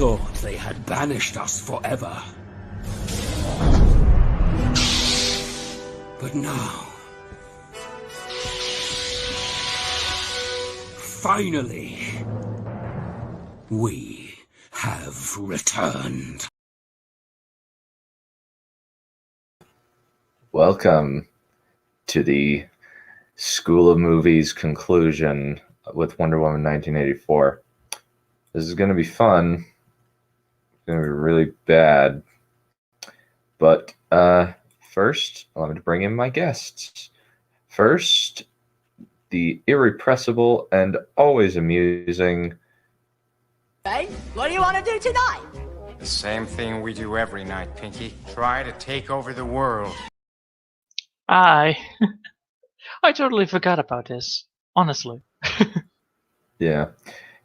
thought they had banished us forever. But now, finally, we have returned. Welcome to the School of Movies conclusion with Wonder Woman 1984. This is going to be fun. It's going to be really bad. But first, allow me to bring in my guests. First, the irrepressible and always amusing... Hey, what do you want to do tonight? The same thing we do every night, Pinky. Try to take over the world. I totally forgot about this, honestly. Yeah.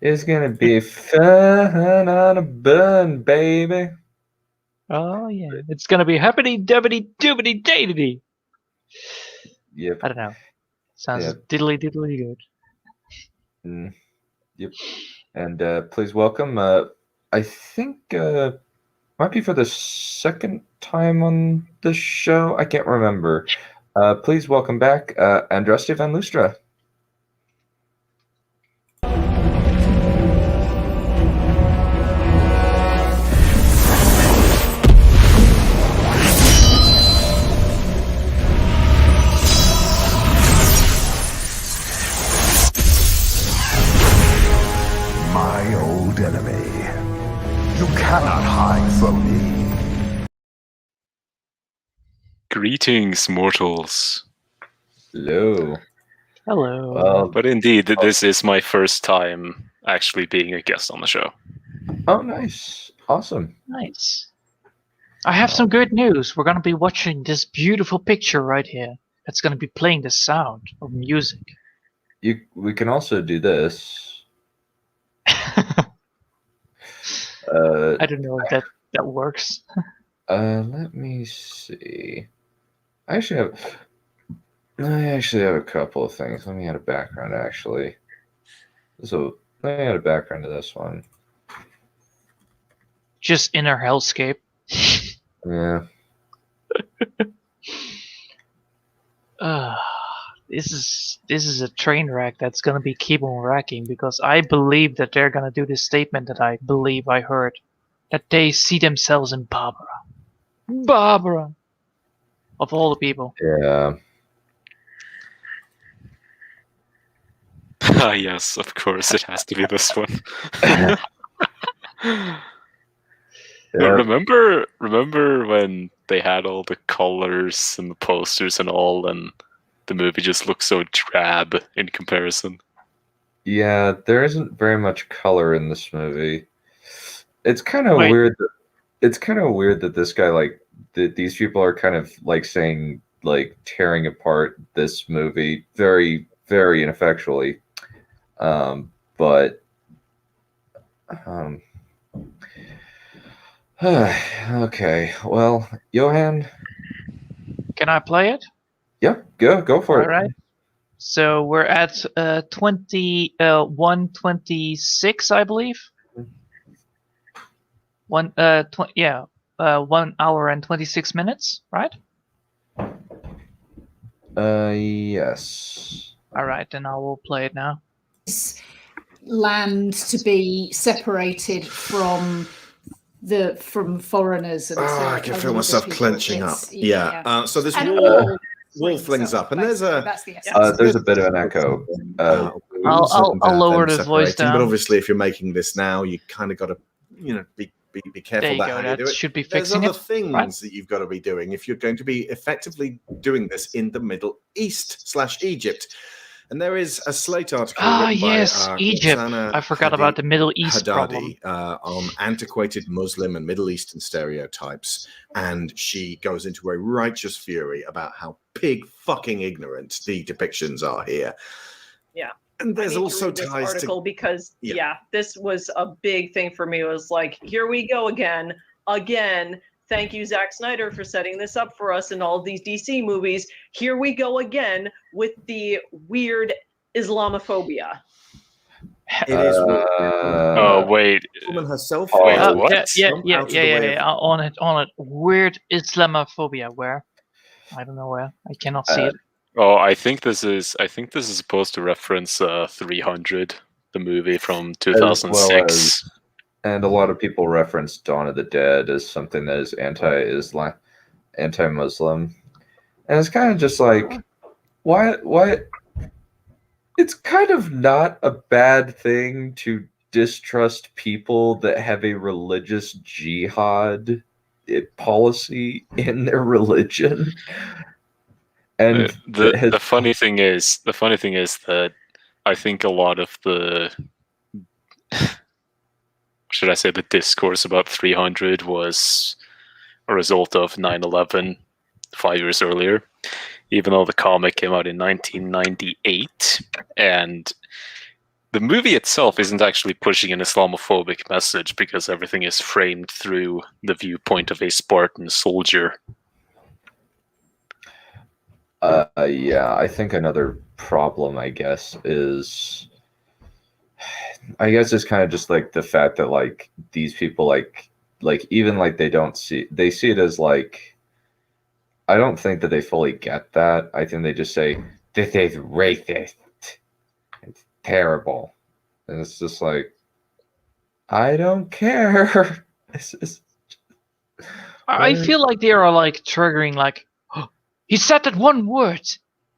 It's going to be fun on a bun, baby. Oh, yeah. It's going to be happity-dubbity-doobity-daidity. Yep. I don't know. Sounds Yep. diddly-diddly good. Yep. And please welcome, I think, might be for the second time on the show. I can't remember. Please welcome back, Andraste van Lustra. My old enemy. You cannot hide from me. Greetings, mortals. Hello. Hello. Well, But indeed, this is my first time actually being a guest on the show. oh, nice. Awesome. Nice. I have some good news. We're going to be watching this beautiful picture right here. It's going to be playing the sound of music. We can also do this. I don't know if that works. Let me see. I actually have a couple of things. Let me add a background, actually. So let me add a background to this one. Just inner hellscape. Yeah. This is a train wreck that's gonna be keep on wrecking, because I believe that they're gonna do this statement that I believe I heard, that they see themselves in Barbara. Barbara, of all the people. Yeah. Ah, yes, of course, it has to be this one. Yeah. Remember when they had all the colors and the posters and all, and the movie just looked so drab in comparison? Yeah, there isn't very much color in this movie. It's kind of Wait. weird. It's kind of weird that this guy, like, these people are kind of like saying, like, tearing apart this movie very, very ineffectually. Okay. Well, Johan. Can I play it? Yeah, go for it. All right. So we're at 1:26, I believe. 1 hour and 26 minutes, right? Yes. All right, then I will play it now. Land to be separated from foreigners and I can feel myself clenching up. Yeah. So this And wall flings up, and there's a There's a bit of an echo. I'll lower the voice down. But obviously, if you're making this now, you kind of got to, be careful There you about go. how you That do it. should be There's fixing other it. things right? that you've got to be doing if you're going to be effectively doing this in the Middle East/Egypt. And there is a Slate article written yes, by Egypt. Roxana I forgot about the Middle East Haddadi problem. on antiquated Muslim and Middle Eastern stereotypes, and she goes into a righteous fury about how pig fucking ignorant the depictions are here. Yeah. And there's also this ties article to because this was a big thing for me. It was like, here we go again. Thank you, Zack Snyder, for setting this up for us in all of these DC movies. Here we go again with the weird Islamophobia. It is Oh wait, the woman herself. Wait, Oh, what? yeah, Jump out of the way of- on it. Weird Islamophobia. Where? I don't know where. I cannot see it. Oh, I think this is supposed to reference 300, the movie from As well 2006. as, and a lot of people reference Dawn of the Dead as something that is anti-Islam, anti-Muslim, and it's kind of just like, why? It's kind of not a bad thing to distrust people that have a religious jihad policy in their religion. And The funny thing is that I think a lot of the should I say the discourse about 300 was a result of 9/11 5 years earlier, even though the comic came out in 1998, and the movie itself isn't actually pushing an Islamophobic message because everything is framed through the viewpoint of a Spartan soldier. Yeah, I think another problem, I guess, is it's kind of just like the fact that like these people like even like they see it as like, I don't think that they fully get that. I think they just say this is racist. It's terrible. And it's just like, I don't care. This is I feel like they are like triggering, like, oh, he said that one word,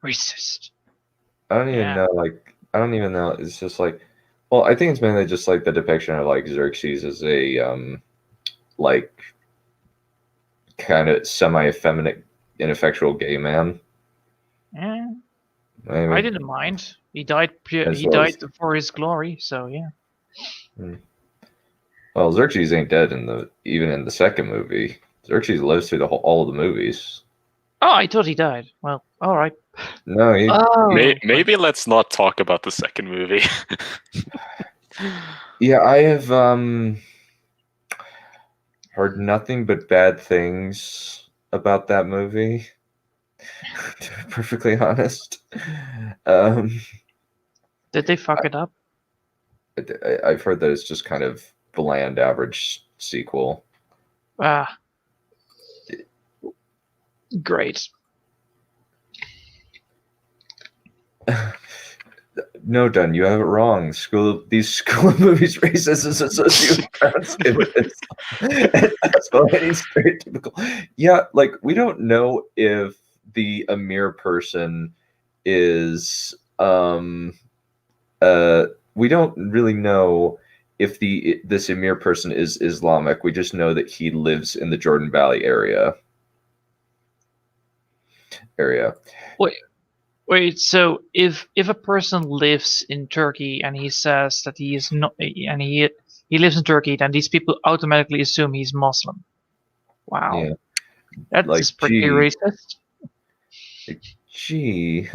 racist. I don't even know. Like, I don't even know. It's just like, well, I think it's mainly just like the depiction of like Xerxes as a like kind of semi-effeminate, ineffectual gay man. Yeah. Maybe. I didn't mind. He died. As He well died for his glory. So yeah. Well, Xerxes ain't dead even in the second movie. Xerxes lives through all of the movies. Oh, I thought he died. Well, all right. No, Maybe let's not talk about the second movie. Yeah, I have heard nothing but bad things about that movie. To be perfectly honest, Did they fuck it up? I've heard that it's just kind of bland, average sequel. Ah, great. No, Dunn, you have it wrong. These school movies racist is associated with brown skin with this. That's all any stereotypical. Yeah, like we don't know if the Amir person is we don't really know if this Amir person is Islamic. We just know that he lives in the Jordan Valley area. Wait. So if a person lives in Turkey and he says that he is not, and he lives in Turkey, then these people automatically assume he's Muslim. Wow, Yeah. that's Like, pretty racist. Gee,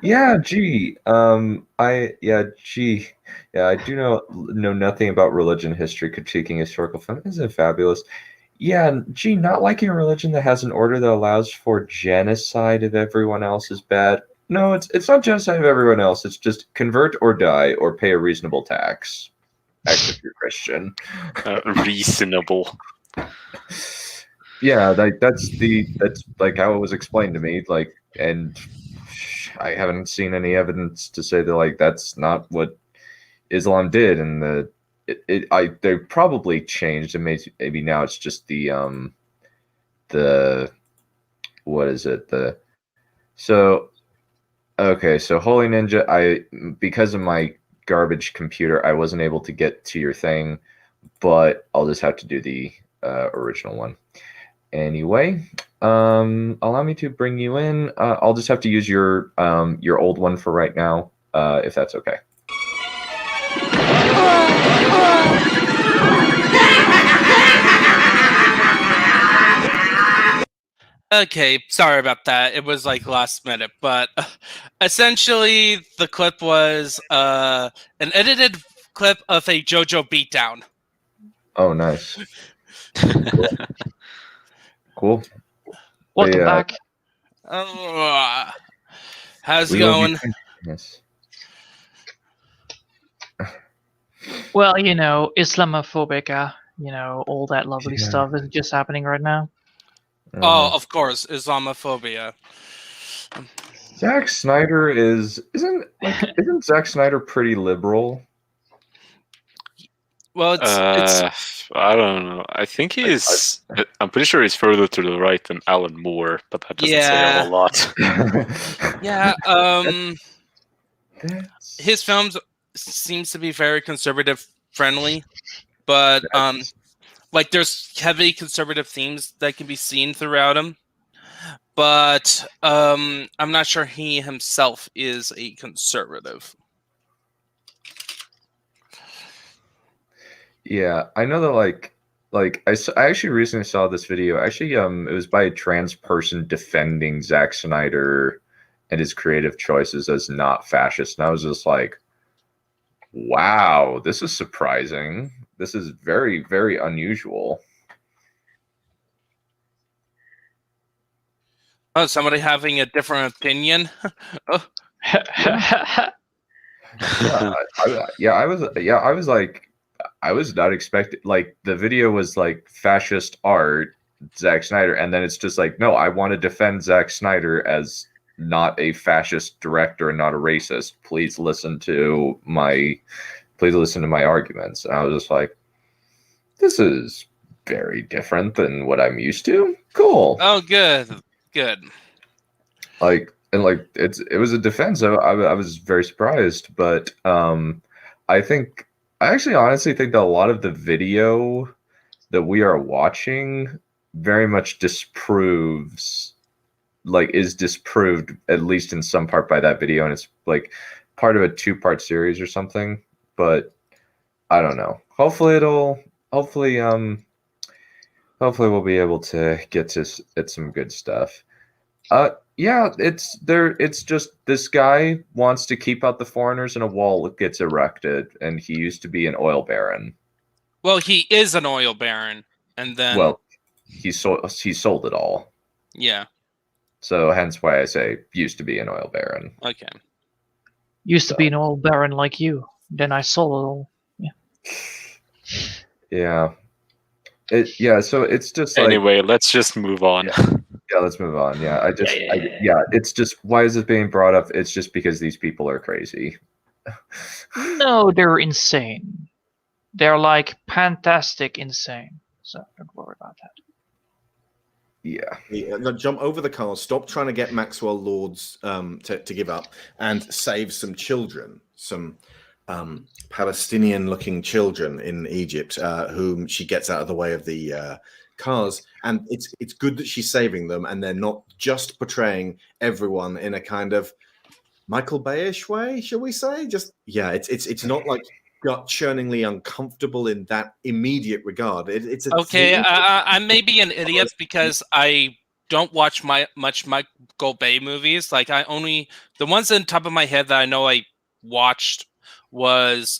yeah, gee. I do know nothing about religion, history, critiquing historical film. Isn't it fabulous? Yeah, gee, not liking a religion that has an order that allows for genocide of everyone else is bad. No, it's not genocide of everyone else. It's just convert or die or pay a reasonable tax. Actually, if you're Christian. Reasonable. Yeah, that's like how it was explained to me. Like, and I haven't seen any evidence to say that like that's not what Islam did, and they probably changed, and maybe now it's just the what is it so Holy Ninja, because of my garbage computer I wasn't able to get to your thing, but I'll just have to do the original one anyway. Allow me to bring you in. I'll just have to use your old one for right now, if that's okay. Okay, sorry about that. It was like last minute, but essentially the clip was an edited clip of a JoJo beatdown. Oh, nice. Cool. Welcome back. How's it going? Yes. Well, Islamophobic, all that lovely stuff is just happening right now. Oh, of course, Islamophobia. Zack Snyder isn't Zack Snyder pretty liberal? Well, it's I don't know. I think I'm pretty sure he's further to the right than Alan Moore, but that doesn't say a whole lot. yeah. His films seems to be very conservative friendly, but like there's heavy conservative themes that can be seen throughout him. But I'm not sure he himself is a conservative. Yeah, I know that I actually recently saw this video. Actually, it was by a trans person defending Zack Snyder and his creative choices as not fascist, and I was just like, wow, this is surprising. This is very, very unusual. Oh, somebody having a different opinion? Oh. I was not expecting, like, the video was like fascist art, Zack Snyder, and then it's just like, no, I want to defend Zack Snyder as not a fascist director and not a racist. Please listen to my arguments. And I was just like, this is very different than what I'm used to. Cool. Oh, good. It was a defense. I was very surprised, but I actually honestly think that a lot of the video that we are watching very much is disproved, at least in some part, by that video, and it's like part of a 2-part series or something. But I don't know. Hopefully we'll be able to get to some good stuff. It's just this guy wants to keep out the foreigners and a wall gets erected, and he used to be an oil baron. Well, he is an oil baron, and then... Well, he sold it all. Yeah. So hence why I say used to be an oil baron. Okay. Used to be an oil baron like you. Then I sold it all. Yeah. So it's just anyway, let's just move on. Yeah, let's move on. Yeah, it's just, why is it being brought up? It's just because these people are crazy. No, they're insane. They're like fantastic insane. So don't worry about that. Yeah. Jump over the cars. Stop trying to get Maxwell Lords to give up and save some children, some Palestinian-looking children in Egypt, whom she gets out of the way of the cars. And it's good that she's saving them, and they're not just portraying everyone in a kind of Michael Bay-ish way, shall we say? It's not like gut-churningly uncomfortable in that immediate regard. I may be an idiot because I don't watch much Michael Bay movies. Like, the ones on top of my head that I know I watched was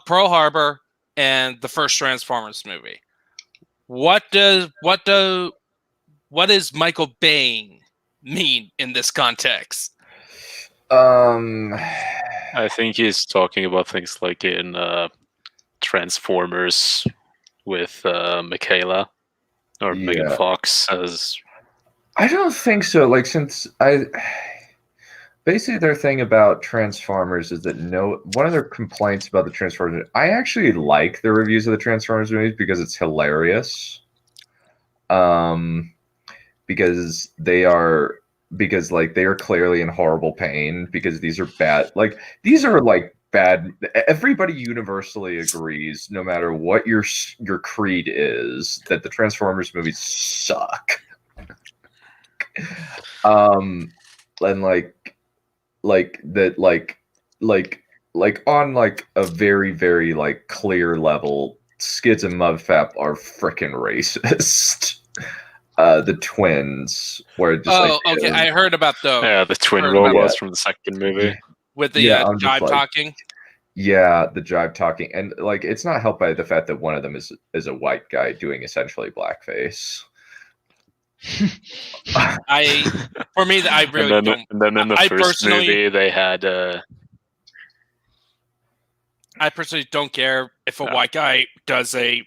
Pearl Harbor and the first Transformers movie. What is Michael Bay mean in this context? I think he's talking about things like in Transformers with Michaela or Megan Fox as. I don't think so. Like, basically their thing about Transformers is that one of their complaints about the Transformers, I actually like the reviews of the Transformers movies because it's hilarious. Because they are clearly in horrible pain, because these are bad. Like, these are like bad. Everybody universally agrees, no matter what your creed is, that the Transformers movies suck. And on like a very, very like clear level, Skids and Mudfap are freaking racist. The twins were just okay. I heard about those. Yeah, the twin robots from the second movie. With the jive talking. Yeah, the jive talking. And like, it's not helped by the fact that one of them is a white guy doing essentially blackface. I really don't. And then in the first movie, they had I personally don't care if a white guy does a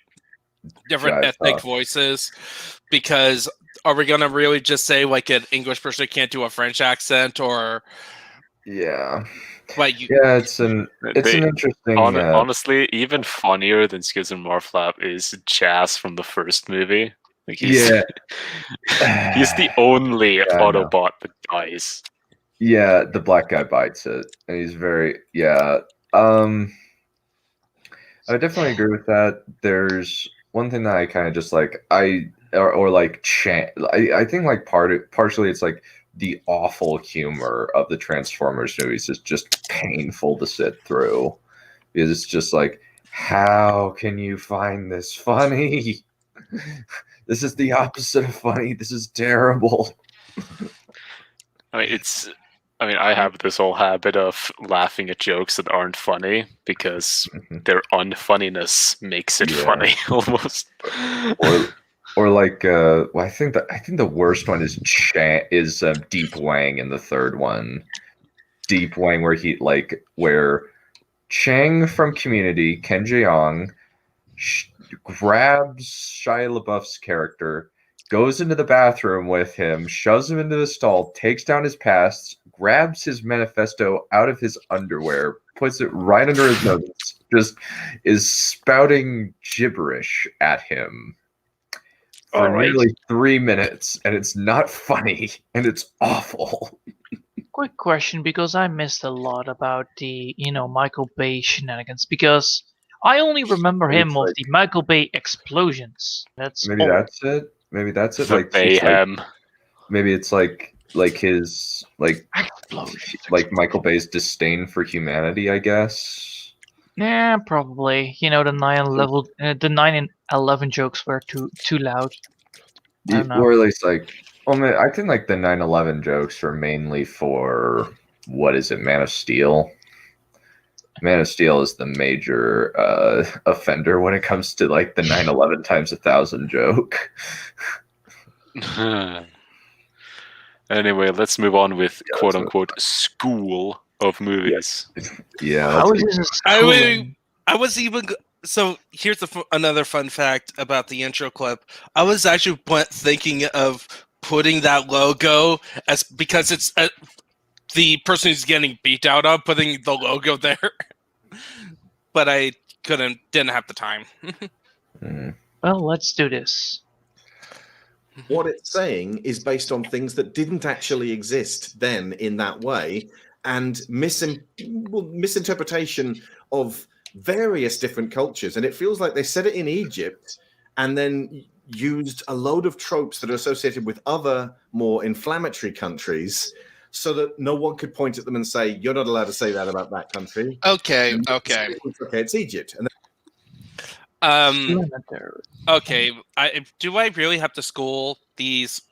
different Jive ethnic talk. voices, because are we gonna really just say like an English person can't do a French accent, or Yeah. like you? Yeah, it's an interesting. Honestly, even funnier than Skiz and Morflap is Jazz from the first movie. Like he's, Yeah. he's the only Yeah, I know. Autobot that dies. Yeah, the black guy bites it, and he's very I would definitely agree with that. There's one thing that I kind of just like or like I think like partially it's like the awful humor of the Transformers movies is just painful to sit through, because it's just like, how can you find this funny? This is the opposite of funny. This is terrible. I mean, I have this whole habit of laughing at jokes that aren't funny because their unfunniness makes it funny almost. Or like, well, I think the worst one is Deep Wang in the third one. Deep Wang, where Chang from Community, Ken Jeong, grabs Shia LaBeouf's character, goes into the bathroom with him, shoves him into the stall, takes down his past, grabs his manifesto out of his underwear, puts it right under his nose, just is spouting gibberish at him for nearly 3 minutes, and it's not funny, and it's awful. Quick question, because I missed a lot about the Michael Bay shenanigans, because I only remember him of the Michael Bay explosions. Maybe that's it. Maybe that's it. The Like mayhem. Maybe it's like his like Michael Bay's disdain for humanity, I guess. Yeah, probably. The 9/11 jokes were too loud. I don't know. Or at least like, I think like the 9/11 jokes are mainly for what is it, Man of Steel. Man of Steel is the major offender when it comes to like the 9/11 times 1,000 joke. Anyway, let's move on with quote unquote school of movies. Yeah, How is this I was even so. Here's another fun fact about the intro clip. I was actually thinking of putting that logo as, because it's the person who's getting beat out of, putting the logo there, but I didn't have the time. Well, let's do this. What it's saying is based on things that didn't actually exist then in that way, and misinterpretation of various different cultures. And it feels like they said it in Egypt and then used a load of tropes that are associated with other more inflammatory countries, so that no one could point at them and say, you're not allowed to say that about that country. Okay. It's Egypt. And okay. Do I really have to school these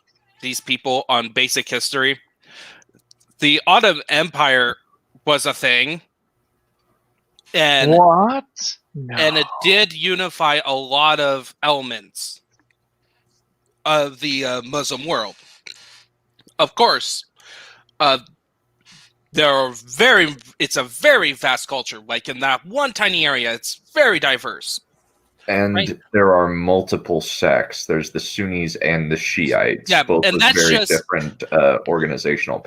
people on basic history? The Ottoman Empire was a thing, and what? No. And it did unify a lot of elements of the Muslim world. Of course, it's a very vast culture. Like in that one tiny area, it's very diverse. And there are multiple sects. There's the Sunnis and the Shiites. Yeah, both and with that's very just different organizational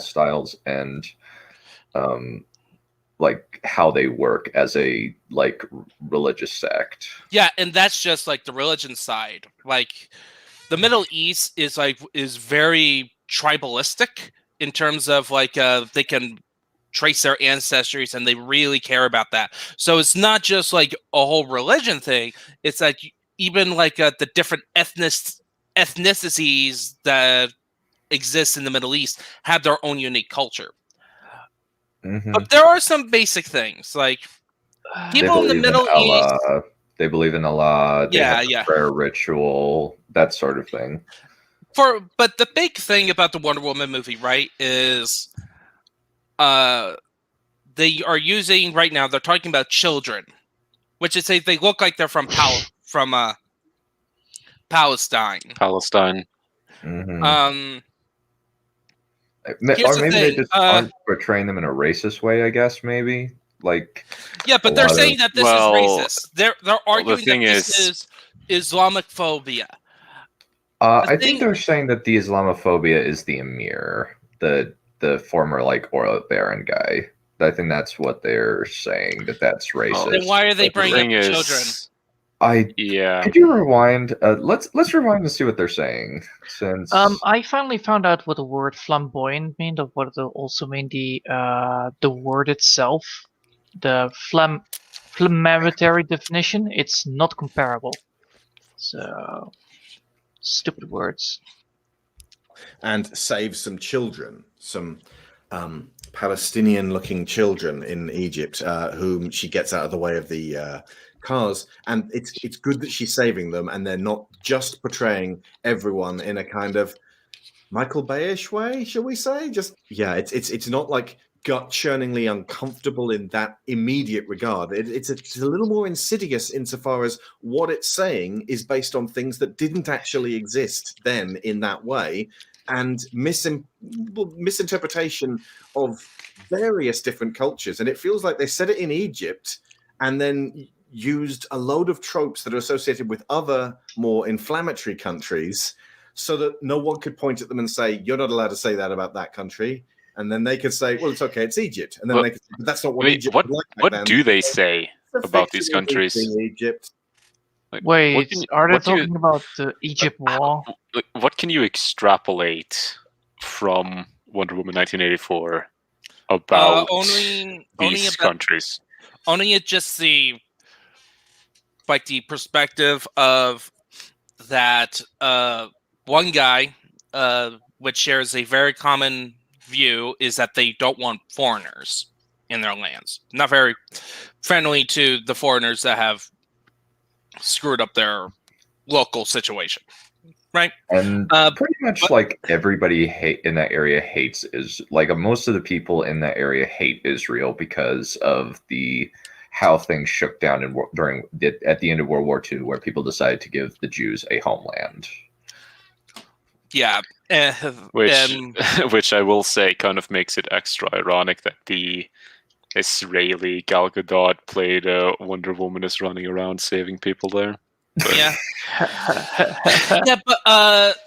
styles, and like how they work as a like religious sect. Yeah, and that's just like the religion side. Like the Middle East is very tribalistic in terms of like they can trace their ancestries, and they really care about that. So it's not just like a whole religion thing. It's like even like the different ethnicities that exist in the Middle East have their own unique culture. Mm-hmm. But there are some basic things like people in the Middle East. They believe in Allah. They have yeah. a prayer ritual, that sort of thing. But the big thing about the Wonder Woman movie, right, is they are using right now. They're talking about children, which is they look like they're from Palestine. Mm-hmm. Or maybe they just aren't portraying them in a racist way, I guess, maybe. like. Yeah, but they're saying that this is racist. They're arguing thing that this is Islamophobia. I think they're saying that the Islamophobia is the Emir, the former like Oil Baron guy. I think that's what they're saying, that's racist. Then why are they bringing up children? Could you rewind? Let's rewind and see what they're saying. Since I finally found out what the word flamboyant means, or what it also mean the word itself, the flammatory definition. It's not comparable. So stupid words. And save some children, some Palestinian-looking children in Egypt, whom she gets out of the way of the cars, and it's good that she's saving them, and they're not just portraying everyone in a kind of Michael Bay-ish way, shall we say? It's not like gut-churningly uncomfortable in that immediate regard. It's a little more insidious insofar as what it's saying is based on things that didn't actually exist then in that way, and misinterpretation of various different cultures. And it feels like they said it in Egypt and then used a load of tropes that are associated with other more inflammatory countries so that no one could point at them and say, you're not allowed to say that about that country. And then they could say, well, it's okay, it's Egypt. And then they could say, but that's not what Egypt was like back then. What do they say about these countries? Egypt. Wait, are they talking about the Egypt war? What can you extrapolate from Wonder Woman 1984 about these countries? Only it's just the perspective of that one guy, which shares a very common view, is that they don't want foreigners in their lands. Not very friendly to the foreigners that have screwed up their local situation, right? And pretty much like everybody in that area hates most of the people in that area hate Israel because of how things shook down at the end of World War II, where people decided to give the Jews a homeland. Yeah, which I will say kind of makes it extra ironic that the Israeli Gal Gadot played Wonder Woman is running around saving people there. But. Yeah. Yeah, but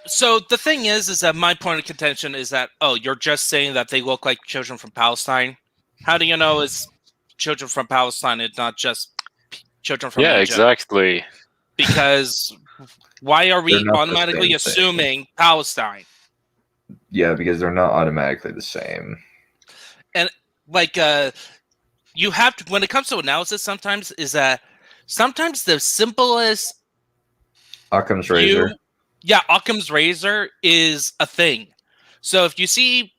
so the thing is that my point of contention is that, you're just saying that they look like children from Palestine. How do you know it's children from Palestine and not just children from Egypt? Exactly. Because why are we automatically assuming Palestine? Yeah, because they're not automatically the same. And you have to, when it comes to analysis, sometimes the simplest Occam's razor. Occam's razor is a thing. So if you see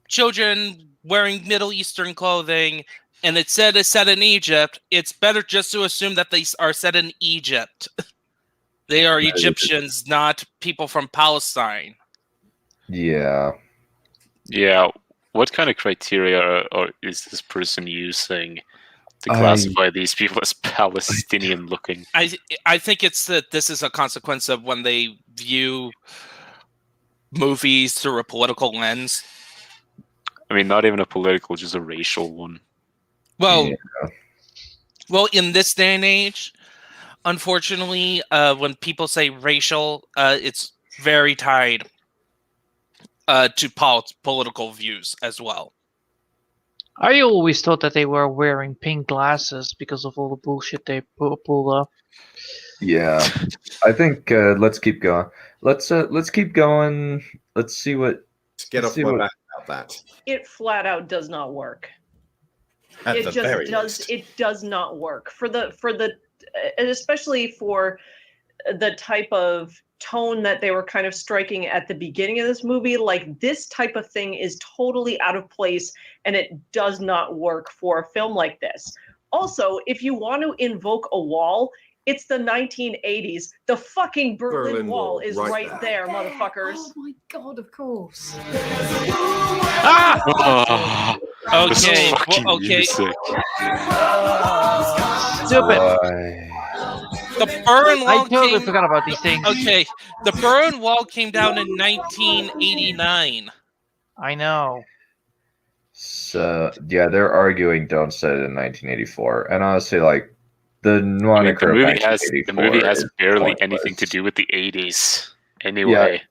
children wearing Middle Eastern clothing and it's set in Egypt, it's better just to assume that they are set in Egypt. They are Egyptians, not people from Palestine. Yeah. Yeah. What kind of criteria is this person using to classify these people as Palestinian looking? I think it's that this is a consequence of when they view movies through a political lens. I mean, not even a political, just a racial one. Well, in this day and age, unfortunately, when people say racial, it's very tied to political views as well. I always thought that they were wearing pink glasses because of all the bullshit they pulled up. Yeah, I think let's keep going. Let's keep going. Let's see what. Let's get off my back about that. It flat out does not work. It does not work for the especially for the type of tone that they were kind of striking at the beginning of this movie. Like, this type of thing is totally out of place, and it does not work for a film like this. Also, if you want to invoke a wall, it's the 1980s. The fucking Berlin Wall is right there, motherfuckers. Oh my god, of course. Ah! Okay. Stupid. The Berlin Wall. I totally forgot about these things. Okay, the Berlin Wall came down in 1989. I know. So yeah, they're arguing don't set it in 1984, and honestly, like the moniker of the 1984 movie has is barely pointless. anything to do with the 80s. Anyway,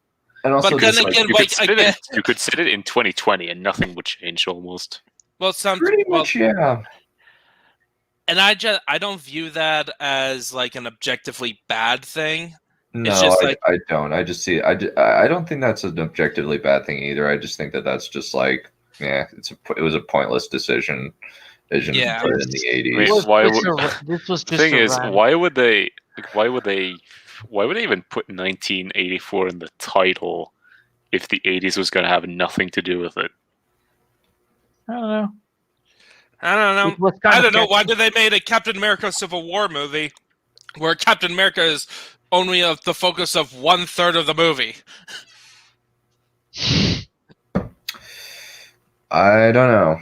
and also But then just like again, you like could set again, you could set it in 2020 and nothing would change almost. well, pretty much, yeah. And I don't view that as like an objectively bad thing. No, It's just I don't. I just see. I don't think that's an objectively bad thing either. I just think that that's just like, yeah, it was a pointless decision. Vision Yeah. put it in the 80s. I mean, This was the just thing a is, rant. why would they even put 1984 in the title if the 80s was going to have nothing to do with it? I don't know. I don't know. It was kind I of don't know. catchy. Why did they made a Captain America Civil War movie where Captain America is only the focus of 1/3 of the movie? I don't know.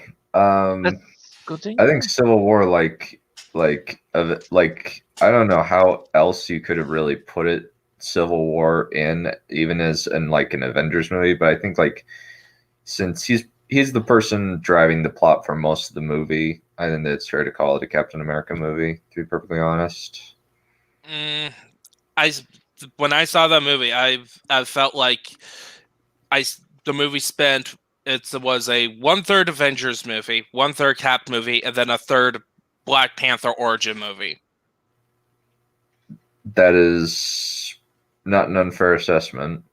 That's good thing. I think Civil War, like I don't know how else you could have really put it. Civil War in even as in like an Avengers movie, but I think like since he's the person driving the plot for most of the movie, I think that it's fair to call it a Captain America movie. To be perfectly honest, When I saw that movie, I felt like the movie spent. It was a 1/3 Avengers movie, 1/3 Cap movie, and then a third Black Panther origin movie. that is not an unfair assessment.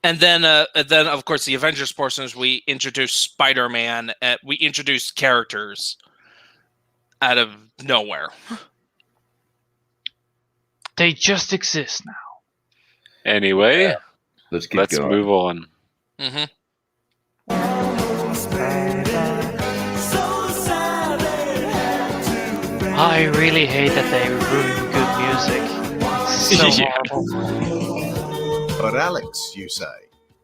And then of course, the Avengers portions we introduced Spider-Man. We introduced characters out of nowhere. They just exist now. Anyway, let's going. Move on. Mm-hmm. I really hate that they ruin good music. It's so horrible. But Alex, you say,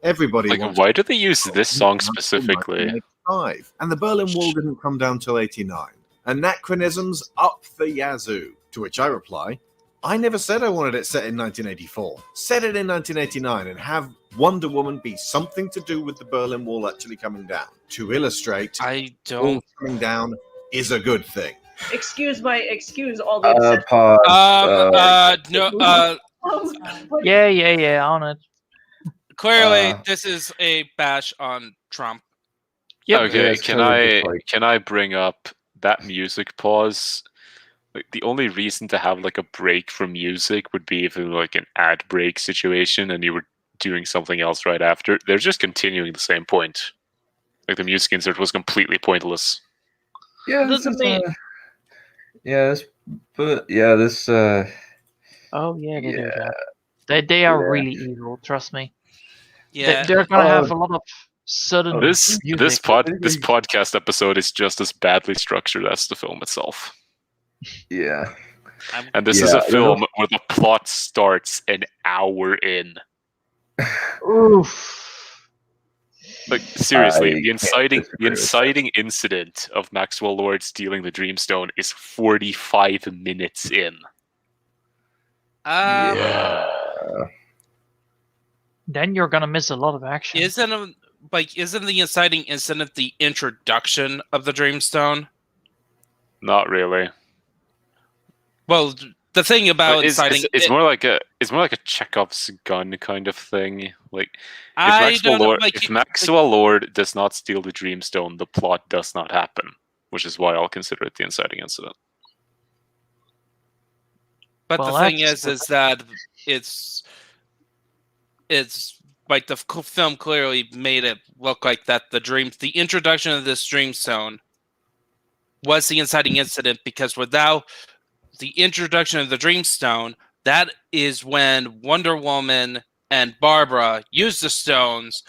everybody Like, wants why do they use this song specifically? 1985, and the Berlin Wall didn't come down till 89. Anachronisms up the yazoo. To which I reply, I never said I wanted it set in 1984. Set it in 1989 and have Wonder Woman be something to do with the Berlin Wall actually coming down. To illustrate, I wall don't. coming down is a good thing. Excuse all the obsession. Pause. No. Yeah, on it. Clearly, this is a bash on Trump. Yep. Okay, it's kind of just like- can I bring up that music pause? Like, the only reason to have like a break from music would be if it was like an ad break situation and you were doing something else right after. They're just continuing the same point. Like, the music insert was completely pointless. Yeah, this is this. Oh yeah, they do that. They are really evil. Trust me. Yeah, They're gonna have a lot of sudden. This music. podcast episode is just as badly structured as the film itself. Yeah. And this is a film where the plot starts an hour in. Oof. Like, seriously, I the inciting incident of Maxwell Lord stealing the Dreamstone is 45 minutes in. Then you're gonna miss a lot of action. Isn't the inciting incident the introduction of the Dreamstone? Not really. Well, the thing about inciting it's more like a Chekhov's gun kind of thing. Like, if Maxwell Lord does not steal the Dreamstone, the plot does not happen, which is why I'll consider it the inciting incident. But the thing is that it's like the film clearly made it look like that the introduction of this Dreamstone was the inciting incident, because without the introduction of the Dreamstone, that is when Wonder Woman and Barbara used the stones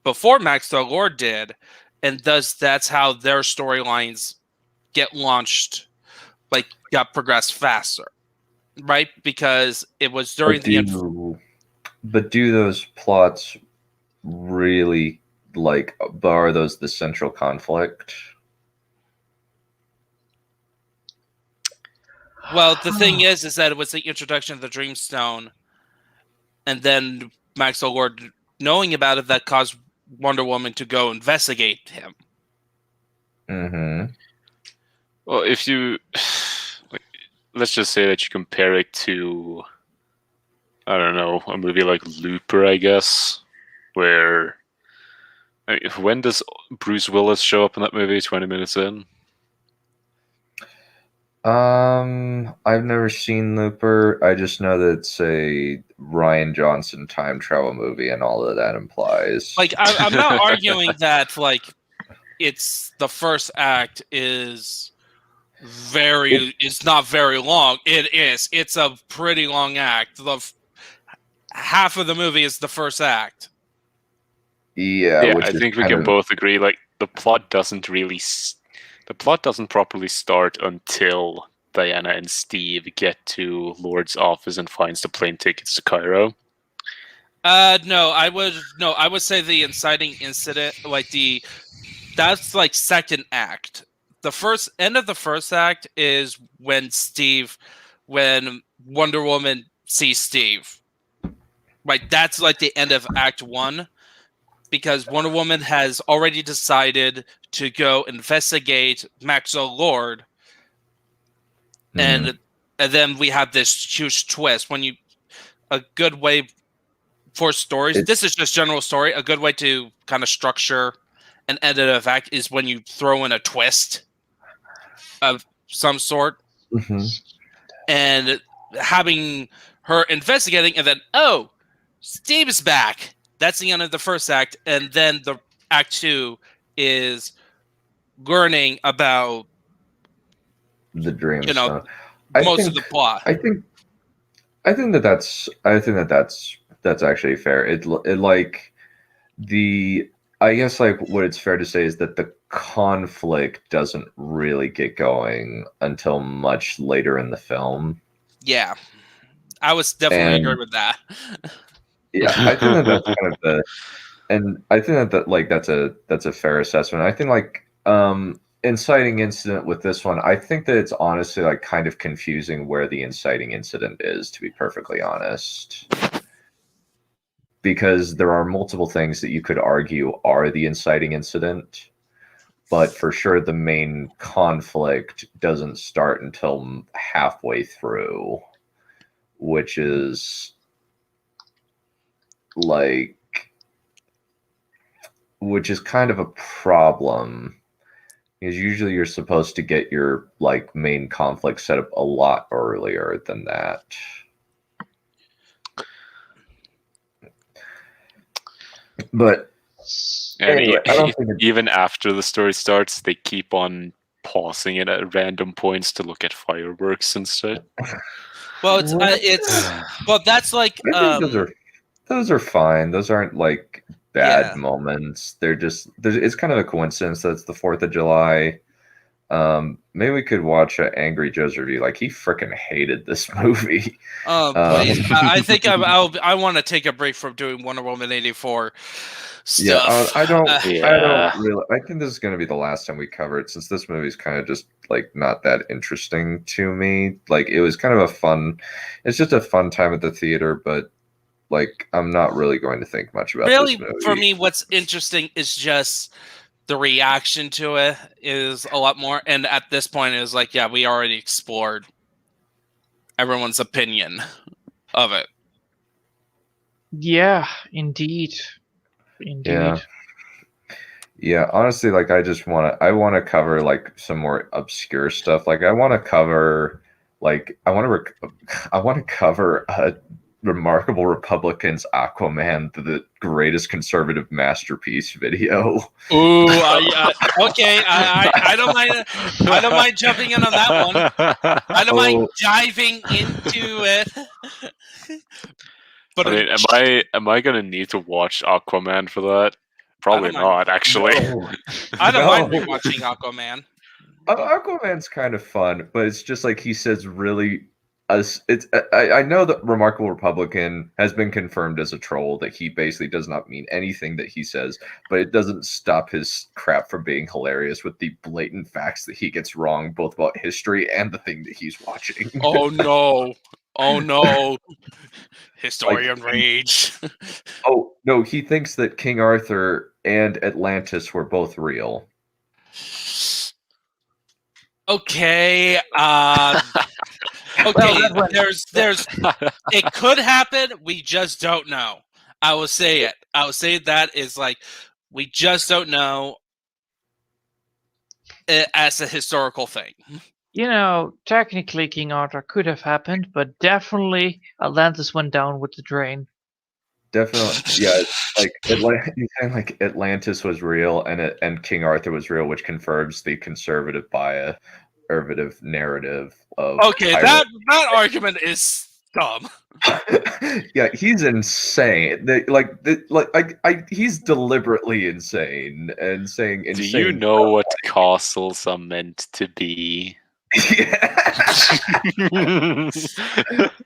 before Maxwell Lord did, and that's how their storylines get launched, like got progressed faster, right? Because it was during But do those plots really are those the central conflict? Well, the thing is that it was the introduction of the Dreamstone, and then Maxwell Lord knowing about it that caused Wonder Woman to go investigate him. Mm-hmm. Well, if you let's just say that you compare it to, I don't know, a movie like Looper, I guess, where when does Bruce Willis show up in that movie? 20 minutes in. I've never seen Looper. I just know that it's a Ryan Johnson time travel movie, and all that implies. Like, I'm not arguing that like it's the first act is it's not very long. It is. It's a pretty long act. Half of the movie is the first act. Yeah, which I think we can both agree. Like the plot doesn't properly start until Diana and Steve get to Lord's office and finds the plane tickets to Cairo. No, I would say the inciting incident, that's like second act. The first end of the first act is when Wonder Woman sees Steve. Right, that's like the end of Act 1, because Wonder Woman has already decided to go investigate Maxwell Lord, and then we have this huge twist. A good way for stories, this is just general story. A good way to kind of structure an end of act is when you throw in a twist of some sort, and having her investigating, and then Steve is back. That's the end of the first act, and then the Act 2 is learning about the dream. Most of the plot. I think that's actually fair. I guess like what it's fair to say is that the conflict doesn't really get going until much later in the film. Yeah, I was definitely agree with that. Yeah, I think that's kind of I think that's a fair assessment. I think like inciting incident with this one, I think that it's honestly like kind of confusing where the inciting incident is, to be perfectly honest. Because there are multiple things that you could argue are the inciting incident, but for sure the main conflict doesn't start until halfway through, which is kind of a problem, because usually you're supposed to get your like main conflict set up a lot earlier than that. But anyway, I don't think even after the story starts, they keep on pausing it at random points to look at fireworks and stuff. Well, that's like those are fine. Those aren't like bad moments. It's kind of a coincidence that it's the 4th of July. Maybe we could watch Angry Joe's review. Like, he freaking hated this movie. Oh, please. I think I want to take a break from doing Wonder Woman 84 stuff. Yeah, I don't really. I think this is going to be the last time we cover it, since this movie's kind of just like not that interesting to me. Like, it was kind of it's just a fun time at the theater, but like I'm not really going to think much about this movie. For me, what's interesting is just the reaction to it is a lot more. And at this point, it's like, yeah, we already explored everyone's opinion of it. Yeah, indeed. Yeah, honestly, like I want to cover like some more obscure stuff. Like I want to cover Remarkable Republicans Aquaman, the greatest conservative masterpiece video. Ooh, okay. I don't mind. I don't mind jumping in on that one. I don't mind diving into it. But I mean, am I gonna need to watch Aquaman for that? Probably not, actually. No. I don't mind rewatching Aquaman. Aquaman's kind of fun, but it's just like he says really. I know that Remarkable Republican has been confirmed as a troll, that he basically does not mean anything that he says, but it doesn't stop his crap from being hilarious with the blatant facts that he gets wrong, both about history and the thing that he's watching. Oh no. Historian rage. Oh no, he thinks that King Arthur and Atlantis were both real. Okay. Okay. Well, there's. It could happen. We just don't know. I will say it. I will say that is like we just don't know it as a historical thing. You know, technically King Arthur could have happened, but definitely Atlantis went down with the drain. Definitely, yeah. Like you're saying, like Atlantis was real, and King Arthur was real, which confirms the conservative narrative of. Okay, that argument is dumb. Yeah, he's insane. He's deliberately insane and saying insane. Do you know what castles are meant to be? Yeah.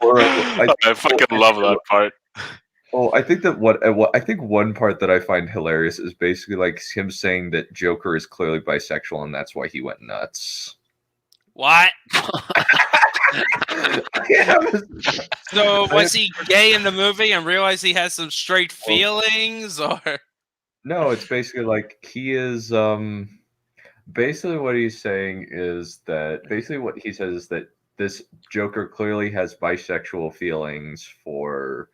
I fucking love that part. Well, I think that I think one part that I find hilarious is basically like him saying that Joker is clearly bisexual and that's why he went nuts. What? So was he gay in the movie and realized he has some straight feelings, or? No, it's basically like he is. Basically, what he's saying is that what he says is that this Joker clearly has bisexual feelings for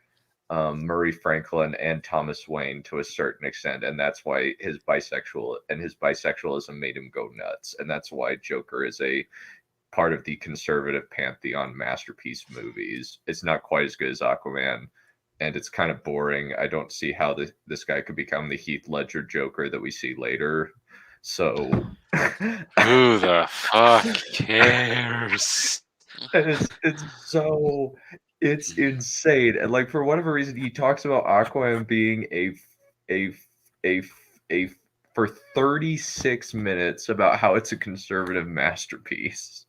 Murray Franklin and Thomas Wayne to a certain extent, and that's why his bisexualism made him go nuts, and that's why Joker is a part of the conservative pantheon masterpiece movies. It's not quite as good as Aquaman, and it's kind of boring. I don't see how this guy could become the Heath Ledger Joker that we see later. So, who the fuck cares? And it's insane, and like for whatever reason, he talks about Aquaman being for 36 minutes about how it's a conservative masterpiece.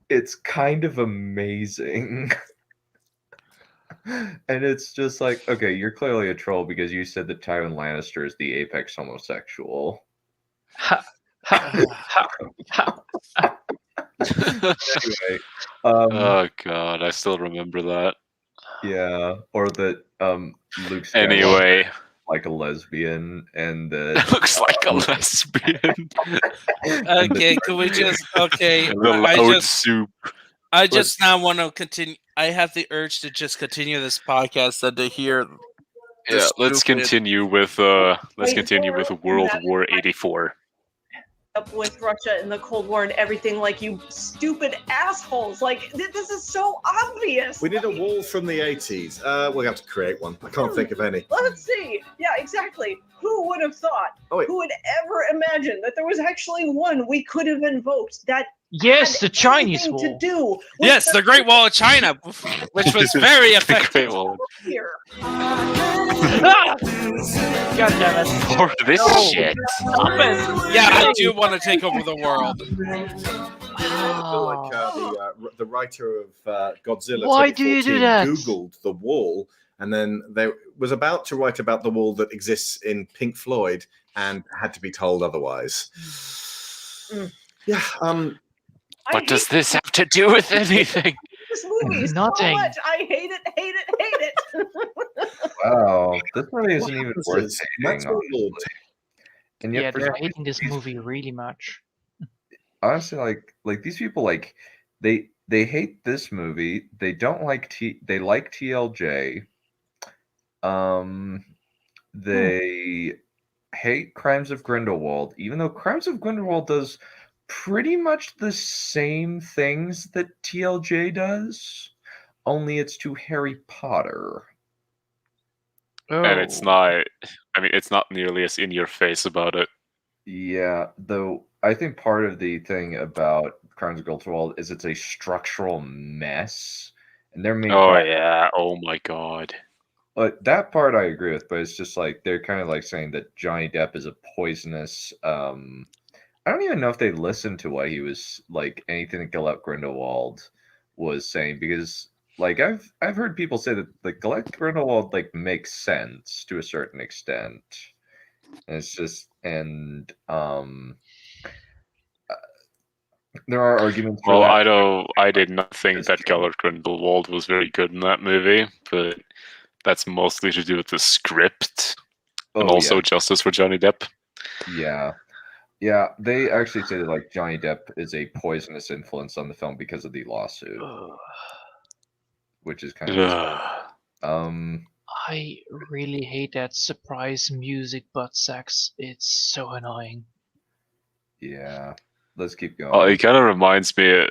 It's kind of amazing. And it's just like, okay, you're clearly a troll because you said that Tywin Lannister is the apex homosexual. Anyway, oh god, I still remember that. Yeah, or that Luke Skywalker anyway, like a lesbian, and that looks like a lesbian. Okay, can we just I just now want to continue. I have the urge to just continue this podcast and to hear. Yeah, let's continue with World War 84. Up with Russia in the Cold War and everything, like, you stupid assholes. Like, this is so obvious. We need a wall from the 80s. We'll have to create one. I can't think of any. Let's see. Yeah, exactly. Who would have thought? Who would ever imagine that there was actually one we could have invoked that? Yes, the Chinese wall. To do yes, the Great Wall of China, which was very effective. Here. God damn it! For this shit. Yeah, I do want to take over the world. I feel like the writer of Godzilla. Why do you do that? Googled the wall, and then they was about to write about the wall that exists in Pink Floyd, and had to be told otherwise. Yeah. What does this have to do with anything? This movie is Nothing. so much. I hate it, hate it, hate it. Wow, this movie isn't even worth hating. And yet they're hating this movie really much. Honestly, like these people, like they hate this movie. They don't like they like TLJ. They hate Crimes of Grindelwald, even though Crimes of Grindelwald does pretty much the same things that TLJ does, only it's to Harry Potter. Oh. And it's not, it's not nearly as in your face about it. Yeah, though I think part of the thing about Crimes of Grindelwald is it's a structural mess. And they're making oh my god. But that part I agree with, but it's just like they're kind of like saying that Johnny Depp is a poisonous I don't even know if they listened to what he was like anything that Gellert Grindelwald was saying, because like I've heard people say that like Gellert Grindelwald like makes sense to a certain extent. And it's just there are arguments. Well, I did not think that Gellert Grindelwald was very good in that movie, but that's mostly to do with the script and also justice for Johnny Depp. Yeah. Yeah, they actually say that like Johnny Depp is a poisonous influence on the film because of the lawsuit, which is kind of Ugh. I really hate that surprise music butt sex. It's so annoying. yeah. Let's keep It going. kind of reminds me,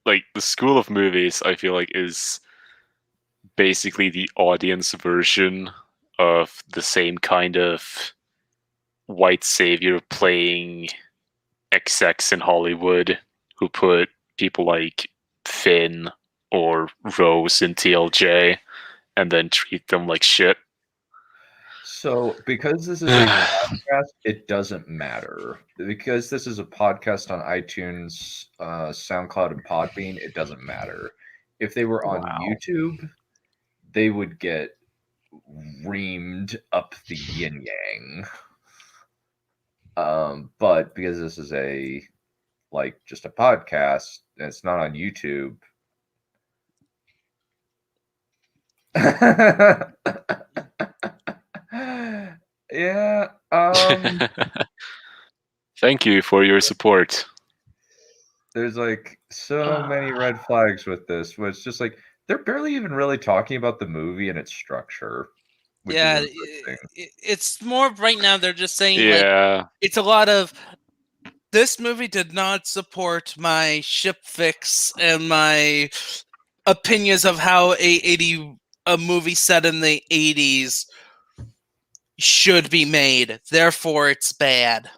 like the School of Movies. I feel like is basically the audience version of the same kind of white savior playing XX in Hollywood, who put people like Finn or Rose in TLJ and then treat them like shit. So, because this is a podcast, it doesn't matter. Because this is a podcast on iTunes, SoundCloud, and Podbean, it doesn't matter. If they were on YouTube, they would get reamed up the yin yang. But because this is just a podcast, and it's not on YouTube. Yeah. Thank you for your support. There's like so many red flags with this, where it's just like they're barely even really talking about the movie and its structure. Which Yeah, is interesting. it's more right now. They're just saying Yeah. like it's a lot of this movie did not support my ship fix and my opinions of how a movie set in the 80s should be made. Therefore, it's bad.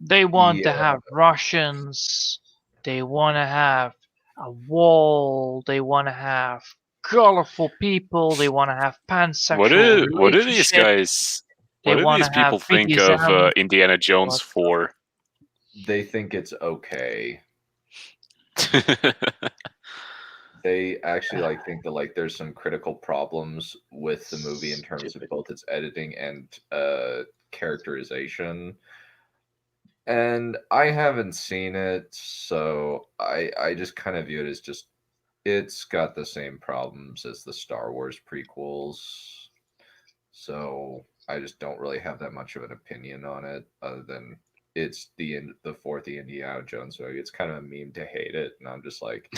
They want to have Russians. They want to have a wall. They want to have colorful people. They want to have pansexual What do these relationship. guys? They What do wanna these people have think of BDSM. Indiana Jones 4? They think it's okay. They actually think that there's some critical problems with the movie in terms of both its editing and characterization. And I haven't seen it, so I just kind of view it as just it's got the same problems as the Star Wars prequels. So I just don't really have that much of an opinion on it, other than it's the fourth Indiana Jones movie. It's kind of a meme to hate it, and I'm just like,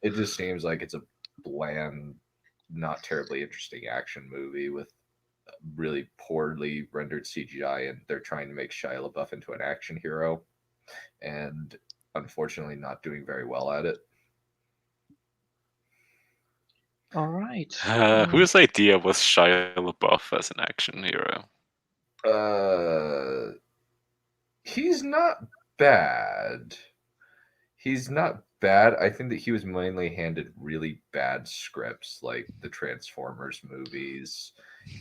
it just seems like it's a bland, not terribly interesting action movie with really poorly rendered CGI, and they're trying to make Shia LaBeouf into an action hero, and unfortunately not doing very well at it. All right. Whose idea was Shia LaBeouf as an action hero? He's not bad. He's not bad. I think that he was mainly handed really bad scripts, like the Transformers movies,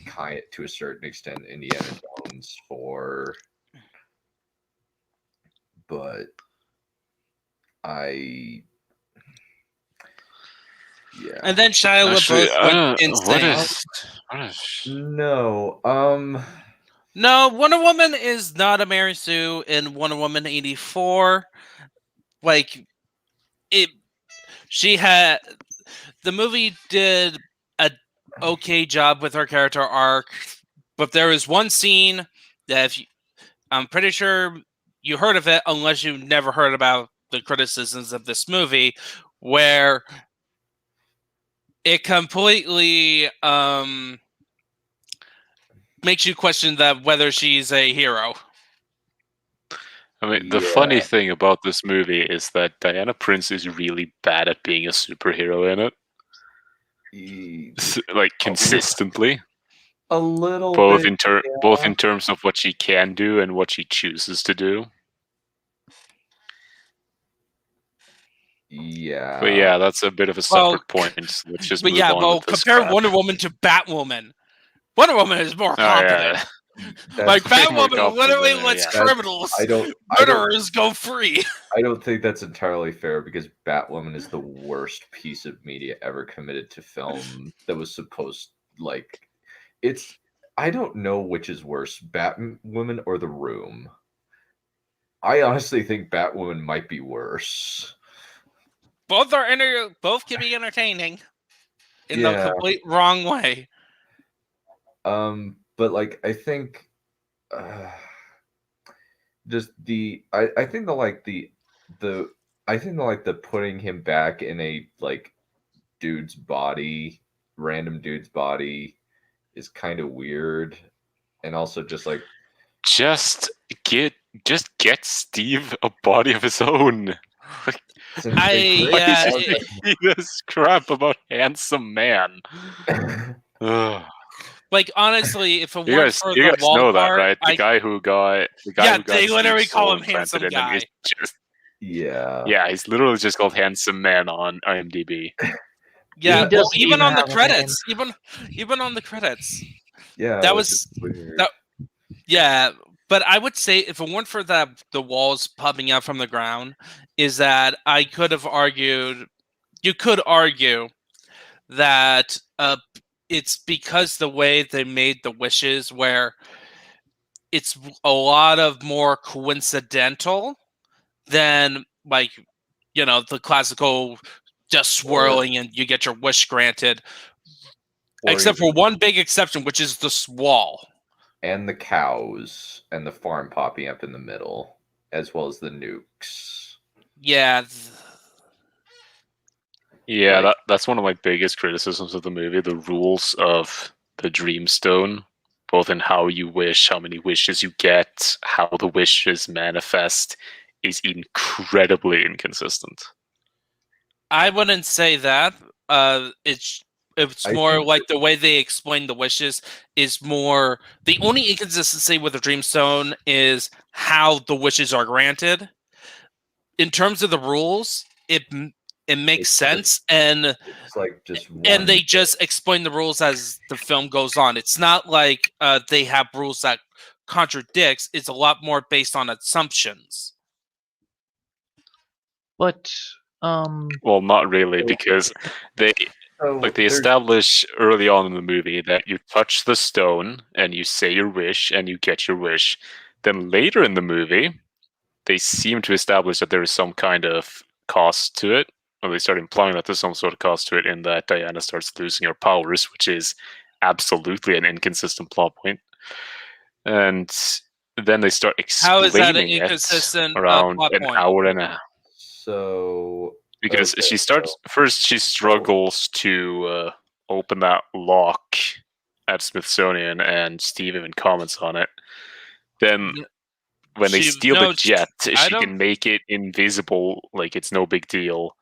kind to a certain extent Indiana Jones 4. But yeah. And then Shia LaBeouf went insane. No, Wonder Woman is not a Mary Sue in Wonder Woman 84. She had the movie did a okay job with her character arc, but there is one scene that I'm pretty sure you heard of it, unless you never heard about the criticisms of this movie, where it completely makes you question whether she's a hero. I mean, the funny thing about this movie is that Diana Prince is really bad at being a superhero in it. Consistently. A little both bit, both in terms of what she can do and what she chooses to do. Yeah. But yeah, that's a bit of a separate point. Let's just move on with this compare crap. Wonder Woman to Batwoman. Wonder Woman is more competent. Batwoman literally lets criminals, murderers go free. I don't think that's entirely fair, because Batwoman is the worst piece of media ever committed to film that was supposed I don't know which is worse, Batwoman or The Room. I honestly think Batwoman might be worse. Both can be entertaining in the complete wrong way. But I think just I think the putting him back in a like dude's body, random dude's body, is kind of weird, and also just like Just get Steve a body of his own. since I they Why yeah, is he making this crap about handsome man? Ugh. like honestly, if it You weren't guys, for you the guys wall know that, part, right? The guy who got they Steve's literally call soul him handsome implanted in him is guy. just yeah. he's literally just called handsome man on IMDb. Yeah, He well, doesn't even even on the have a name. credits, even on the credits, Yeah, that which was is weird. that. Yeah, but I would say if it weren't for that, the walls popping out from the ground, is that I could have argued. You could argue that it's because the way they made the wishes, where it's a lot of more coincidental than like the classical just swirling and you get your wish granted, except for one big exception, which is the wall. And the cows and the farm popping up in the middle, as well as the nukes. Yeah. Yeah, that's one of my biggest criticisms of the movie. The rules of the Dreamstone, both in how you wish, how many wishes you get, how the wishes manifest, is incredibly inconsistent. I wouldn't say that. It's more like the way they explain the wishes is more. The only inconsistency with the Dreamstone is how the wishes are granted. In terms of the rules, it makes sense, and it's like just and they just explain the rules as the film goes on. It's not like they have rules that contradicts. It's a lot more based on assumptions. But well, not really, because they establish early on in the movie that you touch the stone and you say your wish and you get your wish. Then later in the movie, they seem to establish that there is some kind of cost to it, or they start implying that there's some sort of cost to it, in that Diana starts losing her powers, which is absolutely an inconsistent plot point. And then they start explaining How is that an inconsistent around plot an point? hour and a half. So because she starts first, she struggles to open that lock at Smithsonian, and Steve even comments on it. Then when they steal the jet, she can make it invisible, like it's no big deal.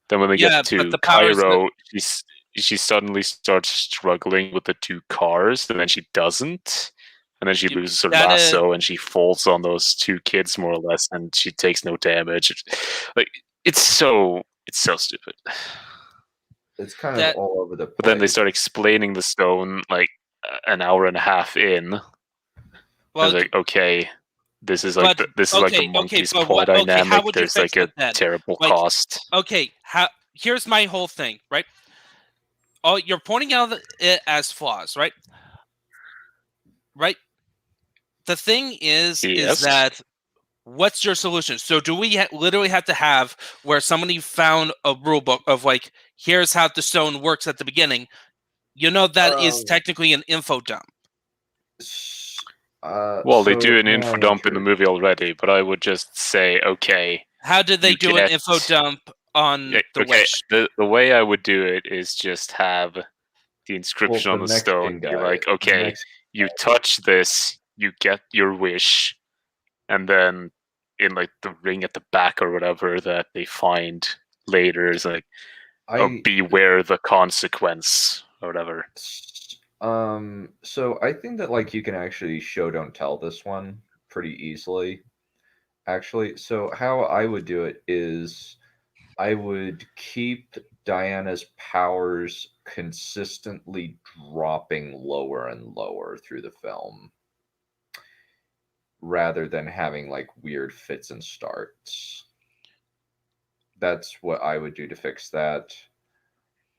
Then when they get to Cairo, she suddenly starts struggling with the two cars, and then she doesn't. And then she loses her lasso, and she falls on those two kids more or less, and she takes no damage. Like it's so stupid. It's kind of all over the place. But then they start explaining the stone like an hour and a half in. Well, I was like, okay, this is like the monkey's plot dynamic. There's like a terrible cost. Okay, here's my whole thing, right? Oh, you're pointing out it as flaws, right? Right. The thing is that what's your solution? So do we literally have to have where somebody found a rule book of like, here's how the stone works at the beginning? That is technically an info dump. Well, they do an info dump in the movie already, but I would just say, okay. How did they do an info dump on the wish? The way I would do it is just have the inscription on the stone. Be like, okay, you touch this, you get your wish, and then in like the ring at the back or whatever that they find later is like, beware the consequence or whatever. So I think that like you can actually show don't tell this one pretty easily. Actually, so how I would do it is I would keep Diana's powers consistently dropping lower and lower through the film, rather than having like weird fits and starts. That's what I would do to fix that.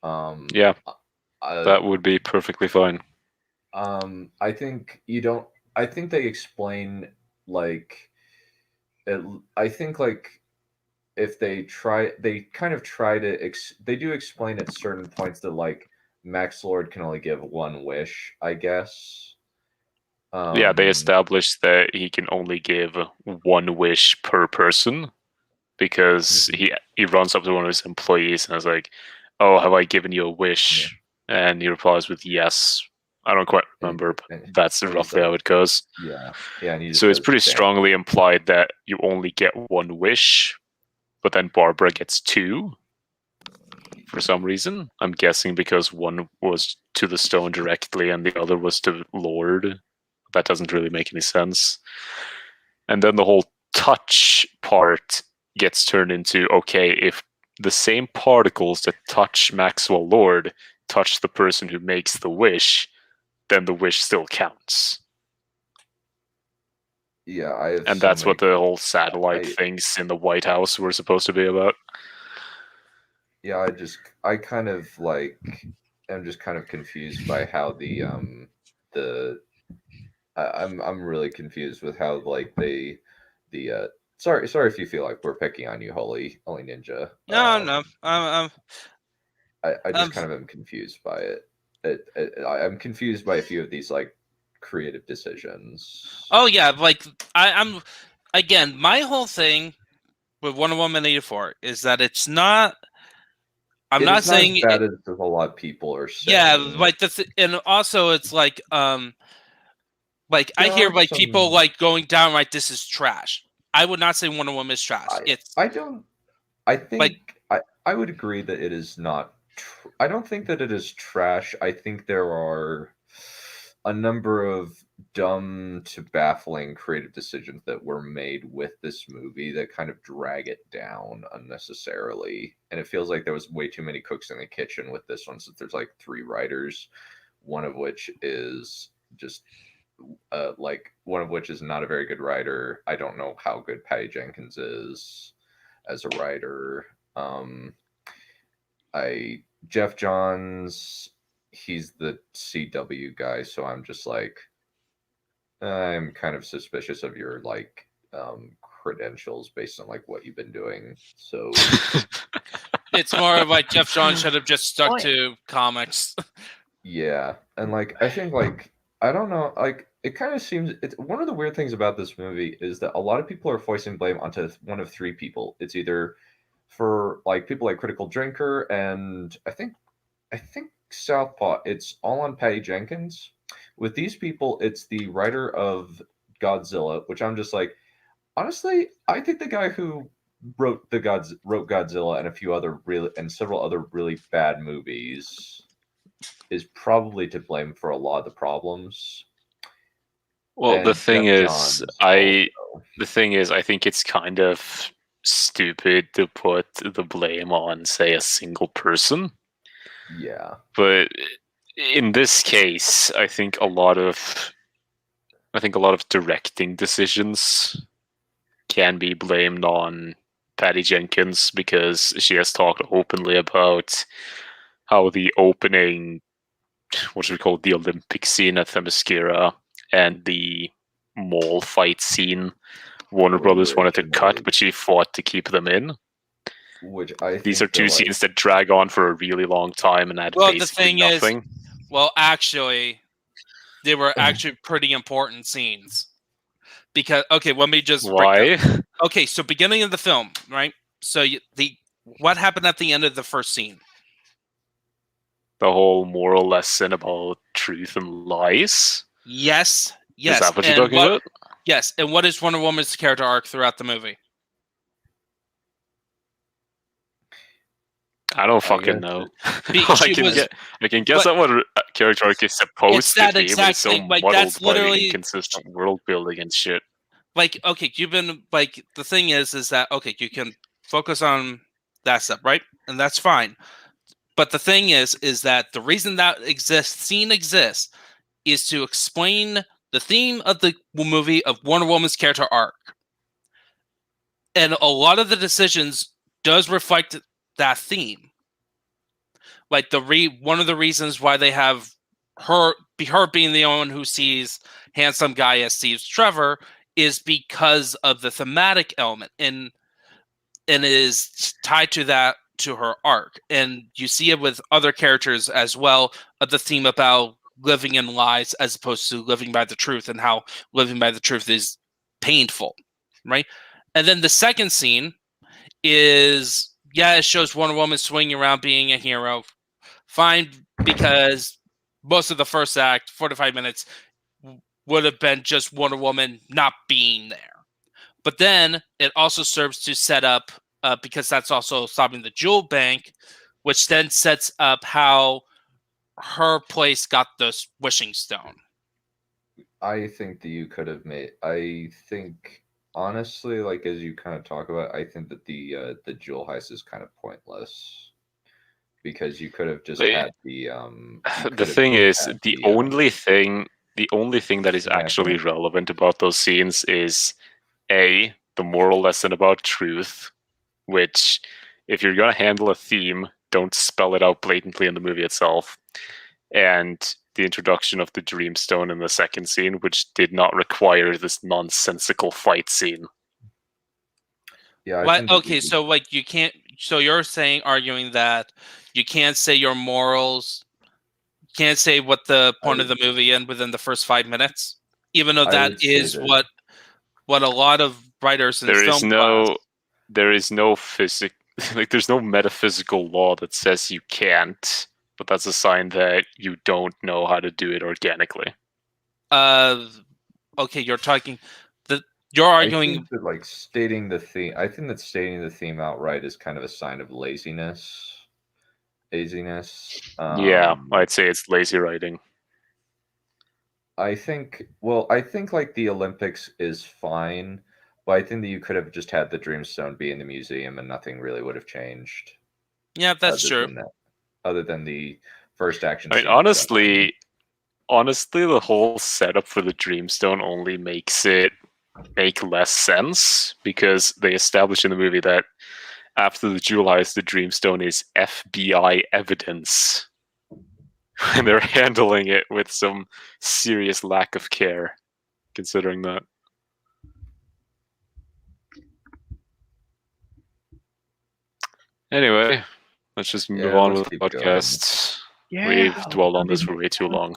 Yeah, that would be perfectly fine. I think they explain like I think like if they kind of try to they do explain at certain points that like Max Lord can only give one wish, I guess. Yeah, they established that he can only give one wish per person because he runs up to one of his employees and is like, "Oh, have I given you a wish?" And he replies with yes. I don't quite remember, but that's roughly how it goes. Yeah, and he just So it's says, pretty "Damn." strongly implied that you only get one wish, but then Barbara gets two for some reason. I'm guessing because one was to the stone directly and the other was to Lord. That doesn't really make any sense. And then the whole touch part gets turned into, okay, if the same particles that touch Maxwell Lord touch the person who makes the wish, then the wish still counts. Yeah, and that's what the whole satellite things in the White House were supposed to be about. Yeah, I kind of like am just kind of confused by how I'm really confused with how like sorry if you feel like we're picking on you, Holy Ninja. No. I just kind of am confused by it. I'm confused by a few of these like creative decisions. Oh yeah, like I'm again, my whole thing with Wonder Woman 84 is that it's not. I'm not saying as bad as a lot of people are saying. Yeah, like and also it's like like I hear like people like going downright, this is trash. I would not say Wonder Woman is trash. I would agree that it is not. I don't think that it is trash. I think there are a number of dumb to baffling creative decisions that were made with this movie that kind of drag it down unnecessarily. And it feels like there was way too many cooks in the kitchen with this one, since there's like 3 writers, one of which is just one of which is not a very good writer. I don't know how good Patty Jenkins is as a writer. Jeff Johns, he's the CW guy, so I'm just like, I'm kind of suspicious of your like credentials based on like what you've been doing. So it's more of like Jeff Johns should have just stuck to comics. Yeah, and like I think like I don't know, like it kind of seems it's one of the weird things about this movie is that a lot of people are foisting blame onto one of 3 people. It's either for like people like Critical Drinker and I think Southpaw, it's all on Patty Jenkins. With these people, it's the writer of Godzilla, which I'm just like, honestly, I think the guy who wrote Godzilla and a few other several other really bad movies is probably to blame for a lot of the problems. Well, And the thing Jeff is, I think it's kind of stupid to put the blame on, say, a single person. Yeah. But in this case, I think a lot of directing decisions can be blamed on Patty Jenkins because she has talked openly about how the opening, what should we call it, the Olympic scene at Themyscira and the mall fight scene, Warner Brothers wanted to cut, but she fought to keep them in. Which I think these are 2 scenes that drag on for a really long time and add basically nothing. Actually, they were actually pretty important scenes. Because let me just why? Okay, so beginning of the film, right? So what happened at the end of the first scene? The whole moral lesson about truth and lies. Yes. Is that what you're talking about? Yes. And what is Wonder Woman's character arc throughout the movie? I don't fucking know. I can guess at what a character arc is supposed to be, but it's so muddled that's literally by the inconsistent world building and shit. Like, okay, you've been like the thing is that okay, you can focus on that stuff, right? And that's fine. But the thing is that the reason that scene exists is to explain the theme of the movie of Wonder Woman's character arc. And a lot of the decisions does reflect that theme. Like one of the reasons why they have her being the only one who sees handsome guy as Steve Trevor is because of the thematic element and it is tied to that, to her arc. And you see it with other characters as well, of the theme about living in lies as opposed to living by the truth, and how living by the truth is painful, right? And then the second scene is, it shows Wonder Woman swinging around being a hero. Fine, because most of the first act, 45 minutes, would have been just Wonder Woman not being there. But then it also serves to set up, because that's also stopping the jewel bank, which then sets up how her place got this wishing stone. I think that you could have made. I think honestly, like as you kind of talk about, I think that the jewel heist is kind of pointless because you could have just had the. The thing is, the only thing that is actually relevant about those scenes is the moral lesson about truth, which, if you're gonna handle a theme, don't spell it out blatantly in the movie itself, and the introduction of the Dreamstone in the second scene, which did not require this nonsensical fight scene. Yeah. Okay, so like you can't. So you're arguing that you can't say your morals, can't say what the point of the movie is within the first 5 minutes, even though that is what a lot of writers in film class. There is no like there's no metaphysical law that says you can't, but that's a sign that you don't know how to do it organically. Okay, you're arguing I think that, like, stating the theme. I think that stating the theme outright is kind of a sign of laziness. Yeah, I'd say it's lazy writing. I think like the Olympics is fine, but I think that you could have just had the Dreamstone be in the museum and nothing really would have changed. Yeah, that's true. Other than the first action. I mean, honestly, the whole setup for the Dreamstone only makes it make less sense because they establish in the movie that after the jewel heist, the Dreamstone is FBI evidence. And they're handling it with some serious lack of care, considering that. Anyway, let's just move on with the podcast. We've dwelled on this for way too long.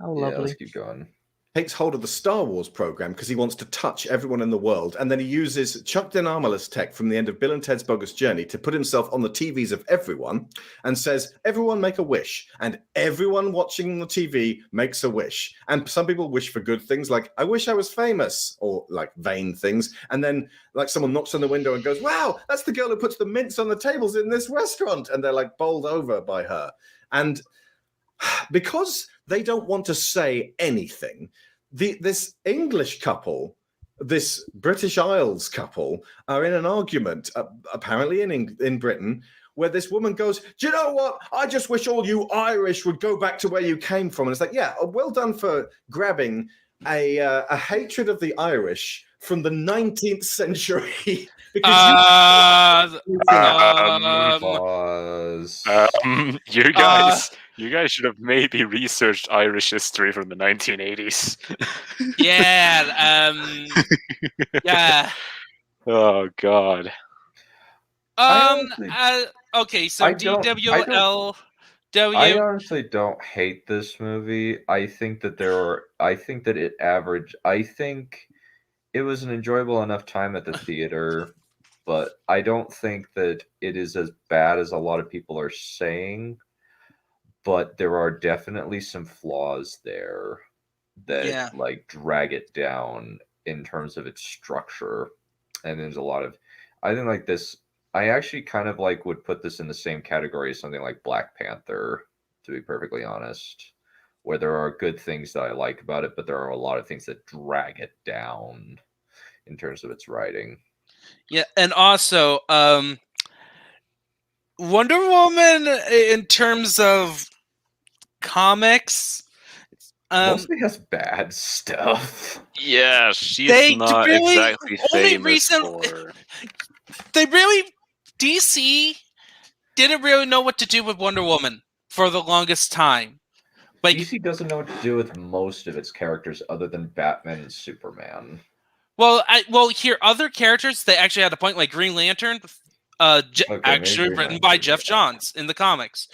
Oh, lovely. Let's keep going. Takes hold of the Star Wars program because he wants to touch everyone in the world, and then he uses Chuck Denarmalus tech from the end of Bill and Ted's Bogus Journey to put himself on the TVs of everyone and says, everyone make a wish, and everyone watching the TV makes a wish. And some people wish for good things like, I wish I was famous, or like vain things, and then like someone knocks on the window and goes, wow, that's the girl who puts the mints on the tables in this restaurant, and they're like bowled over by her. And because they don't want to say anything, this English couple, this British Isles couple, are in an argument, apparently in Britain, where this woman goes, do you know what? I just wish all you Irish would go back to where you came from. And it's like, yeah, well done for grabbing a hatred of the Irish from the 19th century. You guys should have maybe researched Irish history from the 1980s. Yeah. Yeah. Oh God. Okay, so DWLW. I honestly don't hate this movie. I think that I think it was an enjoyable enough time at the theater, but I don't think that it is as bad as a lot of people are saying. But there are definitely some flaws there that like drag it down in terms of its structure. And there's a lot of, I think like this, I actually kind of like would put this in the same category as something like Black Panther, to be perfectly honest, where there are good things that I like about it, but there are a lot of things that drag it down in terms of its writing. Yeah, and also Wonder Woman in terms of comics mostly has bad stuff. Yeah, she's not exactly famous for... DC didn't really know what to do with Wonder Woman for the longest time. Like, DC doesn't know what to do with most of its characters other than Batman and Superman. Well, here other characters they actually had a point, like Green Lantern, actually written by Jeff Johns in the comics.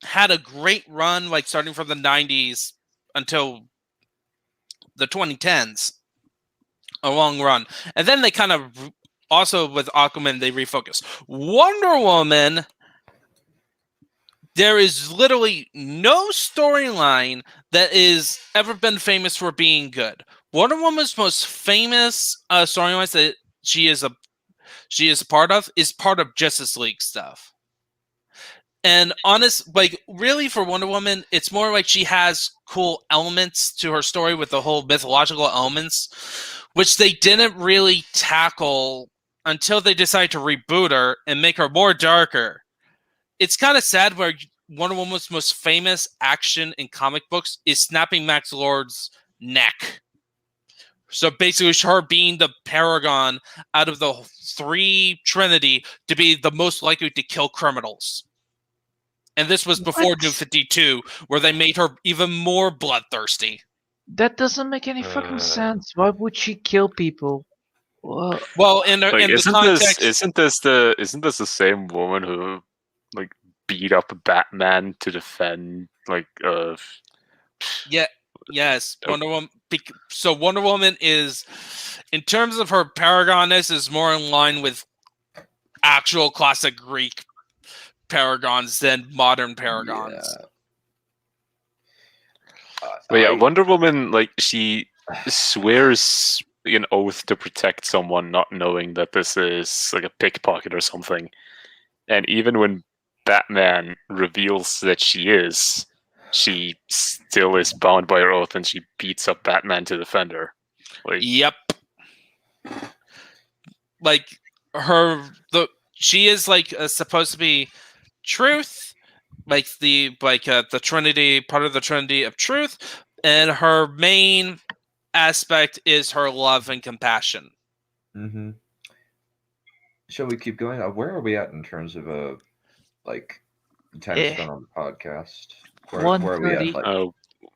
had a great run, like starting from the 90s until the 2010s. A long run. And then they kind of, also with Aquaman, they refocus. Wonder Woman, there is literally no storyline that is ever been famous for being good. Wonder Woman's most famous storylines that she is a part of is part of Justice League stuff. And really for Wonder Woman, it's more like she has cool elements to her story with the whole mythological elements, which they didn't really tackle until they decided to reboot her and make her more darker. It's kind of sad where Wonder Woman's most famous action in comic books is snapping Max Lord's neck. So basically, her being the paragon out of the three Trinity to be the most likely to kill criminals. And this was before New 52, where they made her even more bloodthirsty. That doesn't make any fucking sense. Why would she kill people? Well, in the context, isn't this the same woman who like beat up Batman to defend yes, Wonder Woman. So Wonder Woman is, in terms of her paragonness, is more in line with actual classic Greek paragons than modern paragons. But Wonder Woman, like, she swears an oath to protect someone, not knowing that this is like a pickpocket or something. And even when Batman reveals that she still is bound by her oath, and she beats up Batman to defend her. Yep. Like she is like supposed to be truth, like the Trinity, part of the Trinity of truth, and her main aspect is her love and compassion. Mm-hmm. Shall we keep going? Where are we at in terms of time spent on the podcast? Where are we at?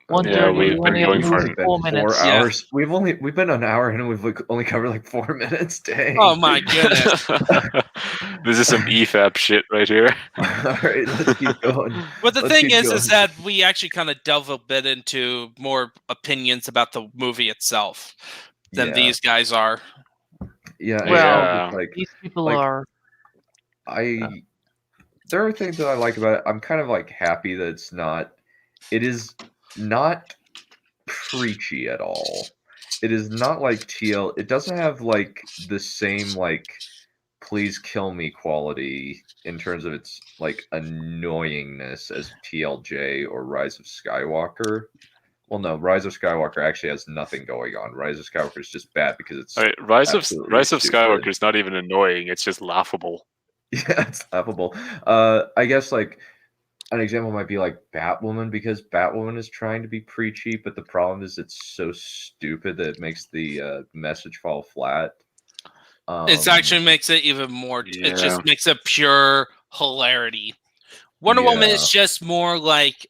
We've been going for 4 minutes. 4 hours. Yeah. We've been an hour and we've only covered like 4 minutes. Dang. Oh my goodness. This is some EFAP shit right here. All right, let's keep going. But the thing is that we actually kind of delve a bit into more opinions about the movie itself than these guys are. Yeah. Well, these people are. There are things that I like about it. I'm kind of like happy that it is not preachy at all. It is not like TL. It doesn't have like the same like please kill me quality in terms of its like annoyingness as TLJ or Rise of Skywalker. Well, no, Rise of Skywalker actually has nothing going on. Rise of Skywalker is just bad because it's Rise of Skywalker is not even annoying. It's just laughable. Yeah, it's laughable. I guess like an example might be like Batwoman, because Batwoman is trying to be preachy, but the problem is it's so stupid that it makes the message fall flat. It actually makes it even more. Yeah. It just makes it pure hilarity. Wonder Woman is just more like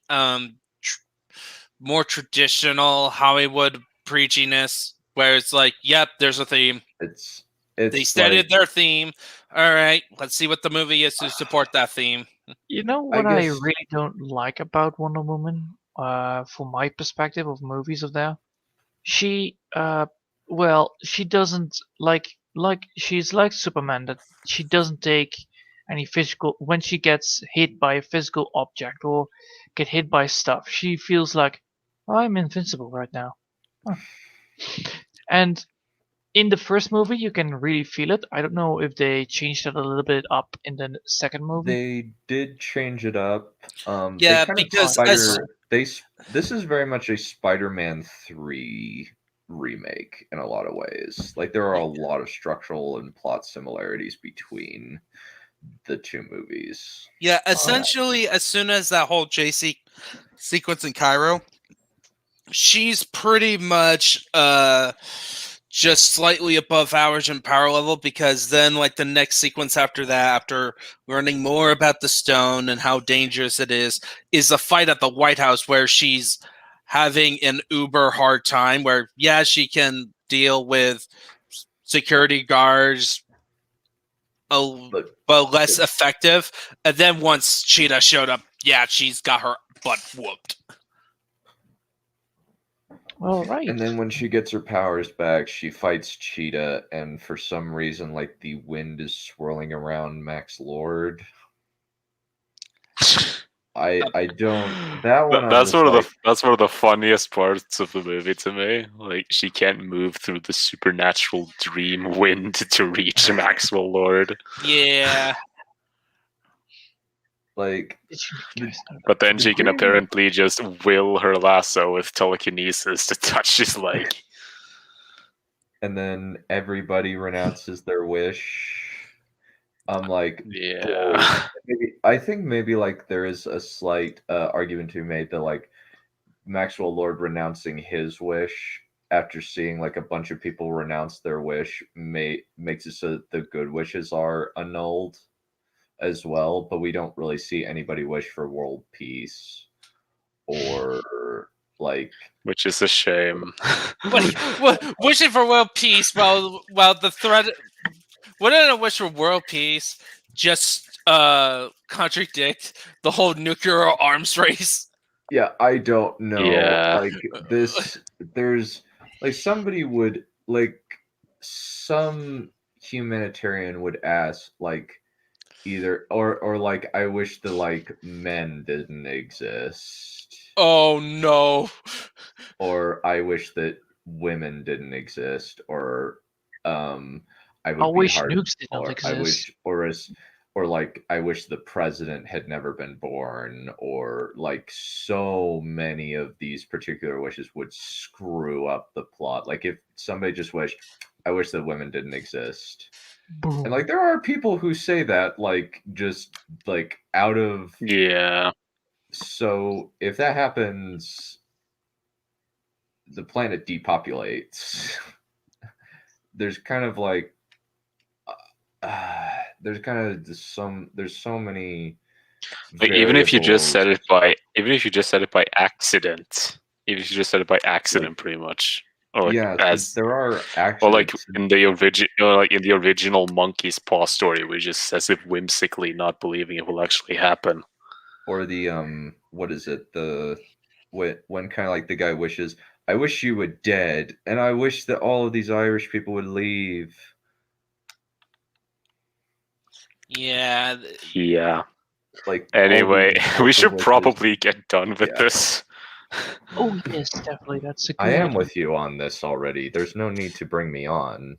more traditional Hollywood preachiness, where it's like, yep, there's a theme. They stated their theme. All right, let's see what the movie is to support that theme. You know what I really don't like about Wonder Woman, from my perspective of movies of there? She doesn't like she's like Superman, that she doesn't take any physical when she gets hit by a physical object or get hit by stuff. She feels like, I'm invincible right now. Huh. And in the first movie, you can really feel it. I don't know if they changed it a little bit up in the second movie. They did change it up. Because this is very much a Spider-Man 3 remake in a lot of ways. Like there are a lot of structural and plot similarities between the two movies. Yeah, essentially, as soon as that whole JC sequence in Cairo, she's pretty much just slightly above average in power level, because then like the next sequence after that, after learning more about the stone and how dangerous it is a fight at the White House where she's having an uber hard time, where she can deal with security guards but less effective. And then once Cheetah showed up, Yeah, she's got her butt whooped. All right. And then when she gets her powers back, she fights Cheetah, and for some reason, like the wind is swirling around Max Lord. I don't that one. That's one of the funniest parts of the movie to me. Like she can't move through the supernatural dream wind to reach Maxwell Lord. Yeah. Like, but then she can apparently just will her lasso with telekinesis to touch his leg. And then everybody renounces their wish. I'm like, yeah. I think maybe like there is a slight argument to be made that like Maxwell Lord renouncing his wish after seeing like a bunch of people renounce their wish makes it so that the good wishes are annulled as well, but we don't really see anybody wish for world peace or like, which is a shame. Wishing for world peace while the threat wouldn't a wish for world peace just contradict the whole nuclear arms race? Yeah, I don't know. Yeah. Like there's like somebody would like some humanitarian would ask like either or like I wish the like men didn't exist. Oh no. Or I wish that women didn't exist, or I wish nukes did not exist. I wish or like I wish the president had never been born, or like so many of these particular wishes would screw up the plot. Like if somebody just wished, I wish that women didn't exist. Boom. And like there are people who say that like just like out of yeah. So if that happens, the planet depopulates. There's kind of like there's so many like even if you just said it by accident, pretty much. Or like yeah, there are accidents. Or like in the original Monkey's Paw story, we just as if whimsically not believing it will actually happen. Or the what is it? The when kind of like the guy wishes, I wish you were dead, and I wish that all of these Irish people would leave. Yeah. Yeah. Like anyway, we should probably get done with this. Oh yes, definitely. That's a good I am with you on this already. There's no need to bring me on.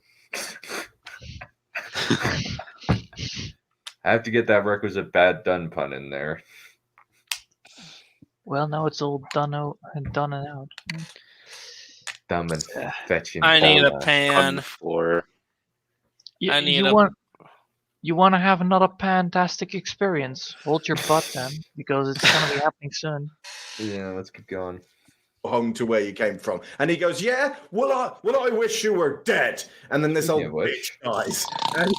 I have to get that requisite bad done pun in there. Well, now it's all done and out. Dumb and fetching. I need a pan. You want to have another fantastic experience? Hold your butt then, because it's going to be happening soon. Yeah, let's keep going. Home to where you came from, and he goes, "Yeah, well, I wish you were dead." And then this old bitch dies. And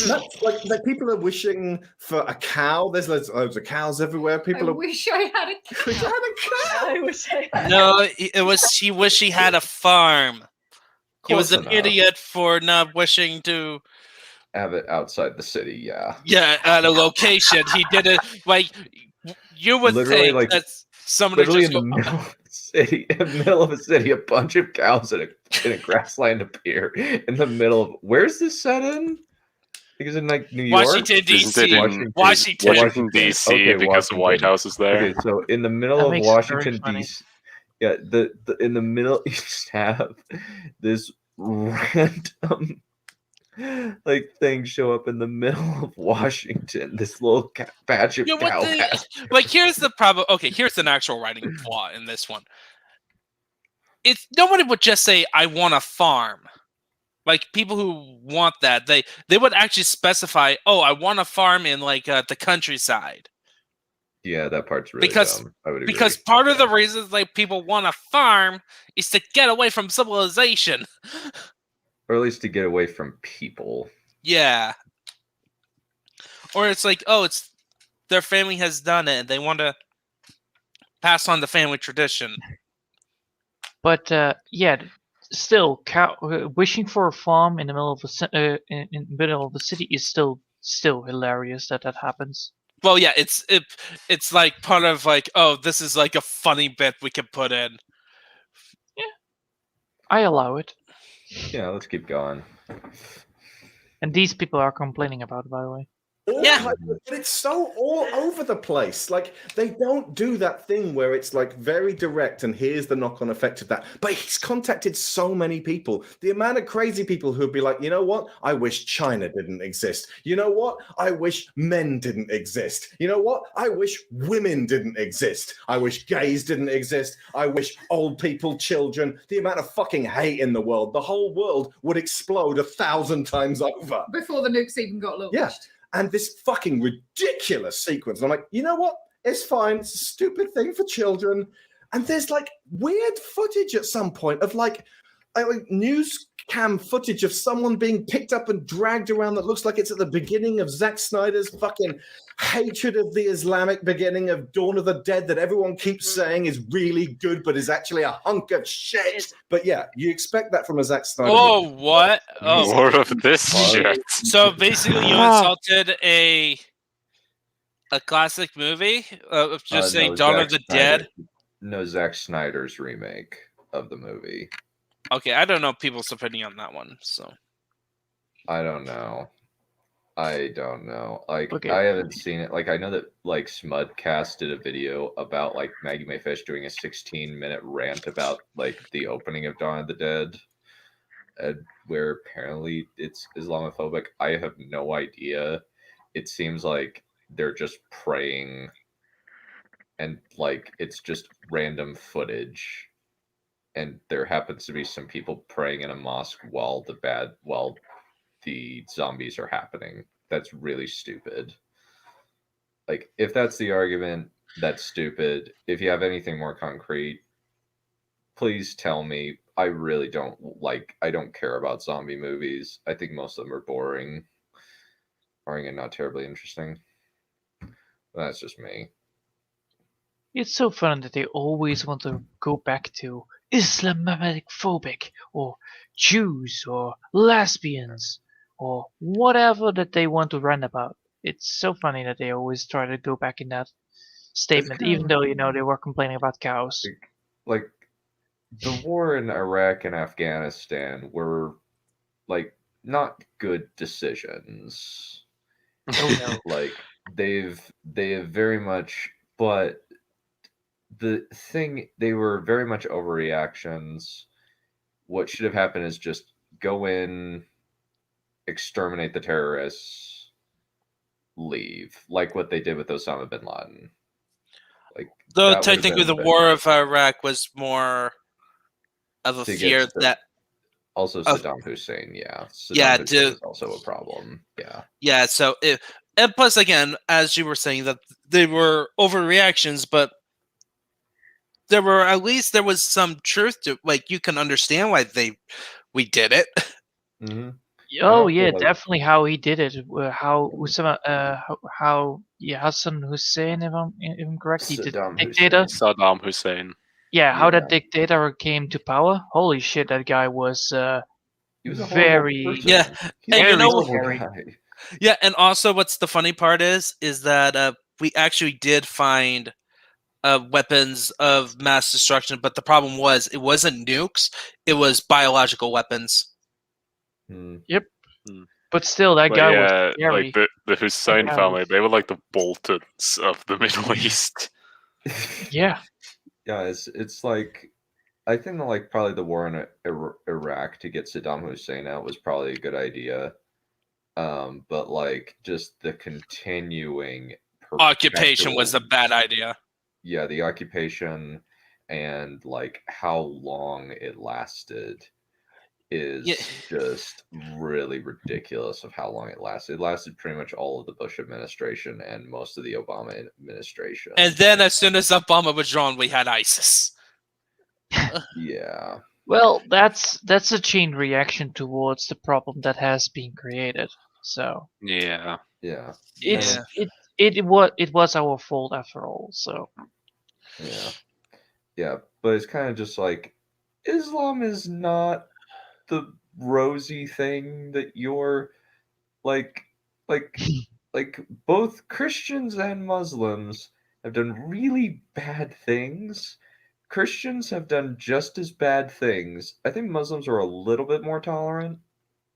that's like people are wishing for a cow. There's loads of cows everywhere. People wish I had a cow. I wish I had. No, it was he wished he had a farm. He was an idiot for not wishing to have it outside the city. Yeah. Yeah, at a location. He did it like you would literally, think like, that somebody literally just in the middle of the city. In the middle of a city, a bunch of cows in a grassland appear in the middle of. Where's this set in? Because in like New York, Washington D.C. Washington D.C. Okay, because the White House is there. Okay, so in the middle of Washington D.C. Yeah, the in the middle you just have this random like thing show up in the middle of Washington. This little patch of cow pasture. Like here's the problem. Okay, here's an actual writing flaw in this one. It's nobody would just say I want a farm. Like people who want that, they would actually specify. Oh, I want a farm in like the countryside. Yeah, that part's really dumb. I would agree. Because part of the reasons like people want a farm is to get away from civilization. Or at least to get away from people. Yeah. Or it's like, oh, it's their family has done it and they want to pass on the family tradition. But yeah, still, wishing for a farm in the middle of in the middle of the city is still hilarious that happens. Well, yeah, it's like part of like, oh, this is like a funny bit we can put in. I allow it. Yeah, let's keep going. And these people are complaining about it, by the way. Yeah. But it's so all over the place. Like, they don't do that thing where it's like very direct and here's the knock-on effect of that. But he's contacted so many people. The amount of crazy people who'd be like, you know what? I wish China didn't exist. You know what? I wish men didn't exist. You know what? I wish women didn't exist. I wish gays didn't exist. I wish old people, children, the amount of fucking hate in the world, the whole world would explode 1,000 times over. Before the nukes even got launched. Yeah. And this fucking ridiculous sequence. And I'm like, you know what? It's fine. It's a stupid thing for children. And there's like weird footage at some point of like news cam footage of someone being picked up and dragged around that looks like it's at the beginning of Zack Snyder's fucking hatred of the Islamic beginning of Dawn of the Dead that everyone keeps saying is really good, but is actually a hunk of shit. But yeah, you expect that from a Zack Snyder Oh, movie. what? Oh, More of this shit. so basically, you insulted a classic movie of just saying Dawn of the Dead. No, Zack Snyder's remake of the movie. Okay, I don't know people's opinion on that one, so I don't know. Like, Okay. I haven't seen it. Like, I know that like Smudcast did a video about like Maggie Mae Fish doing a 16-minute rant about like the opening of Dawn of the Dead, where apparently it's Islamophobic. I have no idea. It seems like they're just praying, and like it's just random footage. And there happens to be some people praying in a mosque while the zombies are happening. That's really stupid. Like, if that's the argument, that's stupid. If you have anything more concrete, please tell me. I really I don't care about zombie movies. I think most of them are boring and not terribly interesting. But that's just me. It's so fun that they always want to go back to Islamophobic or Jews or lesbians or whatever that they want to rant about. It's so funny that they always try to go back in that statement, even though they were complaining about cows. Like the war in Iraq and Afghanistan were like not good decisions. Oh no. Like they have very much, but the thing, they were very much overreactions. What should have happened is just go in, exterminate the terrorists, leave, like what they did with Osama bin Laden. Like, though that would've technically the been war of Iraq was more of a to get fear the- that also Saddam Hussein, yeah. Yeah, Hussein is also a problem. Yeah. yeah. So and plus again, as you were saying, that they were overreactions, but there was some truth to, like, you can understand why we did it. Mm-hmm. Oh yeah, definitely how he did it. How Usama, Hassan Hussein, if I'm correct, he did dictator. Saddam Hussein. Yeah, how that dictator came to power. Holy shit, that guy was he was a very horrible person. Yeah, He's and a you know, horrible guy. yeah, and also what's the funny part is that we actually did find weapons of mass destruction, but the problem was it wasn't nukes; it was biological weapons. Yep. But still, that guy was scary. like the Hussein family, they were like the Boltons of the Middle East. Yeah. Yeah, it's like, I think that like probably the war in Iraq to get Saddam Hussein out was probably a good idea. But like just the continuing Occupation was a bad idea. Yeah, the occupation and like how long it lasted is just really ridiculous of how long it lasted. It lasted pretty much all of the Bush administration and most of the Obama administration. And then as soon as Obama was drawn, we had ISIS. Yeah. Well, that's a chain reaction towards the problem that has been created. So Yeah. it was our fault after all. So yeah, but it's kind of just like Islam is not the rosy thing that you're like like both Christians and Muslims have done really bad things. Christians have done just as bad things. I think Muslims are a little bit more tolerant.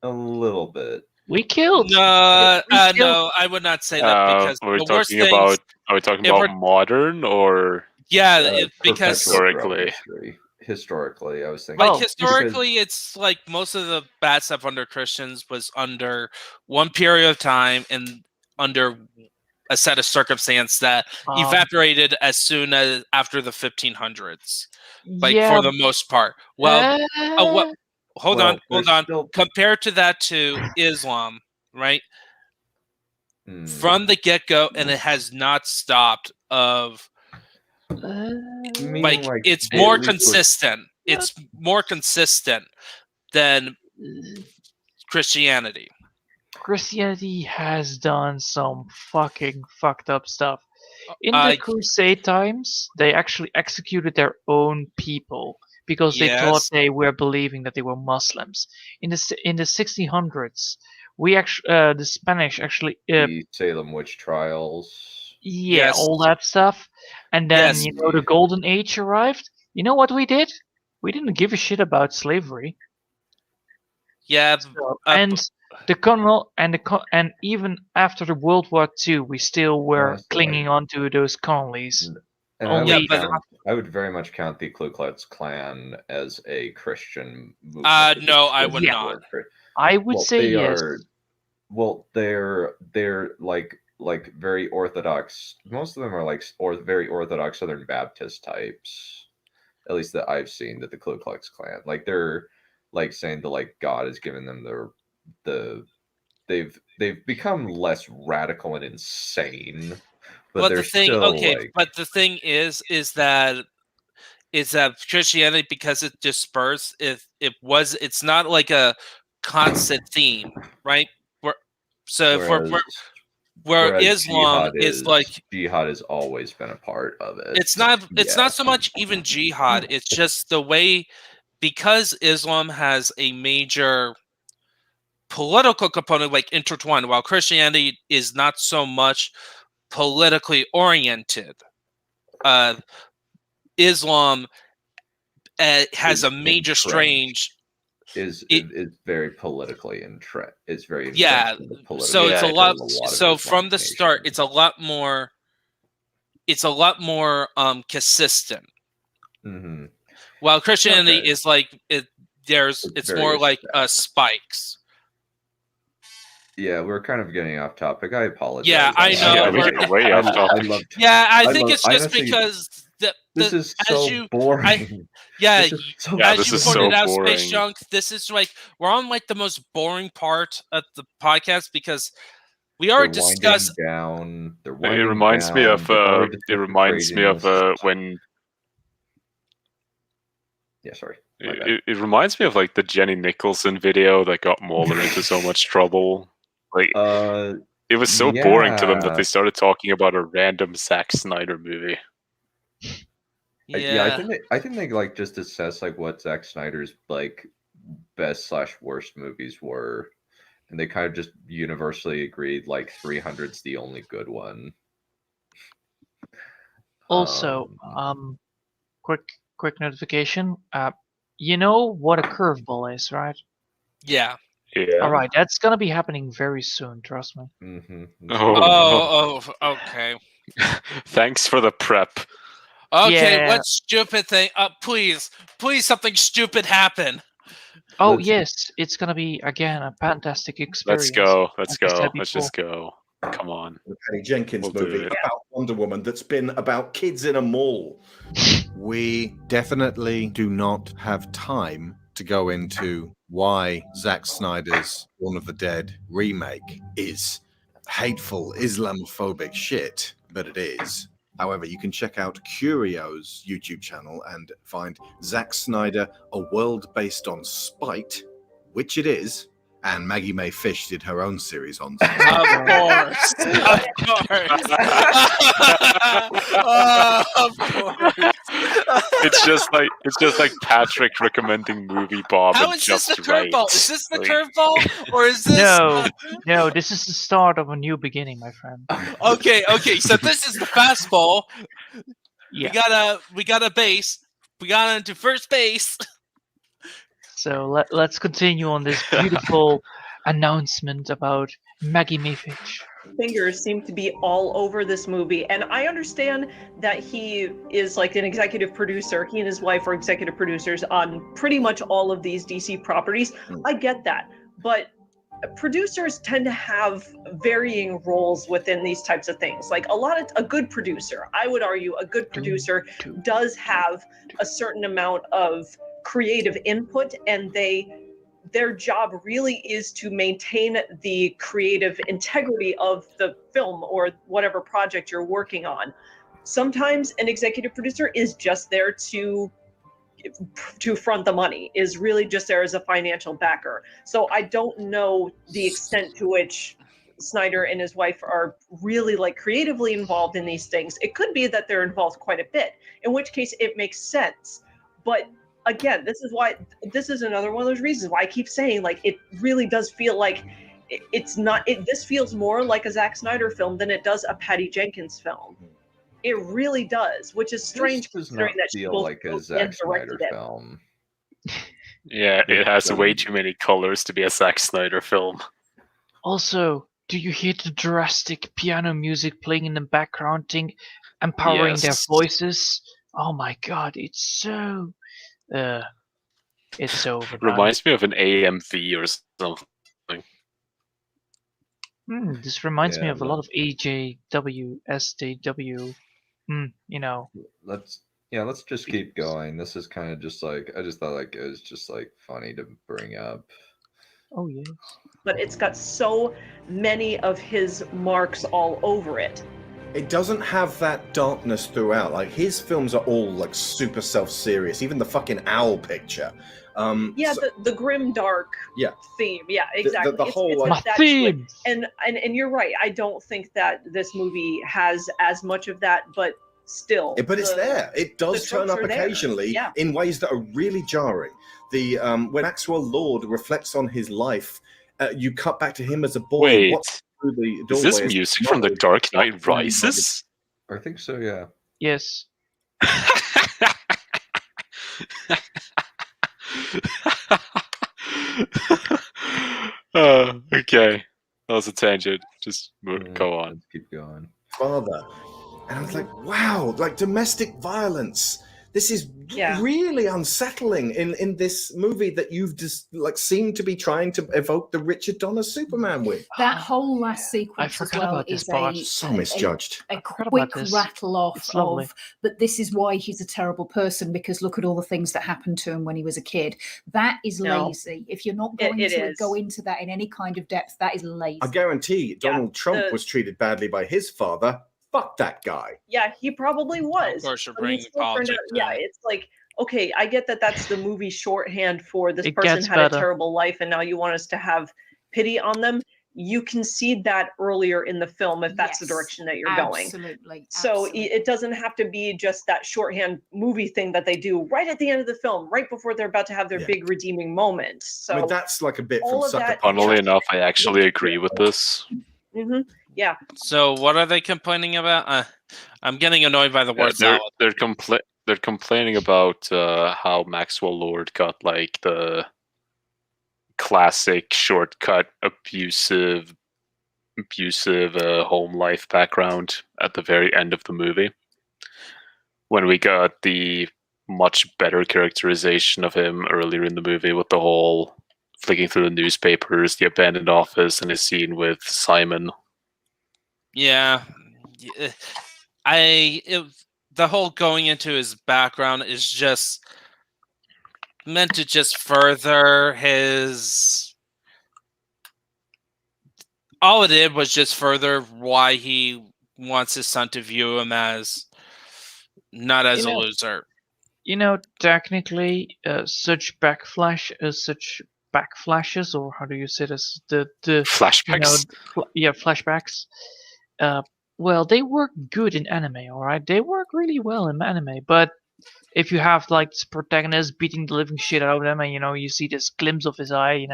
A little bit. We killed. No, we killed. no, I would not say that because Are we the worst talking things. about? Are we talking if about we're- modern or? Yeah, because Historically. Historically, I was thinking. like historically, it's like most of the bad stuff under Christians was under one period of time and under a set of circumstance that evaporated as soon as after the 1500s. Like yeah, for the most part. Well, hold on. Still... Compared to that to Islam, right? From the get-go, and it has not stopped of like it's more consistent. It's more consistent than Christianity. Christianity has done some fucking fucked up stuff. In the Crusade times, they actually executed their own people because they thought they were believing that they were Muslims. In the 1600s, the Spanish actually the Salem witch trials. Yeah, all that stuff. And then the Golden Age arrived. You know what we did? We didn't give a shit about slavery. Yeah, and the colonel and even after the World War II, we still were clinging on to those colonies. And I would very much count the Ku Klux Klan as a Christian movement. No, I would not. I would say yes. They're like very orthodox. Most of them are like very orthodox Southern Baptist types. At least that I've seen that the Ku Klux Klan, like they're like saying that like God has given them they've become less radical and insane. But they're still but the thing is that Christianity, because it dispersed, it's not like a constant theme, right? Where Islam is like jihad has always been a part of it. It's not so much even jihad. It's just the way, because Islam has a major political component like intertwined, while Christianity is not so much politically oriented. Islam has a major is very politically entrenched. It's very so it's a lot. So from the start, it's a lot more consistent. Mm-hmm. While Christianity is like it's more like spikes. Yeah, we're kind of getting off topic. I apologize. Yeah, I know. Yeah, we're getting way off topic. I think it's just because this is so boring. As you pointed out, boring. Space Junk, this is like we're on like the most boring part of the podcast because we already discussed down. It reminds me of when. Yeah, sorry. It reminds me of like the Jenny Nicholson video that got Mueller into so much trouble. Like, it was so boring to them that they started talking about a random Zack Snyder movie. I think they like just assess like what Zack Snyder's like best/worst movies were, and they kind of just universally agreed like 300's the only good one. Also, quick notification. You know what a curveball is, right? Yeah. All right, that's gonna be happening very soon. Trust me. Mm-hmm. Okay. Thanks for the prep. Okay, what stupid thing? Please, something stupid happen. Oh yes, it's gonna be again a fantastic experience. Let's go. Let's just go. Come on. The Patty Jenkins movie about Wonder Woman that's been about kids in a mall. We definitely do not have time to go into why Zack Snyder's Dawn of the Dead remake is hateful Islamophobic shit, but it is. However, you can check out Curio's YouTube channel and find Zack Snyder, A World Based on Spite, which it is, And Maggie May Fish did her own series on. Of course. Of course. Oh, of course. It's just like Patrick recommending Movie Bob How and is this Just the Right. curveball? Is this the Like- curveball? Or is this No, this is the start of a new beginning, my friend. Okay, so this is the fastball. Yeah. We got a base. We got into first base. So let's continue on this beautiful announcement about Maggie Mayfish. Fingers seem to be all over this movie, and I understand that he is like an executive producer. He and his wife are executive producers on pretty much all of these DC properties. I get that, but producers tend to have varying roles within these types of things. Like a good producer, I would argue a good producer does have a certain amount of creative input, and their job really is to maintain the creative integrity of the film or whatever project you're working on. Sometimes an executive producer is just there to front the money, is really just there as a financial backer. So I don't know the extent to which Snyder and his wife are really like creatively involved in these things. It could be that they're involved quite a bit, in which case it makes sense. But again, this is another one of those reasons why I keep saying, like, it really does feel like this feels more like a Zack Snyder film than it does a Patty Jenkins film. It really does, which is strange This does considering not that she feel both like a wrote Zack and Snyder directed it. film. Yeah, it has way too many colors to be a Zack Snyder film. Also, do you hear the drastic piano music playing in the background, empowering their Yes. voices? Oh my god, it's so overdone. Reminds me of an AMV or something. This reminds me Yeah, of a lot of AJW, SJW. You know. Let's just keep going. This is kind of just like, I just thought like it was just like funny to bring up. Oh yes. But it's got so many of his marks all over it. It doesn't have that darkness throughout. Like his films are all like super self-serious. Even the fucking owl picture. The grim dark theme. Yeah, exactly. The whole like, My that theme. and you're right. I don't think that this movie has as much of that, but still. but it's there. It does turn up tropes are there. occasionally Yeah. in ways that are really jarring. The when Maxwell Lord reflects on his life, you cut back to him as a boy. Wait, watching through the is this doorway as music from The Lord. Dark Knight Rises? I think so, yeah. Yes. Okay. That was a tangent. Just go on. Keep going. Father, and I was like, wow, like domestic violence. This is really unsettling in this movie that you've just like seemed to be trying to evoke the Richard Donner Superman with. That whole last sequence as well is So misjudged. a forgot quick about this. rattle off It's lovely. of, but this is why he's a terrible person, because look at all the things that happened to him when he was a kid. That is No. lazy. If you're not going It to is. go into that in any kind of depth, that is lazy. I guarantee Donald Trump the- was treated badly by his father. Fuck that guy. Yeah, he probably was. Of course, you're But he bringing still turned politics out- Yeah, in. it's like, okay, I get that that's the movie shorthand for this It person gets had better. a terrible life and now you want us to have pity on them. You concede that earlier in the film if that's the Yes, direction that you're going. Absolutely. So absolutely. it doesn't have to be just that shorthand movie thing that they do right at the end of the film, right before they're about to have their Yeah. big redeeming moment. So I mean, that's like a bit all from of Sucker that- Punch. Funnily enough, I actually agree with this. yeah, So what are they complaining about? I'm getting annoyed by the word salad. They're complaining about how Maxwell Lord got like the classic shortcut abusive home life background at the very end of the movie, when we got the much better characterization of him earlier in the movie with the whole flicking through the newspapers, the abandoned office, and his scene with Simon. Yeah, the whole going into his background is just meant to just further his. All it did was just further why he wants his son to view him as not as a loser. You know, technically, such backflash, such backflashes, or how do you say this? The Flashbacks. Flashbacks. Well, they work good in anime, all right. They work really well in anime, but if you have like this protagonist beating the living shit out of them, and you see this glimpse of his eye,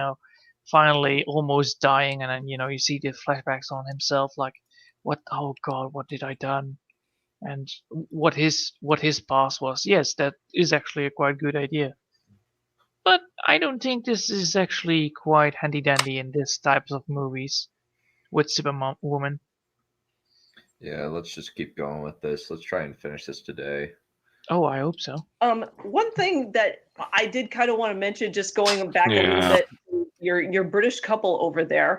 finally almost dying, and then you see the flashbacks on himself, like, what? Oh God, what did I done? And what his past was. Yes, that is actually a quite good idea. But I don't think this is actually quite handy dandy in this types of movies with Superwoman. Yeah, let's just keep going with this. Let's try and finish this today. Oh, I hope so. One thing that I did kind of want to mention, just going back a little bit, your British couple over there.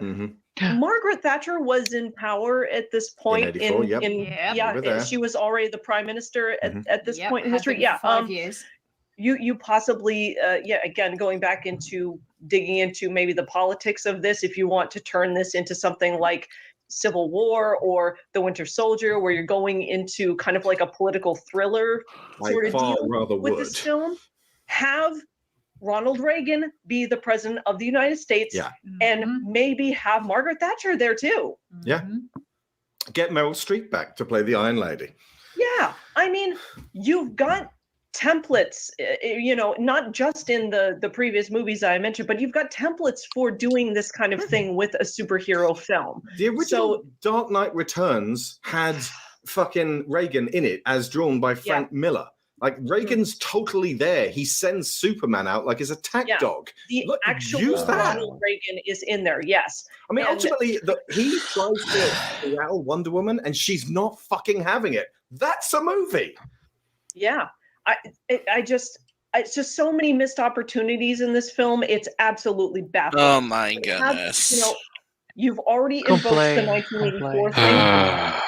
Margaret Thatcher was in power at this point. She was already the prime minister at this point in history. Yeah, 5 years. You possibly, again, going back into digging into maybe the politics of this, if you want to turn this into something like Civil War or The Winter Soldier, where you're going into kind of like a political thriller sort of deal with this film, have Ronald Reagan be the president of the United States, and maybe have Margaret Thatcher there too. Yeah. Get Meryl Streep back to play the Iron Lady. Yeah. I mean, you've got templates, not just in the previous movies I mentioned, but you've got templates for doing this kind of thing with a superhero film. The original Dark Knight Returns had fucking Reagan in it, as drawn by Frank Miller. Like, Reagan's totally there. He sends Superman out like his attack dog. The actual Ronald Reagan is in there, yes. I mean, ultimately, he tries to rattle Wonder Woman, and she's not fucking having it. That's a movie. Yeah. It's just so many missed opportunities in this film. It's absolutely baffling. Oh my goodness. You've already invoked the 1984 thing.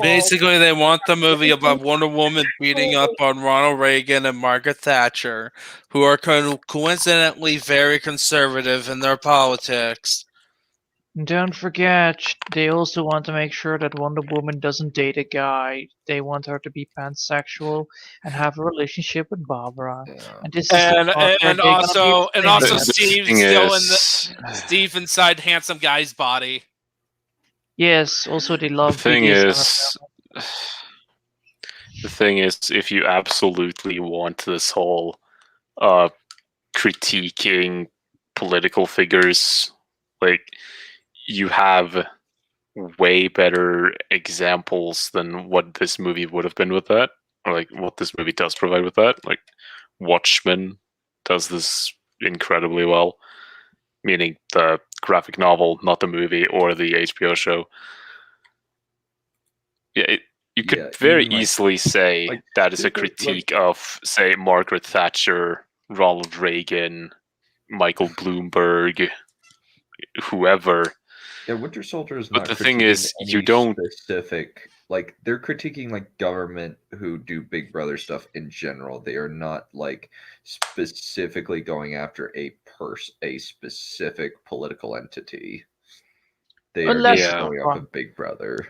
Basically, they want the movie about Wonder Woman beating up on Ronald Reagan and Margaret Thatcher, who are coincidentally very conservative in their politics. Don't forget, they also want to make sure that Wonder Woman doesn't date a guy. They want her to be pansexual and have a relationship with Barbara. And this is also Steve inside handsome guy's body. Yes, also they love. The thing is, if you absolutely want this whole critiquing political figures, like, you have way better examples than what this movie would have been with that, or like what this movie does provide with that. Like, Watchmen does this incredibly well, meaning the graphic novel, not the movie or the HBO show. Yeah, you could very easily say that is a critique of, say, Margaret Thatcher, Ronald Reagan, Michael Bloomberg, whoever. Yeah, Winter Soldier is not. But the thing is, you don't specific. Like, they're critiquing like government who do Big Brother stuff in general. They are not like specifically going after a specific political entity. They are just going off of Big Brother.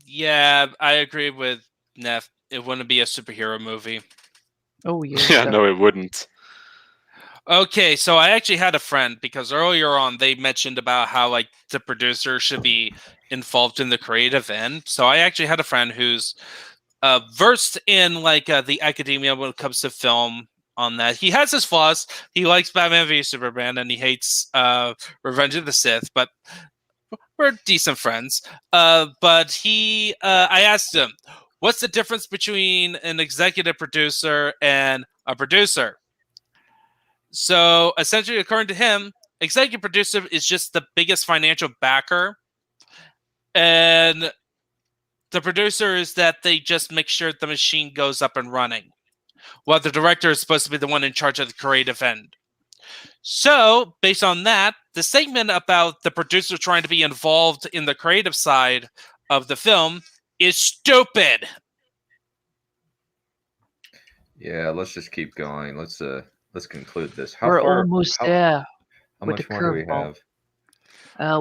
Yeah, I agree with Neph. It wouldn't be a superhero movie. Oh yeah. Yeah, no, it wouldn't. Okay, so I actually had a friend, because earlier on they mentioned about how like the producer should be involved in the creative end. So I actually had a friend who's versed in like the academia when it comes to film on that. He has his flaws. He likes Batman v Superman and he hates Revenge of the Sith, but we're decent friends. But I asked him, what's the difference between an executive producer and a producer? So essentially, according to him, executive producer is just the biggest financial backer. And the producer is that they just make sure the machine goes up and running, while the director is supposed to be the one in charge of the creative end. So, based on that, the statement about the producer trying to be involved in the creative side of the film is stupid. Yeah, let's just keep going. Let's conclude this. We're almost there. How much more do we have?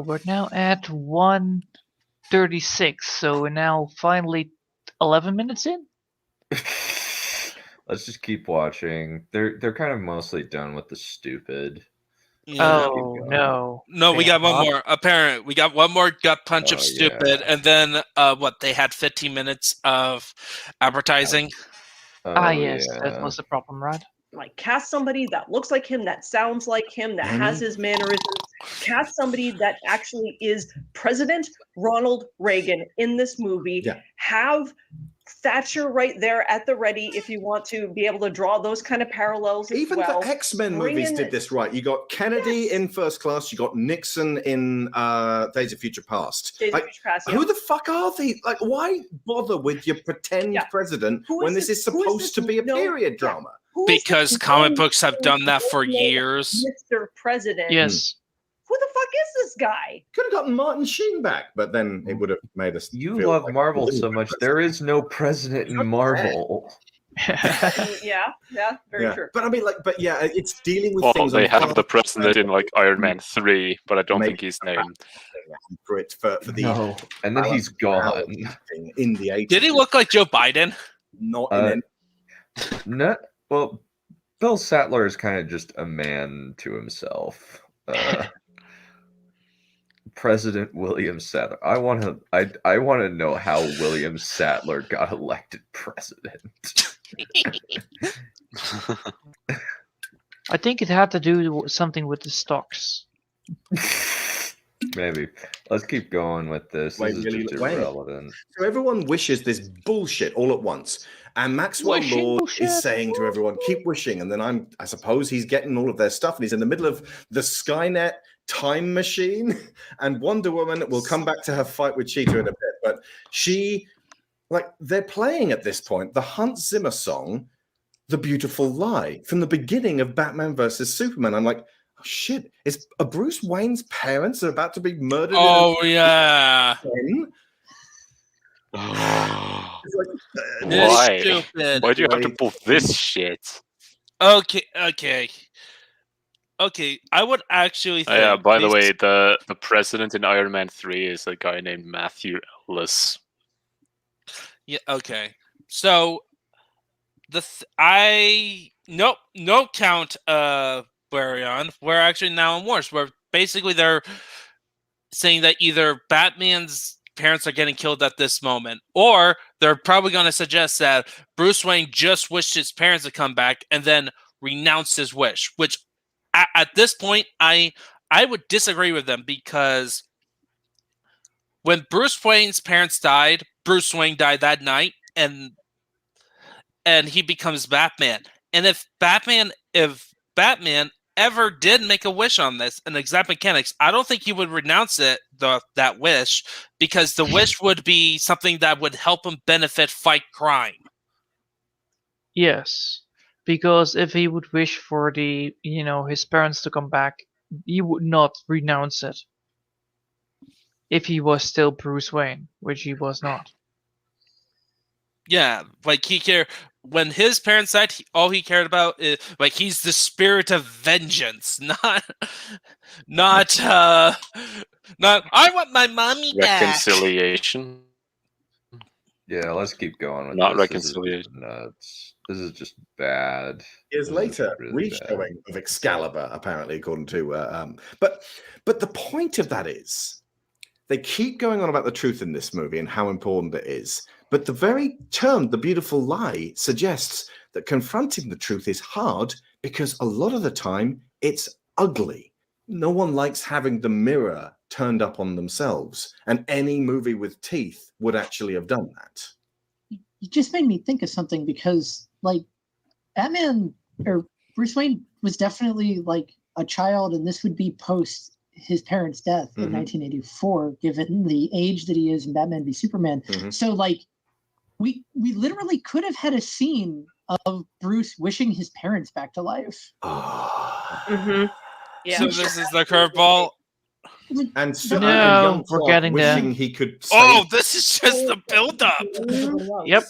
We're now at 1:36, so we're now finally 11 minutes in. Let's just keep watching. They're kind of mostly done with the stupid. Yeah. Oh no! No, we got one What? more. Apparent, we got one more gut punch of Oh, stupid, yeah. and then what? They had 15 minutes of advertising. Ah, Oh, yes, that yeah. was the problem, right? Like, cast somebody that looks like him, that sounds like him, that has his mannerisms. Cast somebody that actually is President Ronald Reagan in this movie. Yeah. Have Thatcher right there at the ready if you want to be able to draw those kind of parallels as Even well. the X-Men Bring movies in- did this right. You got Kennedy Yes. in First Class. You got Nixon in Days of Future Past. Days of Like, Future Past, yeah. who the fuck are these? Like, why bother with your pretend Yeah. president Who is when this this- is who is supposed this to be a no- period yeah. drama? Who is Because this comic one books have done that for no years. Mr. President. Yes. Who the fuck is this guy? Could have gotten Martin Sheen back, but then it would have made us. You feel love like Marvel we didn't so have much. president. There is no president in Marvel. Yeah, very Yeah. true. But I mean, like, but yeah, it's dealing with Well, things. they on have far- the president in like Iron Man 3, but I don't Make think he's named. for it for the No. And then he's gone. thing in the 80s. Did he look like Joe Biden? Not in any. No, well, Bill Sattler is kind of just a man to himself. President William Sattler. I want to know how William Sattler got elected president. I think it had to do something with the stocks. Maybe. Let's keep going with this. Wait, This is really? just Wait. irrelevant. So everyone wishes this bullshit all at once. And Maxwell Wishing Lord bullshit. is saying to everyone, keep wishing. And then I suppose he's getting all of their stuff. And he's in the middle of the Skynet time machine. And Wonder Woman will come back to her fight with Cheetah in a bit. But they're playing at this point the Hans Zimmer song, The Beautiful Lie, from the beginning of Batman versus Superman. I'm like, oh shit, are Bruce Wayne's parents are about to be murdered? Oh yeah. This Why? stupid. Why do you have to pull this shit? Okay. I would actually think. Yeah, by the these- way, the president in Iron Man 3 is a guy named Matthew Ellis. Yeah. Okay. So no count Perion. We're actually now in wars. Where basically they're saying that either Batman's parents are getting killed at this moment, or they're probably going to suggest that Bruce Wayne just wished his parents to come back and then renounced his wish. Which, at this point, I would disagree with them, because when Bruce Wayne's parents died, Bruce Wayne died that night, and he becomes Batman. And if Batman ever did make a wish on this and exact mechanics, I don't think he would renounce that wish, because the wish would be something that would help him fight crime. Yes, because if he would wish for his parents to come back, he would not renounce it. If he was still Bruce Wayne, which he was not. Yeah, like when his parents died, all he cared about is he's the spirit of vengeance, not I want my mommy back. Reconciliation. Yeah, let's keep going with Not this. reconciliation. This is nuts. This is just bad. Years This is later, really bad. reshowing of Excalibur, apparently, according to. But the point of that is, they keep going on about the truth in this movie and how important it is. But the very term, The Beautiful Lie, suggests that confronting the truth is hard because a lot of the time it's ugly. No one likes having the mirror turned up on themselves. And any movie with teeth would actually have done that. You just made me think of something, because Batman or Bruce Wayne was definitely a child, and this would be post his parents' death in 1984, given the age that he is in Batman v Superman. So we literally could have had a scene of Bruce wishing his parents back to life. Yeah. So this is the curveball. And so No, a young we're Clark getting there. wishing he could save Oh, this is just the build-up. Yep.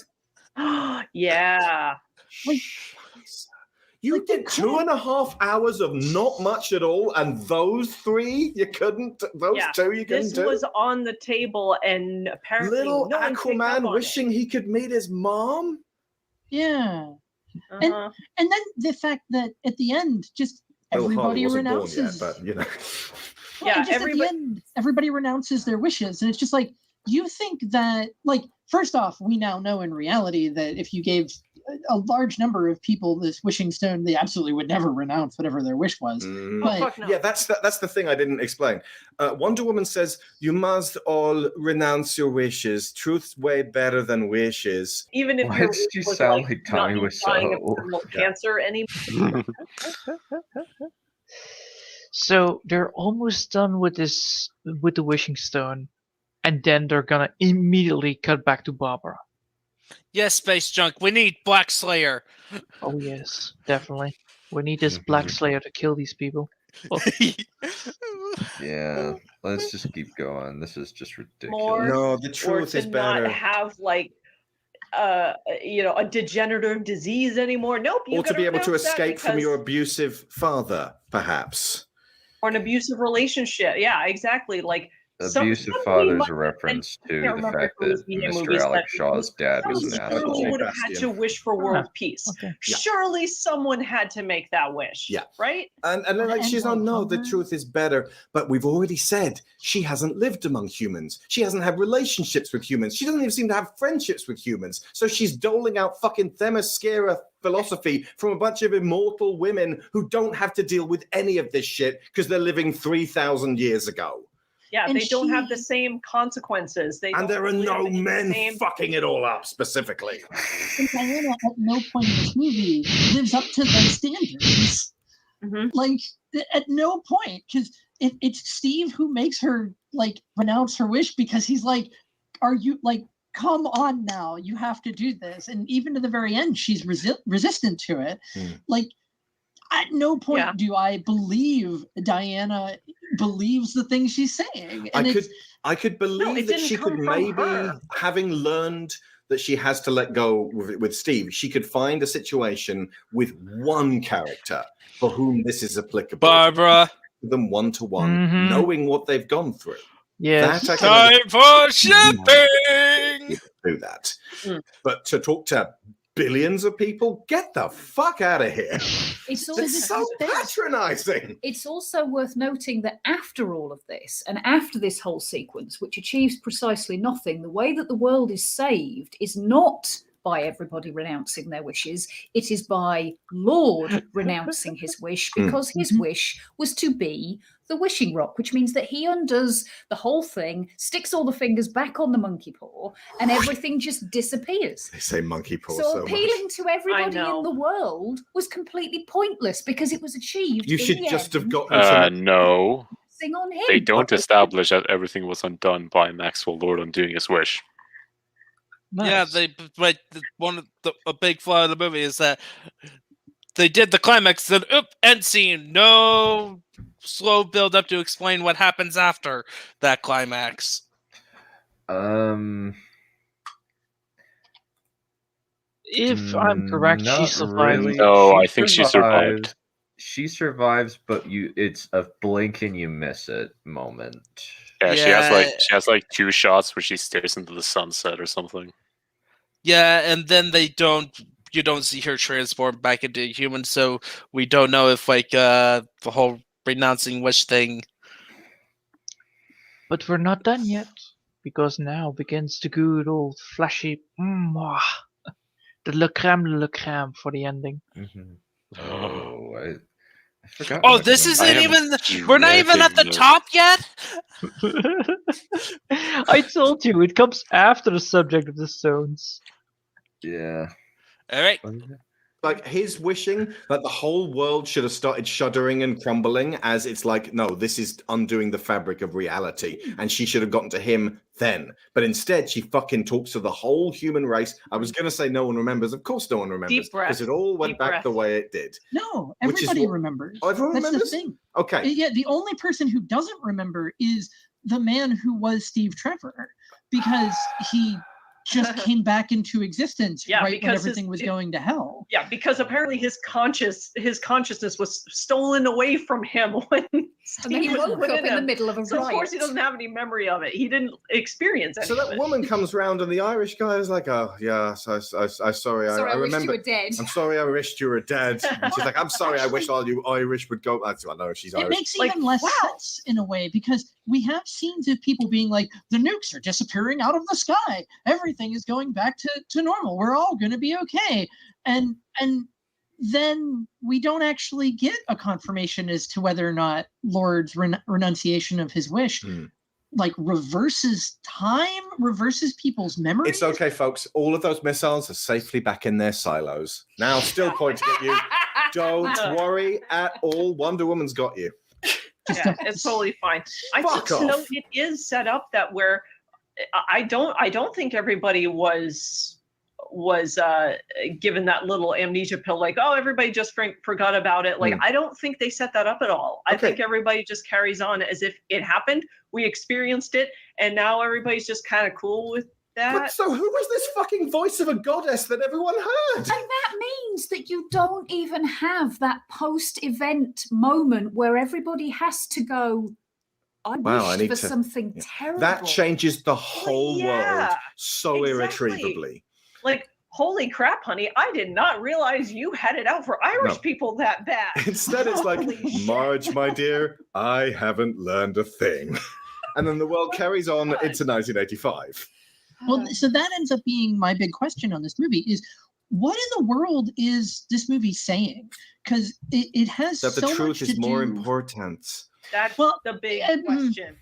Yeah. You did 2.5 hours of not much at all, and those three you couldn't. Those Yeah. two you couldn't This do. was on the table, and apparently Little no one picked up Aquaman on wishing he could meet his mom. Yeah. And then the fact that at the end, just Bill Harley everybody wasn't born renounces. yet, but you know. Yeah, just at the end, everybody renounces their wishes, and it's just like you think that. Like, first off, we now know in reality that if you gave a large number of people this wishing stone, they absolutely would never renounce whatever their wish was. But Yeah, that's the thing I didn't explain. Wonder Woman says you must all renounce your wishes. Truth's way better than wishes. Even if Why your does wish she was sound like like not Tommy dying of Wiseau? terminal cancer anymore. So they're almost done with the wishing stone, and then they're gonna immediately cut back to Barbara. Yes, Space Junk. We need Black Slayer. Oh yes, definitely. We need this Black Slayer to kill these people. Oh. Yeah, let's just keep going. This is just ridiculous. More, No, the or truth to is not better. have like a degenerative disease anymore. Nope. You Or to be able to renounce that escape from because- your abusive father, perhaps. or an abusive relationship. Yeah, exactly. Like Abusive father is a reference to the fact that Mr. Alex Shaw's dad was an surely asshole. would have had to wish for world peace. Yeah. Surely someone had to make that wish. Yeah. Right? And then like she's on, no, the truth is better. But we've already said she hasn't lived among humans. She hasn't had relationships with humans. She doesn't even seem to have friendships with humans. So she's doling out fucking Themyscira philosophy from a bunch of immortal women who don't have to deal with any of this shit because they're living 3,000 years ago. Yeah, And they don't have the same consequences. They And don't there are really have no the men same- fucking it all up specifically. And Diana at no point in this movie lives up to their standards. Like at no point, because it's Steve who makes her like renounce her wish because he's like, "Are you like? Come on now, you have to do this." And even to the very end, she's resistant to it. Like at no point do I believe Diana believes the things she's saying. And I could believe that she could maybe, having learned that she has to let go with Steve, she could find a situation with one character for whom this is applicable. Barbara. Them one-to-one, knowing what they've gone through. Yes. That I Time for shipping! do that. But to talk to billions of people, get the fuck out of here. It's so patronizing. It's also worth noting that after all of this, and after this whole sequence, which achieves precisely nothing, the way that the world is saved is not by everybody renouncing their wishes. It is by Lord renouncing his wish, because his wish was to be the wishing rock, which means that he undoes the whole thing, sticks all the fingers back on the monkey paw, and everything just disappears. They say monkey paw So so much. appealing to everybody in the world was completely pointless because it was achieved. You in should the just have end, gotten No. focusing on him. They don't establish that everything was undone by Maxwell Lord undoing his wish. Yeah, but one of a big flaw of the movie is that they did the climax, then end scene, no slow build up to explain what happens after that climax. If I'm correct, she not survived. really. No, I think she survived. She survives, but it's a blink and you miss it moment. Yeah, she has like 2 shots where she stares into the sunset or something. Yeah, and then you don't see her transform back into a human, so we don't know if the whole renouncing wish thing. But we're not done yet, because now begins the good old flashy, the le crème for the ending. Oh, I forgot. Oh, this isn't even. We're not even at the top yet. I told you it comes after the subject of the stones. Yeah. All right. Like his wishing, like the whole world should have started shuddering and crumbling as it's like, no, this is undoing the fabric of reality. And she should have gotten to him then. But instead, she fucking talks to the whole human race. I was going to say no one remembers. Of course, no one remembers. Deep breath. Because it all went Deep back breath. the way it did. No, Which is everybody what- remembers. Oh, everyone That's remembers? the thing. Okay. Yeah, the only person who doesn't remember is the man who was Steve Trevor, because he just came back into existence right when because everything was going to hell. Yeah, because apparently his consciousness was stolen away from him when And then he was woke put up in the him. middle of a So of course he riot. doesn't have any memory of it. He didn't experience any So of that it. woman comes round, and the Irish guy is like, "Oh yeah, I sorry, Sorry, I I wished remember. you were dead. I'm sorry, I wished you were dead." And she's like, "I'm sorry, I wish all you Irish would go." I know she's It Irish. makes even less sense in a way because we have scenes of people being like, the nukes are disappearing out of the sky. Everything is going back to normal. We're all going to be okay. And then we don't actually get a confirmation as to whether or not Lord's renunciation of his wish like reverses time, reverses people's memories. It's okay, folks. All of those missiles are safely back in their silos. Now, still pointing at you. Don't worry at all. Wonder Woman's got you. Yeah, it's totally fine. I Fuck just know off. it is set up that where I don't think everybody was given that little amnesia pill, like, oh, everybody just forgot about it. Like, I don't think they set that up at all. I think everybody just carries on as if it happened. We experienced it, and now everybody's just kind of cool with that. But so who was this fucking voice of a goddess that everyone heard? And that means that you don't even have that post-event moment where everybody has to go, I wished for something terrible. That changes the whole world so exactly. irretrievably. Like, holy crap, honey, I did not realize you had it out for Irish people that bad. Instead, it's like, Marge, my dear, I haven't learned a thing. And then the world carries on into 1985. Well, so that ends up being my big question on this movie is, what in the world is this movie saying? Because it has that the so truth much is to more do. important. That's the big question.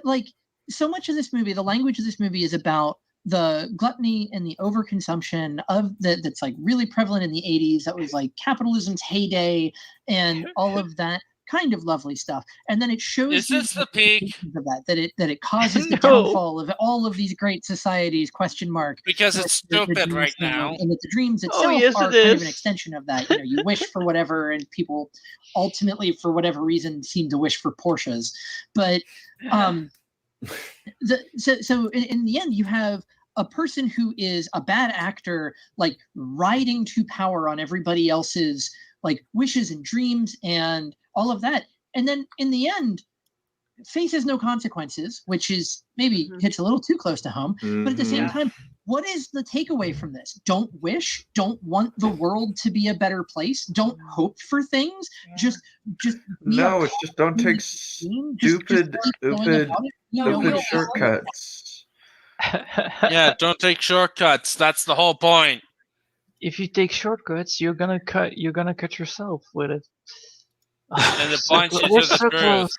Like, so much of this movie, the language of this movie is about the gluttony and the overconsumption of that's like really prevalent in the 80s. That was like capitalism's heyday and all of that kind of lovely stuff. And then it shows Is this the peak? of that it causes the No. downfall of all of these great societies, question mark. Because And it's the stupid dreams right thing, now. and that the dreams Oh, itself yes, are it kind of is. an extension of that. You know, you wish for whatever, and people ultimately, for whatever reason, seem to wish for Porsches. But so in the end, you have a person who is a bad actor, like riding to power on everybody else's like wishes and dreams and all of that. And then in the end, faces no consequences, which is maybe hits a little too close to home. But at the same time, what is the takeaway from this? Don't wish, don't want the world to be a better place, don't hope for things, just be No, a it's just don't take team, just stupid keep going about it. stupid shortcuts. Yeah, don't take shortcuts. That's the whole point. If you take shortcuts, you're gonna cut yourself with it. And it blinds you We're to the so truth. close.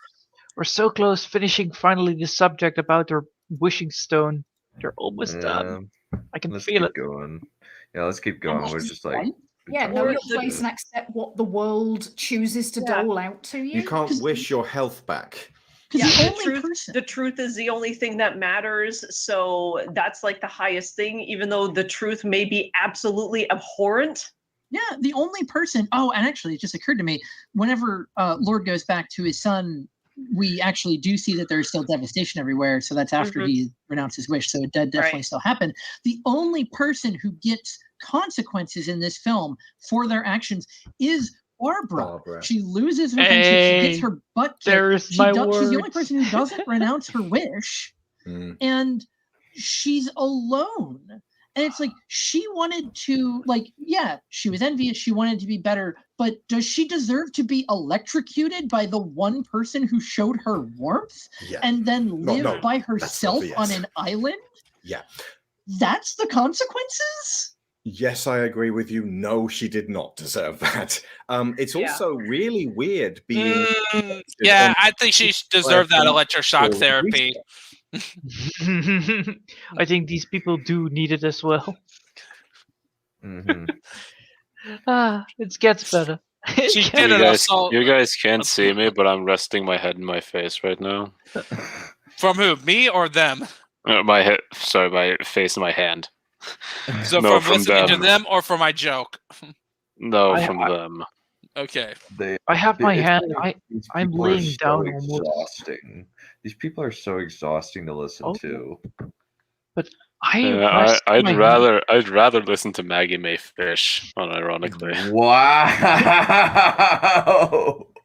We're so close finishing finally the subject about their wishing stone. They're almost done. I can Let's feel keep it. going. Yeah, let's keep going. We're just like Yeah, know your place and accept what the world chooses to dole out to you. You can't wish your health back. Yeah, the truth is the only thing that matters. So that's like the highest thing, even though the truth may be absolutely abhorrent. Yeah, the only person. Oh, and actually, it just occurred to me. Whenever Lord goes back to his son, we actually do see that there's still devastation everywhere. So that's after he renounced his wish. So it did definitely still happen. The only person who gets consequences in this film for their actions is Barbara. She loses her friendship. She gets her butt kicked. There's She's my the only words. person who doesn't renounce her wish, and she's alone. And it's like she wanted to, like, yeah, she was envious. She wanted to be better, but does she deserve to be electrocuted by the one person who showed her warmth and then live by herself on an island? Yeah. That's the consequences? Yes, I agree with you. No, she did not deserve that. It's also really weird being. Yeah, I think she deserved that electroshock therapy. I think these people do need it as well. It gets better. She did an assault. You guys can't see me, but I'm resting my head in my face right now. From who? Me or them? My head. Sorry, my face and my hand. So No, from listening to them. them or for my joke? No, from them. Okay. I have my It's hand. like I'm people are laying so down almost. exhausting. These people are so exhausting to listen to. But I'd rather listen to Maggie May Fish, unironically. Wow.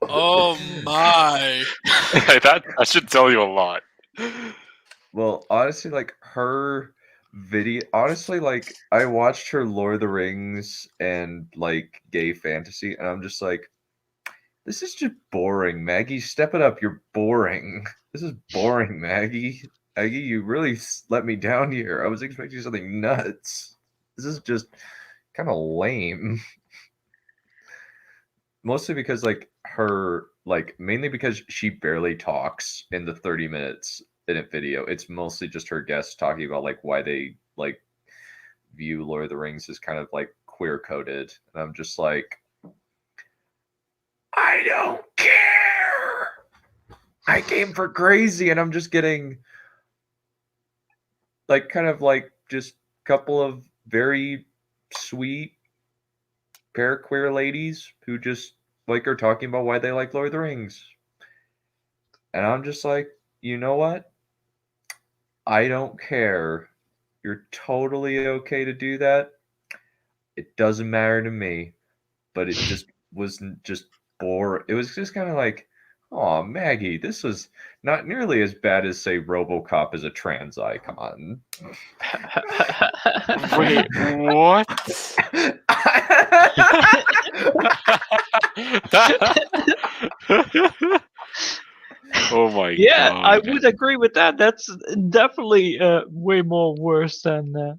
Oh my! that should tell you a lot. Well, honestly, like her video, honestly, like I watched her Lord of the Rings and like gay fantasy, and I'm just like, this is just boring. Maggie, step it up. You're boring. This is boring, Maggie. Maggie, you really let me down here. I was expecting something nuts. This is just kind of lame. Mostly because like her, like mainly because she barely talks in the 30 minutes in a video. It's mostly just her guests talking about like why they like view Lord of the Rings as kind of like queer coded. And I'm just like, I don't care. I came for crazy, and I'm just getting like kind of like just a couple of very sweet pair queer ladies who just like are talking about why they like Lord of the Rings. And I'm just like, you know what? I don't care. You're totally okay to do that. It doesn't matter to me. But it just wasn't just boring. It was just kind of like, oh, Maggie, this was not nearly as bad as, say, RoboCop as a trans icon. Wait, what? Oh my Yeah, god. I would agree with that. That's definitely way more worse than.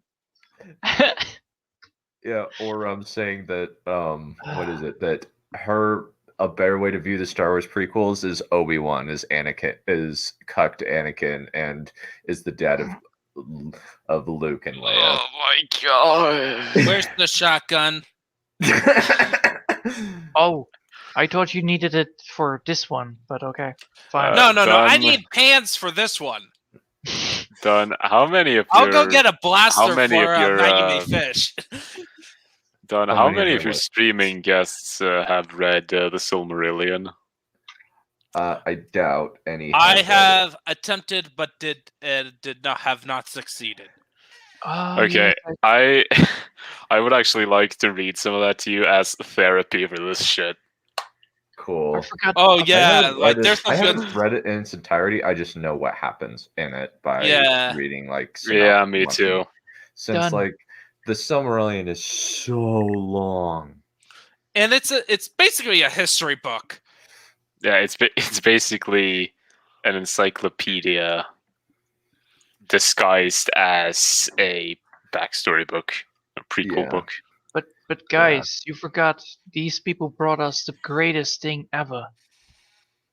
Yeah, or I'm saying that what is it? That a better way to view the Star Wars prequels is Obi-Wan is cucked Anakin and is the dad of Luke and Leia. Oh my god. Where's the shotgun? Oh, I thought you needed it for this one, but okay, fine. No. I Done. need pants for this one. Done. How many of I'll your go get a blaster many for of your, Maggie May Fish. Done. How How many of many your of your what? streaming guests have read the Silmarillion? I doubt any. I have read it. have attempted, but did not succeeded. Oh, Okay, yeah, I would actually like to read some of that to you as therapy for this shit. Cool. I forgot. Oh I yeah, haven't like read it- there's I some haven't good. read it in its entirety. I just know what happens in it by Yeah. reading like Yeah, synopsis me once. too. Since Done. like the Silmarillion is so long. And it's basically a history book. Yeah, it's basically an encyclopedia disguised as a backstory book, a prequel Yeah. book. But guys, you forgot these people brought us the greatest thing ever.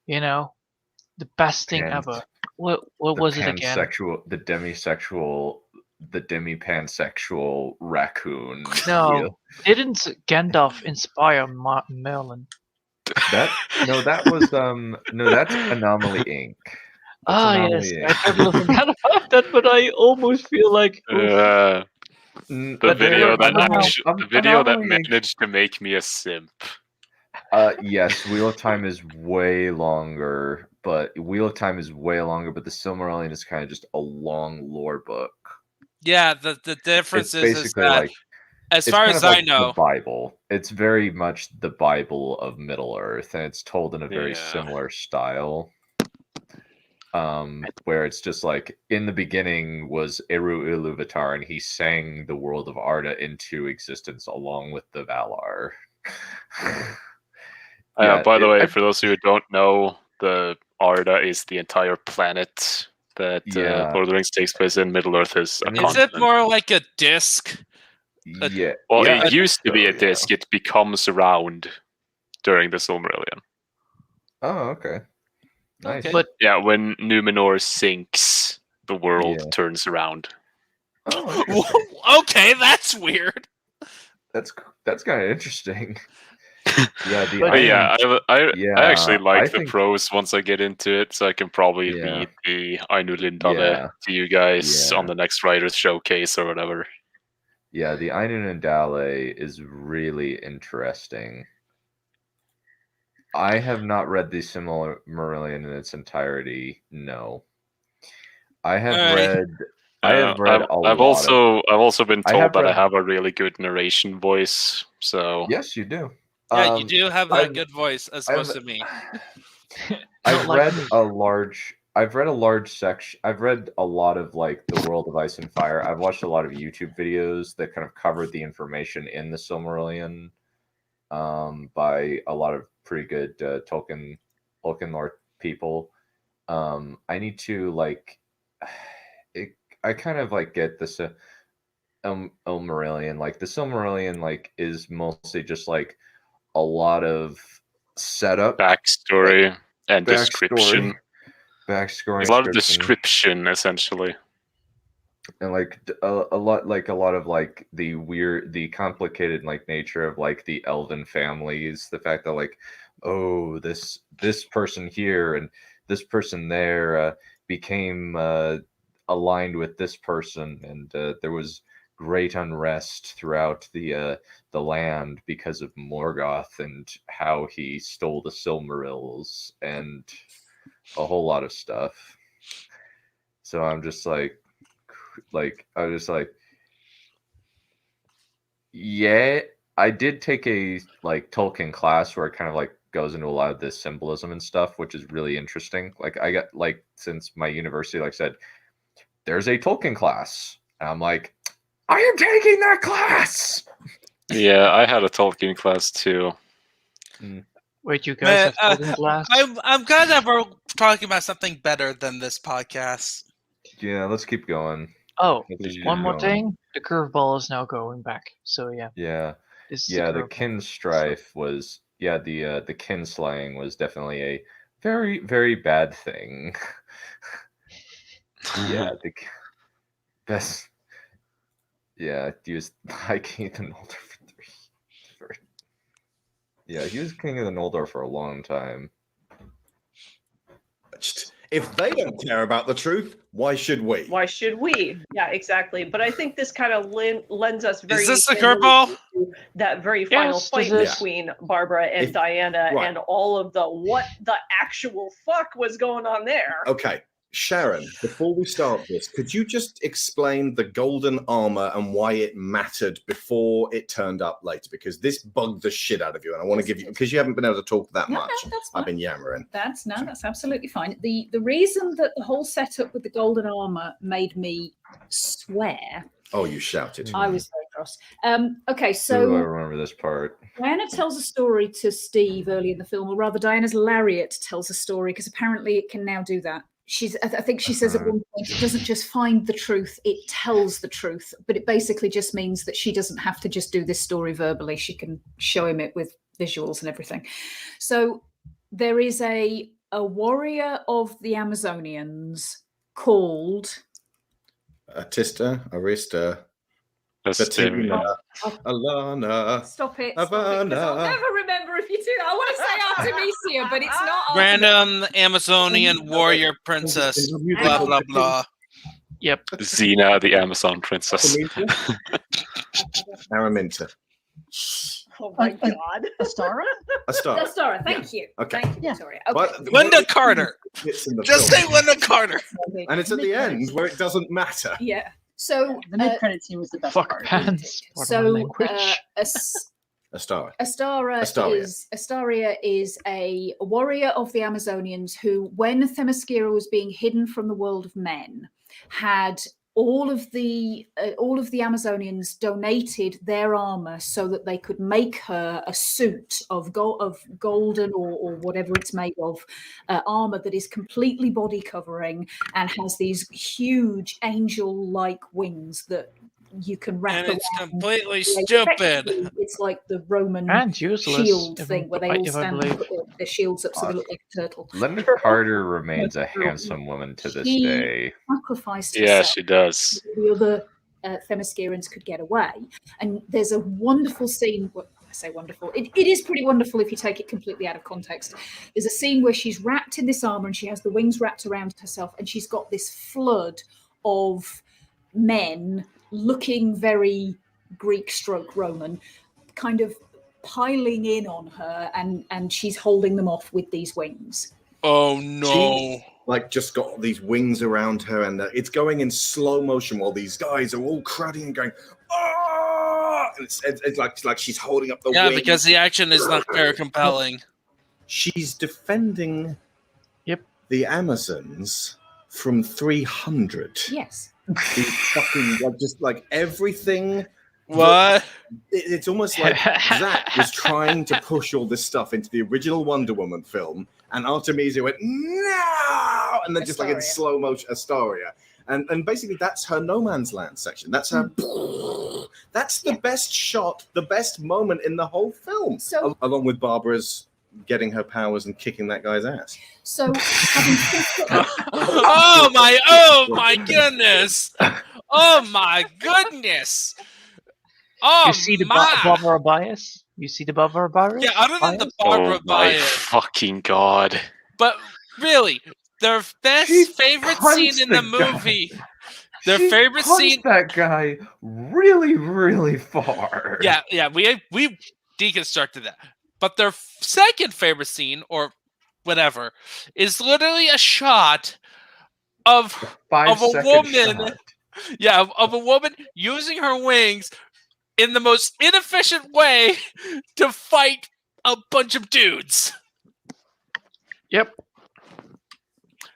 You know, the best thing ever. What was it again? The demisexual, the demi-pansexual raccoon. No, wheel. didn't Gandalf inspire Merlin? That was no, that's Anomaly Inc. That's Ah, Anomaly yes, I Inc. totally forgot about that, but I almost feel like oof. The But video that Anomaly Inc. managed to make me a simp. Yes, Wheel of Time is way longer, but the Silmarillion is kind of just a long lore book. Yeah, the difference It's is basically that like as it's far kind as of I like know, the Bible. It's very much the Bible of Middle Earth, and it's told in a very similar style. Where it's just like in the beginning was Eru Iluvatar, and he sang the world of Arda into existence along with the Valar. By the way, for those who don't know, the Arda is the entire planet that Lord of the Rings takes place in. Middle Earth is a is continent. it more like a disc? Yeah. Well, yeah, it used to be a disc. It becomes round during the Silmarillion. Oh, okay. Nice. Okay. But yeah, when Numenor sinks, the world turns around. Oh, okay, that's weird. That's kind of interesting. I actually like the think prose once I get into it, so I can probably read the Ainulindale to you guys on the next writer's showcase or whatever. Yeah, the Ainulindale is really interesting. I have not read the Silmarillion in its entirety. No, I have read. I have read a lot. I've also been I told have that I read- have a really good narration voice. So Yes, you do. Yeah, you do have a I've- good voice as opposed to me. I've like read me. a large. I've read a large section. I've read a lot of like the World of Ice and Fire. I've watched a lot of YouTube videos that kind of covered the information in the Silmarillion, by a lot of pretty good Tolkien lore people. I need to like. I kind of like get this Silmarillion. Like the Silmarillion, like is mostly just like a lot of setup, Backstory and backstory, description. backstory, There's a lot of description, essentially. and like a lot of like the weird, the complicated like nature of like the elven families. The fact that like, oh, this person here and this person there became aligned with this person, and there was great unrest throughout the land because of Morgoth and how he stole the Silmarils and a whole lot of stuff. So I'm just like I was just like, yeah, I did take a like Tolkien class where it kind of like goes into a lot of this symbolism and stuff, which is really interesting. Like I got like, since my university, like I said, there's a Tolkien class. And I'm like, I am taking that class. Yeah, I had a Tolkien class too. Wait, you guys Man, have Tolkien class? I'm glad that we're talking about something better than this podcast. Yeah, let's keep going. Oh, Let's just keep one more going. thing. The curveball is now going back. So yeah. Yeah. This is Yeah, the curveball. kin strife was, yeah, the kin slaying was definitely a very, very bad thing. Yeah, the best. Yeah, he was High King of the Noldor yeah, he was King of the Noldor for a long time. If they don't care about the truth, why should we? Why should we? Yeah, exactly. But I think this kind of lends us very. Is this a handily curveball? to that very final Yes, fight this is. between Barbara and Diana, right. and all of the what the actual fuck was going on there. Okay, Sharon, before we start this, could you just explain the golden armor and why it mattered before it turned up later? Because this bugged the shit out of you, and I want to give you, because you haven't been able to talk that No, much. no, that's fine. I've been yammering. That's absolutely fine. The reason that the whole setup with the golden armor made me swear. Oh, you shouted. I was very cross. Okay, Ooh, I so remember this part. Diana tells a story to Steve early in the film, or rather, Diana's lariat tells a story, because apparently it can now do that. I think she says at one point, it doesn't just find the truth, it tells the truth. But it basically just means that she doesn't have to just do this story verbally. She can show him it with visuals and everything. So there is a warrior of the Amazonians called Atista, Arista, That's Fatima, Alana. Stop it, because I'll Havana. never remember if you do that. I want to say Artemisia, but it's not. Random Amazonian warrior princess. Blah blah blah. Yep. Xena, the Amazon princess. Araminta. Oh my god. Astara? Astara. Astara, thank you. Okay. Thank you, Yeah. Victoria. Okay. But Linda Carter. it's in the Just film. say Linda Carter. And it's at the end where it doesn't matter. Yeah. So The mid-credit scene was the best Fuck part. pants. Pardon my so language. Astara. Astaria is a warrior of the Amazonians who, when Themyscira was being hidden from the world of men, had all of the Amazonians donated their armor so that they could make her a suit of golden or whatever it's made of armor that is completely body covering and has these huge angel-like wings that you can wrap And around. it's completely Yeah, stupid. effectively, it's like the Roman And useless, shield if thing where they I- all if I stand and believe. put their shields up so they look like a turtle. Linda Carter remains a handsome woman to this She day. sacrificed Yeah, herself she does. so the other Themyscirans could get away. And there's a wonderful scene. Well, I say wonderful. It is pretty wonderful if you take it completely out of context. There's a scene where she's wrapped in this armor and she has the wings wrapped around herself, and she's got this flood of men looking very Greek stroke Roman, kind of piling in on her, and she's holding them off with these wings. Oh no. She's, like, just got these wings around her, and it's going in slow motion while these guys are all crowding and going, "Ah!" and it's like she's holding up the Yeah, wings. because the action is not very compelling. She's defending the Amazons from 300. Yes. These fucking just like everything. What? It's almost like Zack was trying to push all this stuff into the original Wonder Woman film, and Artemisia went no, and then just like in slow motion, Astoria, and basically that's her no man's land section. That's her. That's the best shot, the best moment in the whole film. So, along with Barbara's getting her powers and kicking that guy's ass. So, oh my goodness! Oh my goodness! Oh, you see the Barbara bias? You see the Barbara bias? Yeah, other than the Barbara bias. My fucking god! But really, their favorite scene in the movie. Their favorite scene. That guy really, really far. Yeah, we deconstructed that. But their second favorite scene, or whatever, is literally a shot of a woman. Shot. Yeah, of a woman using her wings in the most inefficient way to fight a bunch of dudes. Yep.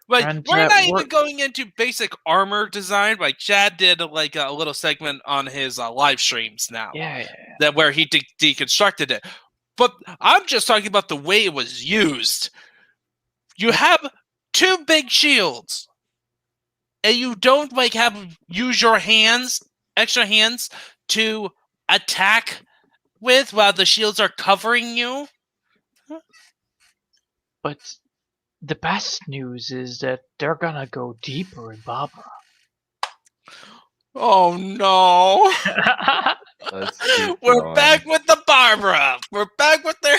Like, and, we're not even going into basic armor design. Like, Chad did a little segment on his live streams now. Yeah. That where he deconstructed it. But I'm just talking about the way it was used. You have two big shields, and you don't use your extra hands to attack with while the shields are covering you. But the best news is that they're gonna go deeper in Barbara. Oh no! We're back with the Barbara. We're back with their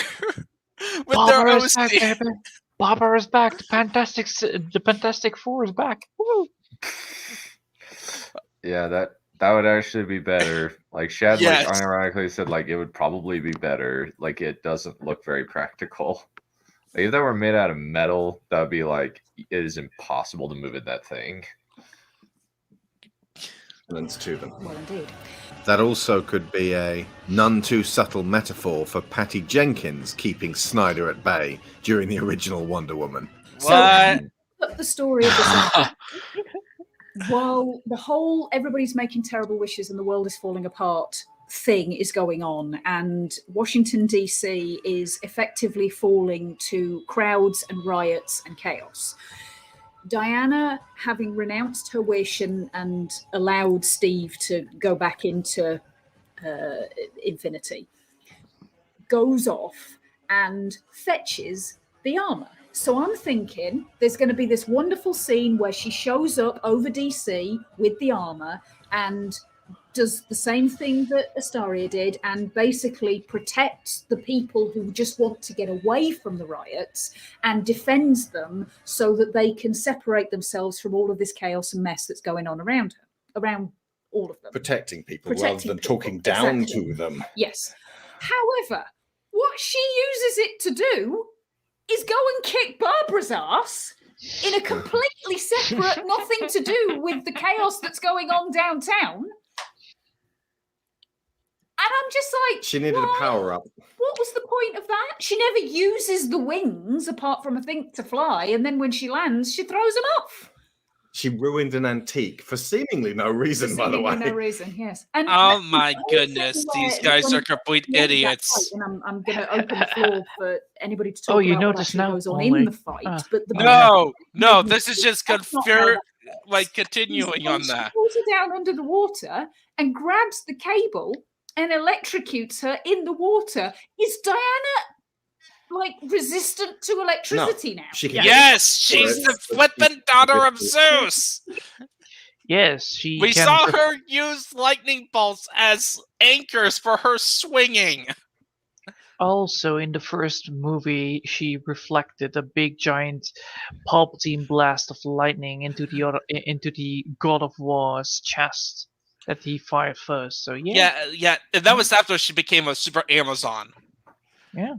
Barbara OC. is back, baby. Barbara is back. The Fantastic Four is back. Woo! Yeah, that would actually be better. Like Shad, Yes. like unironically said, like it would probably be better. Like it doesn't look very practical. Like, if that were made out of metal, that would be like it is impossible to move in that thing. To them. Well, indeed. That also could be a none too subtle metaphor for Patty Jenkins keeping Snyder at bay during the original Wonder Woman. What? So, the story of this. While the whole everybody's making terrible wishes and the world is falling apart thing is going on, and Washington DC is effectively falling to crowds and riots and chaos. Diana, having renounced her wish and allowed Steve to go back into infinity, goes off and fetches the armor. So I'm thinking there's going to be this wonderful scene where she shows up over DC with the armor and does the same thing that Astoria did and basically protects the people who just want to get away from the riots and defends them so that they can separate themselves from all of this chaos and mess that's going on around all of them. Protecting people rather than talking down to them. Yes. However, what she uses it to do is go and kick Barbara's ass in a completely separate, nothing to do with the chaos that's going on downtown. And I'm just like, she needed a power up. What was the point of that? She never uses the wings apart from, I think, to fly. And then when she lands, she throws them off. She ruined an antique for seemingly no reason, by the way. No reason, yes. And oh my goodness, these guys are complete idiots. And I'm going to open the floor for anybody to talk Oh, you about what notice actually now goes on only. in the fight. But the No, this is just continuing on that. She pulls her down under the water and grabs the cable and electrocutes her in the water. Is Diana resistant to electricity now? Yes, she's the flippant daughter of Zeus. Yes, We saw her use lightning bolts as anchors for her swinging. Also, in the first movie, she reflected a big giant Palpatine blast of lightning into the God of War's chest that he fired first. So yeah, and that was after she became a super Amazon. Yeah.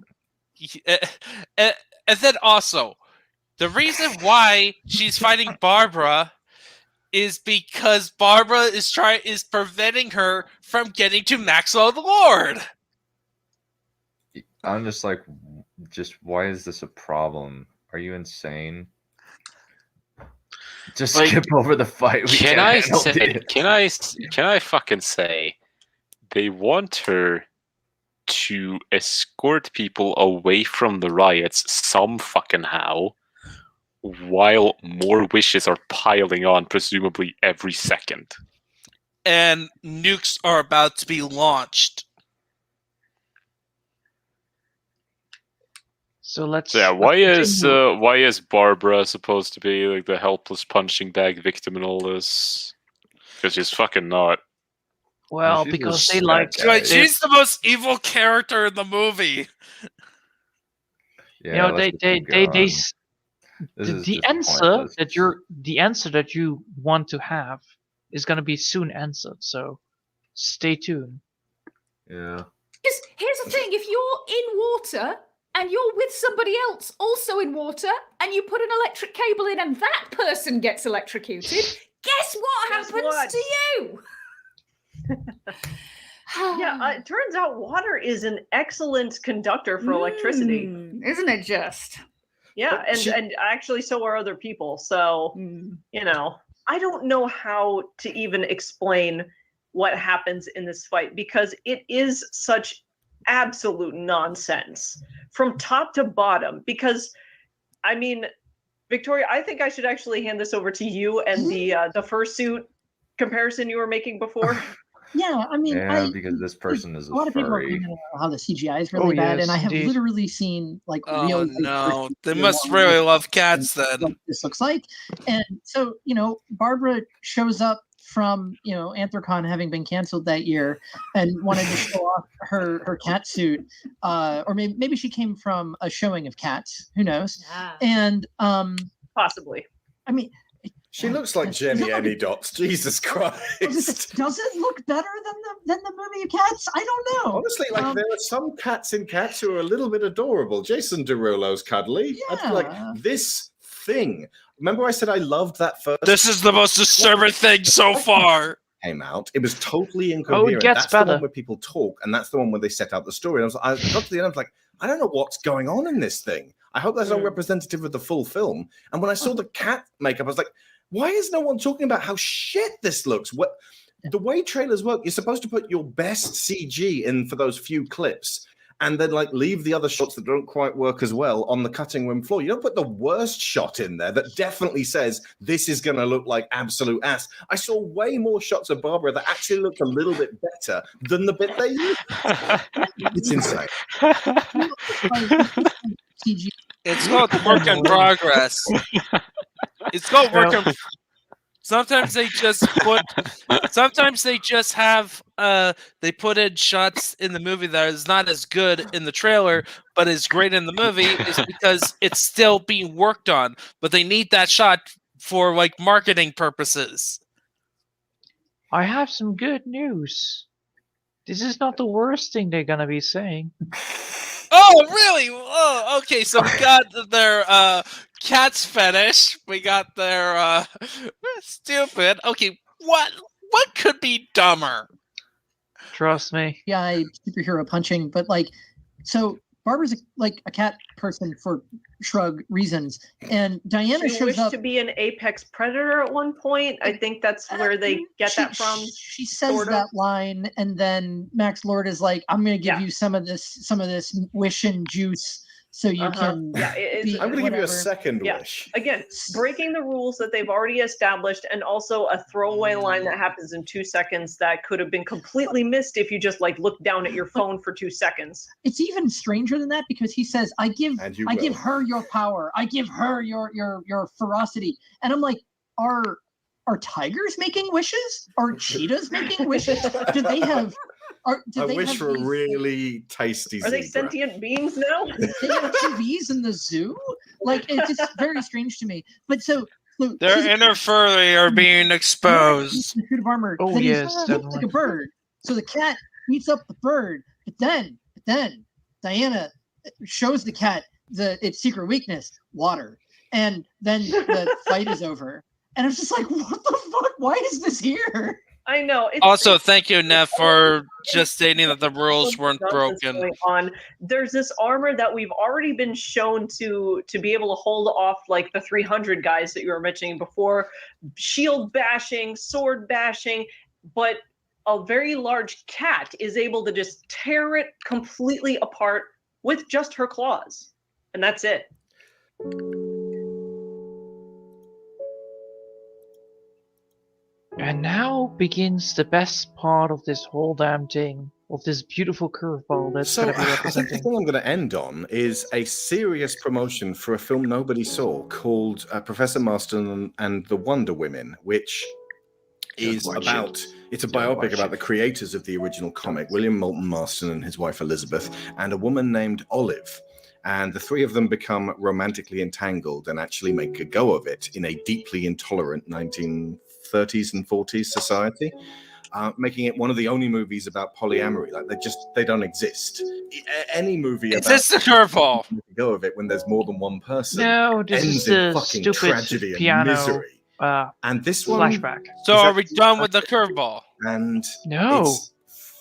And then also, the reason why she's fighting Barbara is because Barbara is preventing her from getting to Maxwell the Lord. I'm just like, why is this a problem? Are you insane? Just Like, skip over the fight. We Can can't I handle say? it. Can I fucking say? They want her to escort people away from the riots some fucking how, while more wishes are piling on, presumably every second. And nukes are about to be launched. So let's. So yeah, why let's continue. why is Barbara supposed to be like the helpless punching bag victim in all this? Because she's fucking not. Well, She's because a they sad like. guy. Like, she's the most evil character in the movie. Yeah, You know, let's just keep they going. s- This is the just answer pointless. the answer that you want to have is going to be soon answered. So stay tuned. Yeah. Because here's the thing: if you're in water and you're with somebody else also in water, and you put an electric cable in, and that person gets electrocuted, guess what Guess happens what? to you? Yeah, it turns out water is an excellent conductor for electricity. Isn't it just? Yeah, and actually so are other people. So, you know, I don't know how to even explain what happens in this fight because it is such absolute nonsense from top to bottom. Because, I mean, Victoria, I think I should actually hand this over to you and the fursuit comparison you were making before. Yeah, I mean, Yeah, because this person is a lot of people are furry. complaining about how the CGI is really bad, and I have indeed. literally seen like Oh real. no, they fursuit must along really with love cats then. what this looks like, and so Barbara shows up from Anthrocon having been canceled that year and wanted to show off her cat suit, or maybe she came from a showing of Cats, who knows? And possibly. I mean. She looks like Jenny Any Dots. Jesus Christ! Does it look better than the movie Cats? I don't know. Honestly, like there are some cats in Cats who are a little bit adorable. Jason Derulo's cuddly. I feel like this thing. Remember, I said I loved that first. This is the most disturbing thing so far. Came out. It was totally incoherent. gets That's the better. one where people talk, and that's the one where they set out the story. And I got to the end. I was like, I don't know what's going on in this thing. I hope that's not representative of the full film. And when I saw the cat makeup, I was like, why is no one talking about how shit this looks? What the way trailers work, you're supposed to put your best CG in for those few clips and then like leave the other shots that don't quite work as well on the cutting room floor. You don't put the worst shot in there that definitely says this is going to look like absolute ass. I saw way more shots of Barbara that actually looked a little bit better than the bit they used. It's insane. It's called work in progress. It's called work in. Sometimes they just put. Sometimes they just have. They put in shots in the movie that is not as good in the trailer, but is great in the movie. Is because it's still being worked on, but they need that shot for like marketing purposes. I have some good news. This is not the worst thing they're gonna be saying. Oh, really? Oh, okay. So we got their cats fetish. We got their stupid. Okay, what could be dumber? Trust me. Yeah, superhero punching, but like, so Barbara's like a cat person for shrug reasons, and Diana She shows wished up. to be an apex predator at one point. I think that's where they get that from. She says sort of. that line, and then Max Lord is like, "I'm going to give you some of this wish and juice, so you can." Yeah, I'm going to give you a whatever." second Yeah. wish. Again, breaking the rules that they've already established, and also a throwaway line that happens in 2 seconds that could have been completely missed if you just like looked down at your phone for 2 seconds. It's even stranger than that because he says, "I give will. her your power. I give her your ferocity," and I'm like, Are tigers making wishes? Are cheetahs making wishes? Do they have? I wish for a really tasty Are they zebra. sentient beings now? They have TVs in the zoo. Like it's just very strange to me. But so Their inner furry are being exposed. The suit of armor. Oh, that is yes, shaped definitely. like a bird. So the cat beats up the bird, but then Diana shows the cat its secret weakness, water, and then the fight is over. And I was just like, what the fuck? Why is this here? I know. Also, thank you, Neph, for just stating that the rules weren't Nonsense broken. going on. There's this armor that we've already been shown to be able to hold off like the 300 guys that you were mentioning before, shield bashing, sword bashing, but a very large cat is able to just tear it completely apart with just her claws, and that's it. And now begins the best part of this whole damn thing, of this beautiful curveball that's So going to be I think the representing. thing I'm going to end on is a serious promotion for a film nobody saw called Professor Marston and the Wonder Women, which is about it's a biopic about the creators of the original comic, William Moulton Marston and his wife Elizabeth, and a woman named Olive. And the three of them become romantically entangled and actually make a go of it in a deeply intolerant 1930s and 40s society, making it one of the only movies about polyamory. Like they don't exist. Any movie It's about just a curveball. make a go of it when there's more than one person No, this ends is in the fucking stupid tragedy piano and misery. And this one flashback. So is are we actually done with the curveball? and No. it's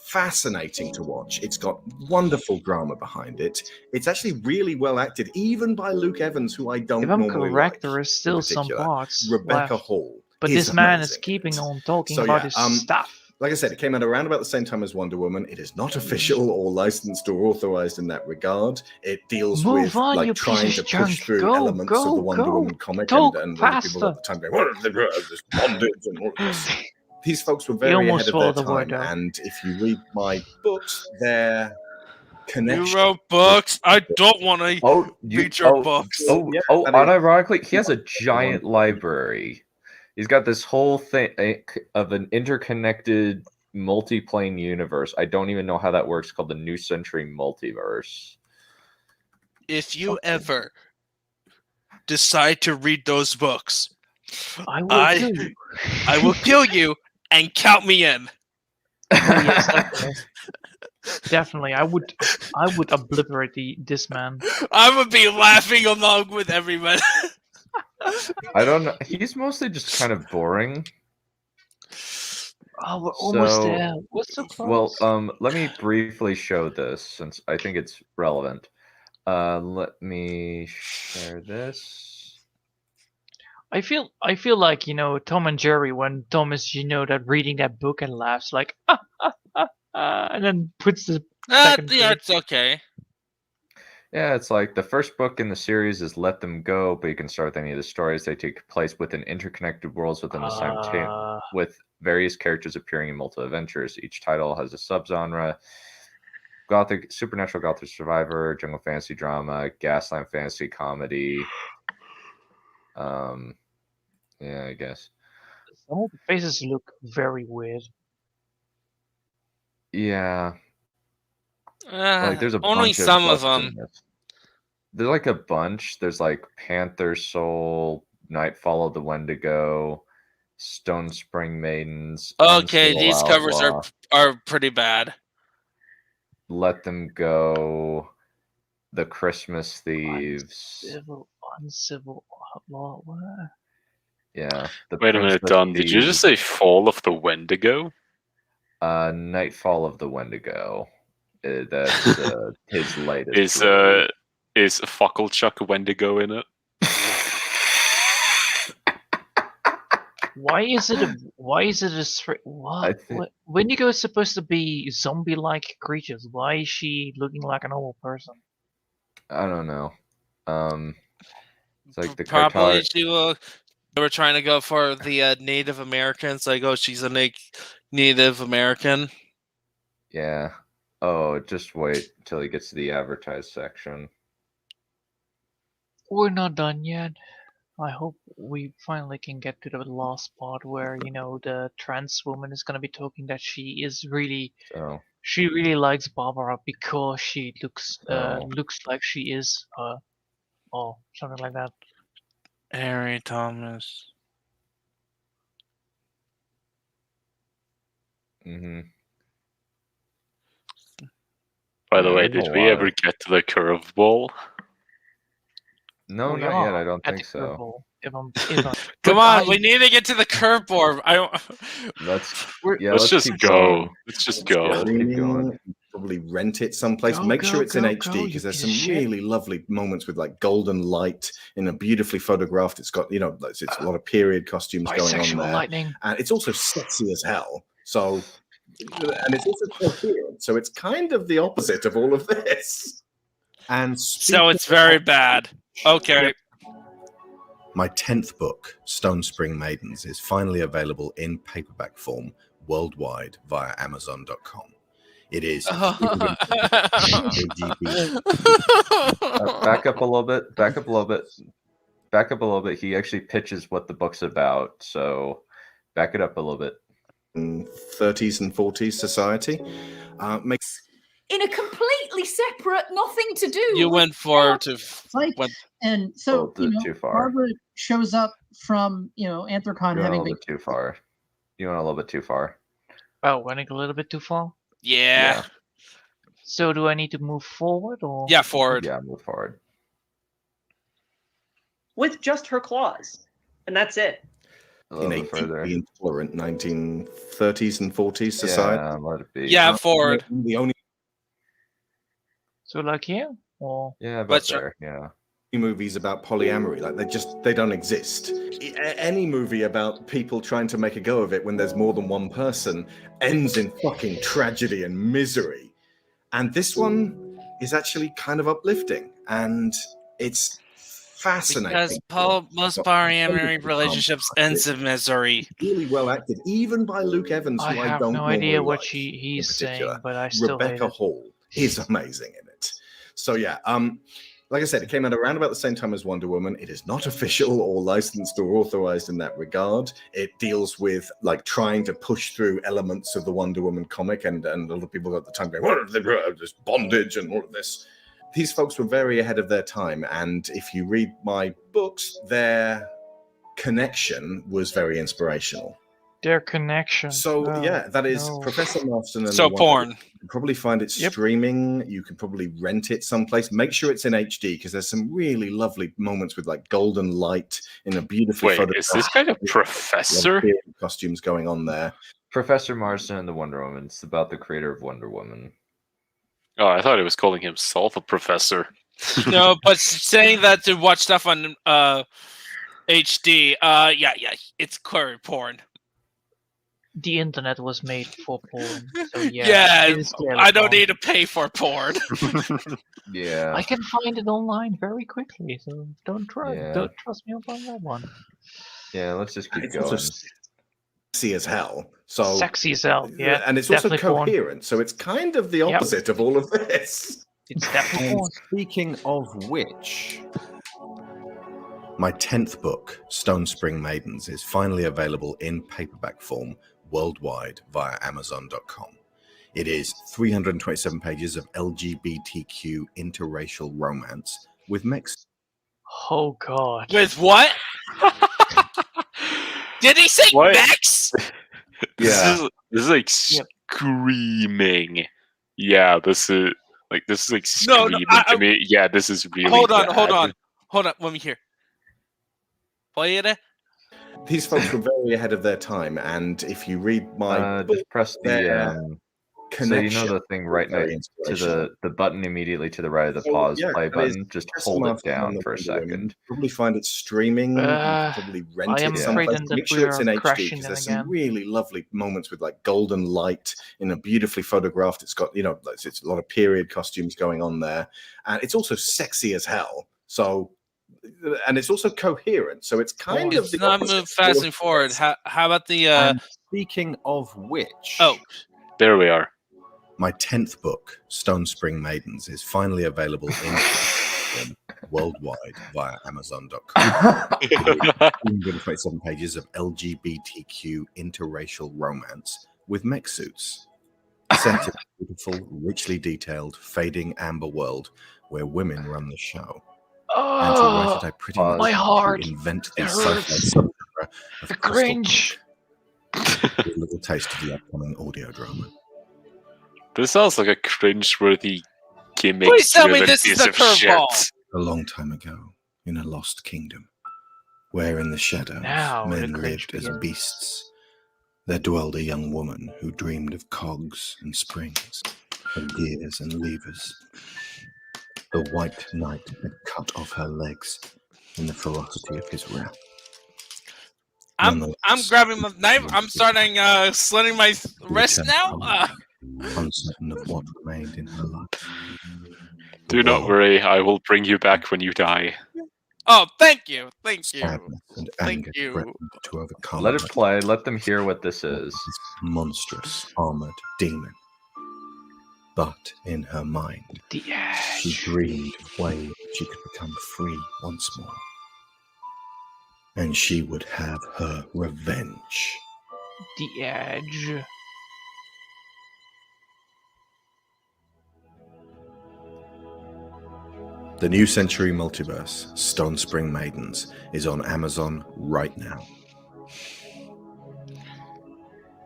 fascinating to watch. It's got wonderful drama behind it. It's actually really well acted, even by Luke Evans, who I don't If I'm normally correct, like. there is still some particular. parts Rebecca left. Hall, But is this man is amazing in keeping it. on talking So, about yeah, his stuff. Like I said, it came out around about the same time as Wonder Woman. It is not official or licensed or authorized in that regard. It deals Move with on, like you trying piece to of push junk. through Go, elements of go, the Wonder go. Woman comic, Talk and all the people faster. at the time going, "What is this bondage and all of this?" These folks were You very almost ahead of their swallowed the word, time, though. and if you read my books, their connection. You wrote books. I don't want to read your books. Yeah, that is- Unironically, he has a giant library. He's got this whole thing of an interconnected multiplane universe. I don't even know how that works, called the New Century Multiverse. If you ever decide to read those books, I will kill you. I will kill you and count me in. Oh yes, definitely. Definitely, I would obliterate this man. I would be laughing along with everyone. I don't know. He's mostly just kind of boring. Oh, we're almost So- there. We're so close. Well, let me briefly show this since I think it's relevant. Let me share this. I feel like, you know, Tom and Jerry when Tom is, you know, that reading that book and laughs like and then puts the second Yeah, book. it's okay. Yeah, it's like the first book in the series is Let Them Go, but you can start with any of the stories. They take place within interconnected worlds within the same tale, with various characters appearing in multiple adventures. Each title has a subgenre: Gothic, Supernatural Gothic Survivor, Jungle Fantasy Drama, Gasland Fantasy Comedy. Yeah, I guess. Some of the faces look very weird. Yeah. Like there's a only bunch some of books in them. this. There's like a bunch. There's like Panther Soul, Nightfall of the Wendigo, Stone Spring Maidens. Okay, Uncivil these covers Outlaw, are pretty bad. Let Them Go, The Christmas Thieves. Uncivil outlaw. What? Yeah. The Wait a minute, Princess Don. Did you just say Fall of the Wendigo? Nightfall of the Wendigo. That's his latest. Is Fucklechuck Wendigo in it? Why is it a what? Wendigo is supposed to be zombie-like creatures. Why is she looking like a normal person? I don't know. It's like the Probably Katar- they were trying to go for the Native Americans. Like, oh, she's a Native American. Yeah. Oh, just wait till he gets to the advertised section. We're not done yet. I hope we finally can get to the last part where, you know, the trans woman is gonna be talking that she really likes Barbara because she looks like she is or something like that. Harry Thomas. Mm-hmm. By the way, did we ever get to the curveball? No, We not are yet. I don't at think the so. curveball. Come on, we need to get to the curveboard. I don't. Let's just keep go. going. Let's just go. Let's keep going. Probably rent it someplace. Go, Make go, sure it's in go, HD go, because you there's piece some of shit. really lovely moments with like golden light in a beautifully photographed. It's got it's a lot of period costumes going on Bisexual there, lightning. and it's also sexy as hell. So, and it's also coherent. So it's kind of the opposite of all of this. And So it's very bad. Okay. My 10th book, Stone Spring Maidens, is finally available in paperback form worldwide via Amazon.com. It is. Back up a little bit. Back up a little bit. Back up a little bit. He actually pitches what the book's about. So back it up a little bit. 30s and 40s society makes In a completely separate, nothing to do. You with went for to. Like, Went, and so too far. Barbara shows up from Anthrocon You went a having little bit too far. You went a little bit too far. Oh, running a little bit too far. yeah. So do I need to move forward or? Yeah, forward. Yeah, move forward. With just her claws, and that's it. A little in a bit further. deeply intolerant 1930s and 40s society. Yeah, let it be. Yeah, forward. The only So like here or? Yeah, about But there. Yeah. movies about polyamory, like they don't exist. Any movie about people trying to make a go of it when there's more than one person ends in fucking tragedy and misery. And this one is actually kind of uplifting, and it's fascinating. Because most polyamory relationships ends in misery. Really well acted, even by Luke Evans, who I I have don't no idea normally what like he's in saying, particular. but I still hate Rebecca it. Hall is amazing in it. So yeah, like I said, it came out around about the same time as Wonder Woman. It is not official or licensed or authorized in that regard. It deals with like trying to push through elements of the Wonder Woman comic, and a lot of people at the time going, "What are this bondage and all of this?" These folks were very ahead of their time, and if you read my books, their connection was very inspirational. Their connection. So Oh, yeah, that is no. Professor Marston. And So the Wonder porn. Woman. You can probably find it Yep. streaming. You can probably rent it someplace. Make sure it's in HD because there's some really lovely moments with like golden light in a beautiful Wait, photo. is this guy a professor? Costumes going on there. Professor Marston and the Wonder Woman. It's about the creator of Wonder Woman. Oh, I thought he was calling himself a professor. No, but saying that to watch stuff on HD, yeah, it's query porn. The internet was made for porn. So yeah, Yeah, it is clearly I don't porn. need to pay for porn. Yeah. I can find it online very quickly, so don't try. Yeah. Don't trust me on that one. Yeah, let's just keep It's also going. sexy as hell. So Sexy as hell. Yeah, and it's also definitely porn. coherent. So it's kind of the Yep. opposite of all of this. It's definitely And porn. speaking of which, my 10th book, Stone Spring Maidens, is finally available in paperback form worldwide via Amazon.com. It is 327 pages of LGBTQ interracial romance with mechs. Oh god. With what? Did he say What? Max? Yeah. This is like Yep. screaming. Yeah, this is like No, screaming to me. Yeah, this is really Hold on. Let me hear. Play it. These folks were very ahead of their time, and if you read my book, Just press their the connection, so you know the thing right very next to inspirational. the button immediately to the right of the So, pause yeah, play that is button. Just Professor hold it Marston down and the for a Wonder Woman. second. Probably find it streaming. You can probably rent I am it afraid someplace. that Make we sure it's in are HD crashing because there's again. some really lovely moments with like golden light in a beautifully photographed. It's got it's a lot of period costumes going on there, and it's also sexy as hell. So, and it's also coherent. So it's kind of It's the not opposite move of all fast of and forward. this. How about the? And speaking of which, Oh, There we are. my 10th book, Stone Spring Maidens, is finally available in worldwide via Amazon.com. 227 pages of LGBTQ interracial romance with mech suits. Set in a beautiful, richly detailed, fading amber world where women run the show. And to write it, I pretty much my had to heart. invent the It sci-fi hurts. subgenre of The coastal cringe. punk. A little taste of the upcoming audio drama. This sounds like a cringe-worthy gimmick. Please tell me driven this is piece the of shit. curveball. A long time ago, in a lost kingdom, where in the shadows Now the men cringe lived as begins. beasts, there dwelled a young woman who dreamed of cogs and springs, of gears and levers. The White Knight had cut off her legs in the ferocity of his wrath. I'm Nonetheless, grabbing my knife. I'm starting slitting my wrist returned now. home, uncertain of what remained in her life. Do not worry, I will bring you back when you die. Oh, thank you. Sadness and Thank anger you. threatened to overcome Let it her. play. Let them hear what this is. This monstrous armored demon. But in her mind, The she Edge. dreamed of ways she could become free once more. And she would have her revenge. The Edge. The New Century Multiverse, Stone Spring Maidens, is on Amazon right now.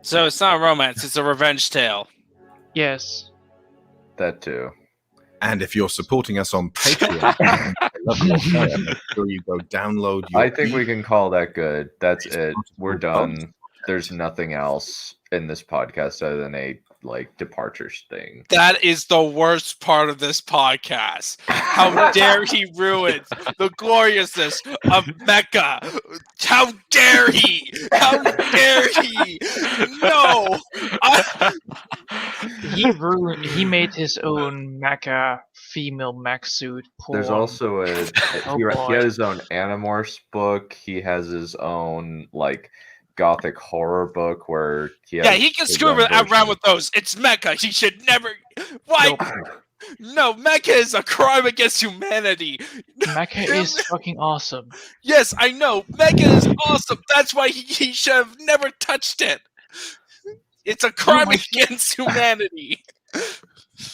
So it's not a romance; it's a revenge tale. Yes. That too. And if you're supporting us on Patreon, make sure you go download your I think we can call that good. That's it. We're done. There's nothing else in this podcast other than a departures thing. That is the worst part of this podcast. How dare he ruin the gloriousness of Mecca? How dare he? How dare he? No! He made his own mecha female mech suit. There's porn. also he had his own Animorphs book. He has his own gothic horror book where he can screw around with those. It's Mecca. He should never. Why? No, Mecca is a crime against humanity. Mecha is fucking awesome. Yes, I know. Mecca is awesome. That's why he should have never touched it. It's a crime against humanity.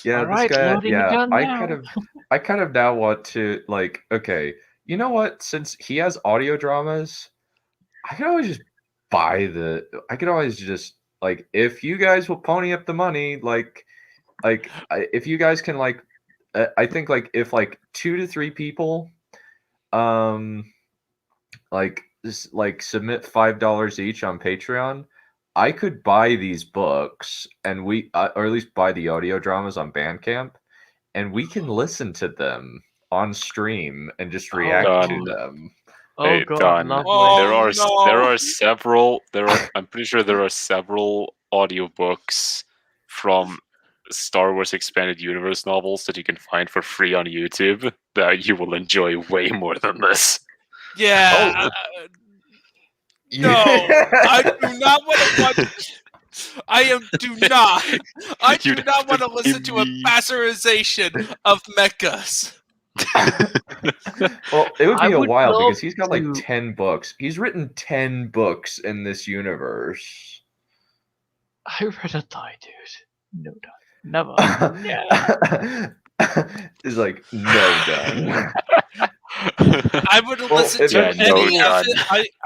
Yeah, All this right, guy. loading Yeah, the gun now. I kind of now want to okay, you know what? Since he has audio dramas, I could always just buy the. I could always just if you guys will pony up the money, if you guys can I think if 2 to 3 people, submit $5 each on Patreon. I could buy these books and we, or at least buy the audio dramas on Bandcamp, and we can listen to them on stream and just react to them. Hey, Don, there are several. I'm pretty sure there are several audiobooks from Star Wars Expanded Universe novels that you can find for free on YouTube that you will enjoy way more than this. Yeah. No, I do not want to watch. I do not want to listen to a bastardization of mechas. Well, it would be a while because he's got 10 books. He's written 10 books in this universe. I rather die, dude. No die. Never. Yeah. It's no done. I would listen to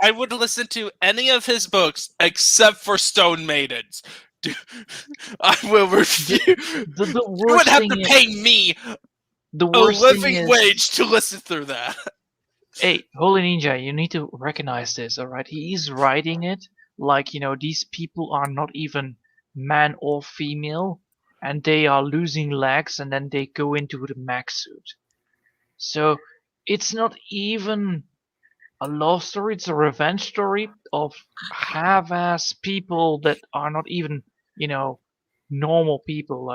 I would listen to any of his books except for Stone Maidens. I will refuse. You would have to pay me a living wage to listen through that. Hey, Holy Ninja, you need to recognize this, alright? He's writing it these people are not even man or female, and they are losing legs, and then they go into the mech suit. So it's not even a love story, it's a revenge story of half-ass people that are not even, normal people,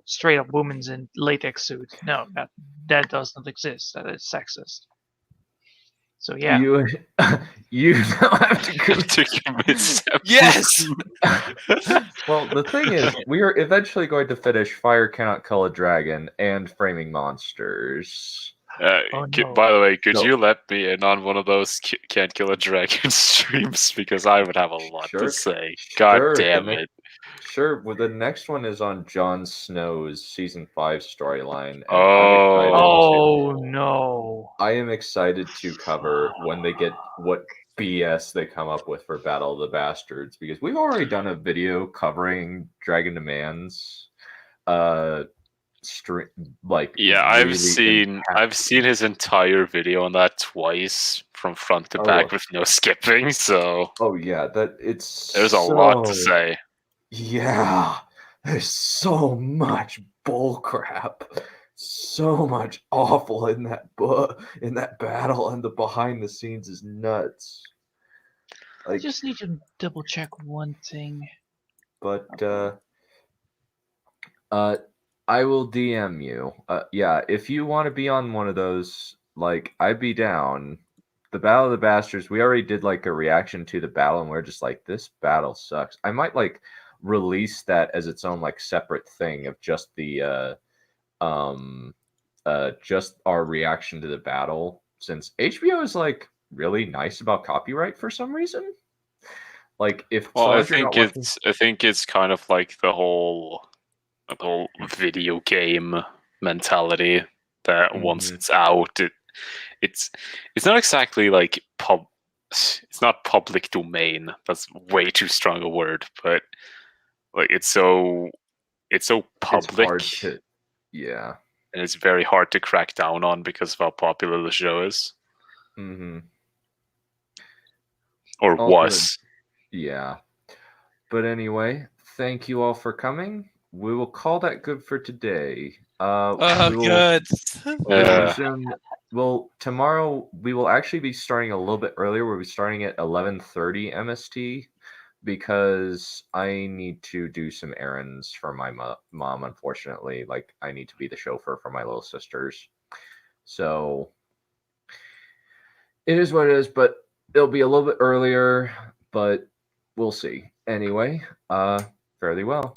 straight up women in latex suits. No, that does not exist. That is sexist. So yeah. You don't have to commit Yes! Well, the thing is, we are eventually going to finish Fire Cannot Kill a Dragon and Framing Monsters. By the way, could you let me in on one of those Can't Kill a Dragon streams? Because I would have a lot to say. God damn it. Sure. Well, the next one is on Jon Snow's season 5 storyline. No! I am excited to cover when they get what BS they come up with for Battle of the Bastards, because we've already done a video covering Dragon Demands. I've seen his entire video on that twice from front to back with no skipping. So oh yeah, there's a lot to say. Yeah, there's so much bull crap, so much awful in that battle, and the behind the scenes is nuts. I just need to double check one thing. But I will DM you. Yeah, if you want to be on one of those, like, I'd be down. The Battle of the Bastards, we already did like a reaction to the battle, and we're just like, this battle sucks. I might like release that as its own like separate thing of just the just our reaction to the battle, since HBO is like really nice about copyright for some reason. Like if I think it's kind of like the whole video game mentality that once it's out, it's not exactly like it's not public domain. That's way too strong a word, but like it's so public. It's hard to, yeah, and it's very hard to crack down on because of how popular the show is. Or also, was. Yeah. But anyway, thank you all for coming. We will call that good for today. Good. Well, tomorrow we will actually be starting a little bit earlier. We'll be starting at 11:30 MST because I need to do some errands for my mom, unfortunately. Like, I need to be the chauffeur for my little sisters. So it is what it is, but it'll be a little bit earlier, but we'll see. Anyway, fairly well.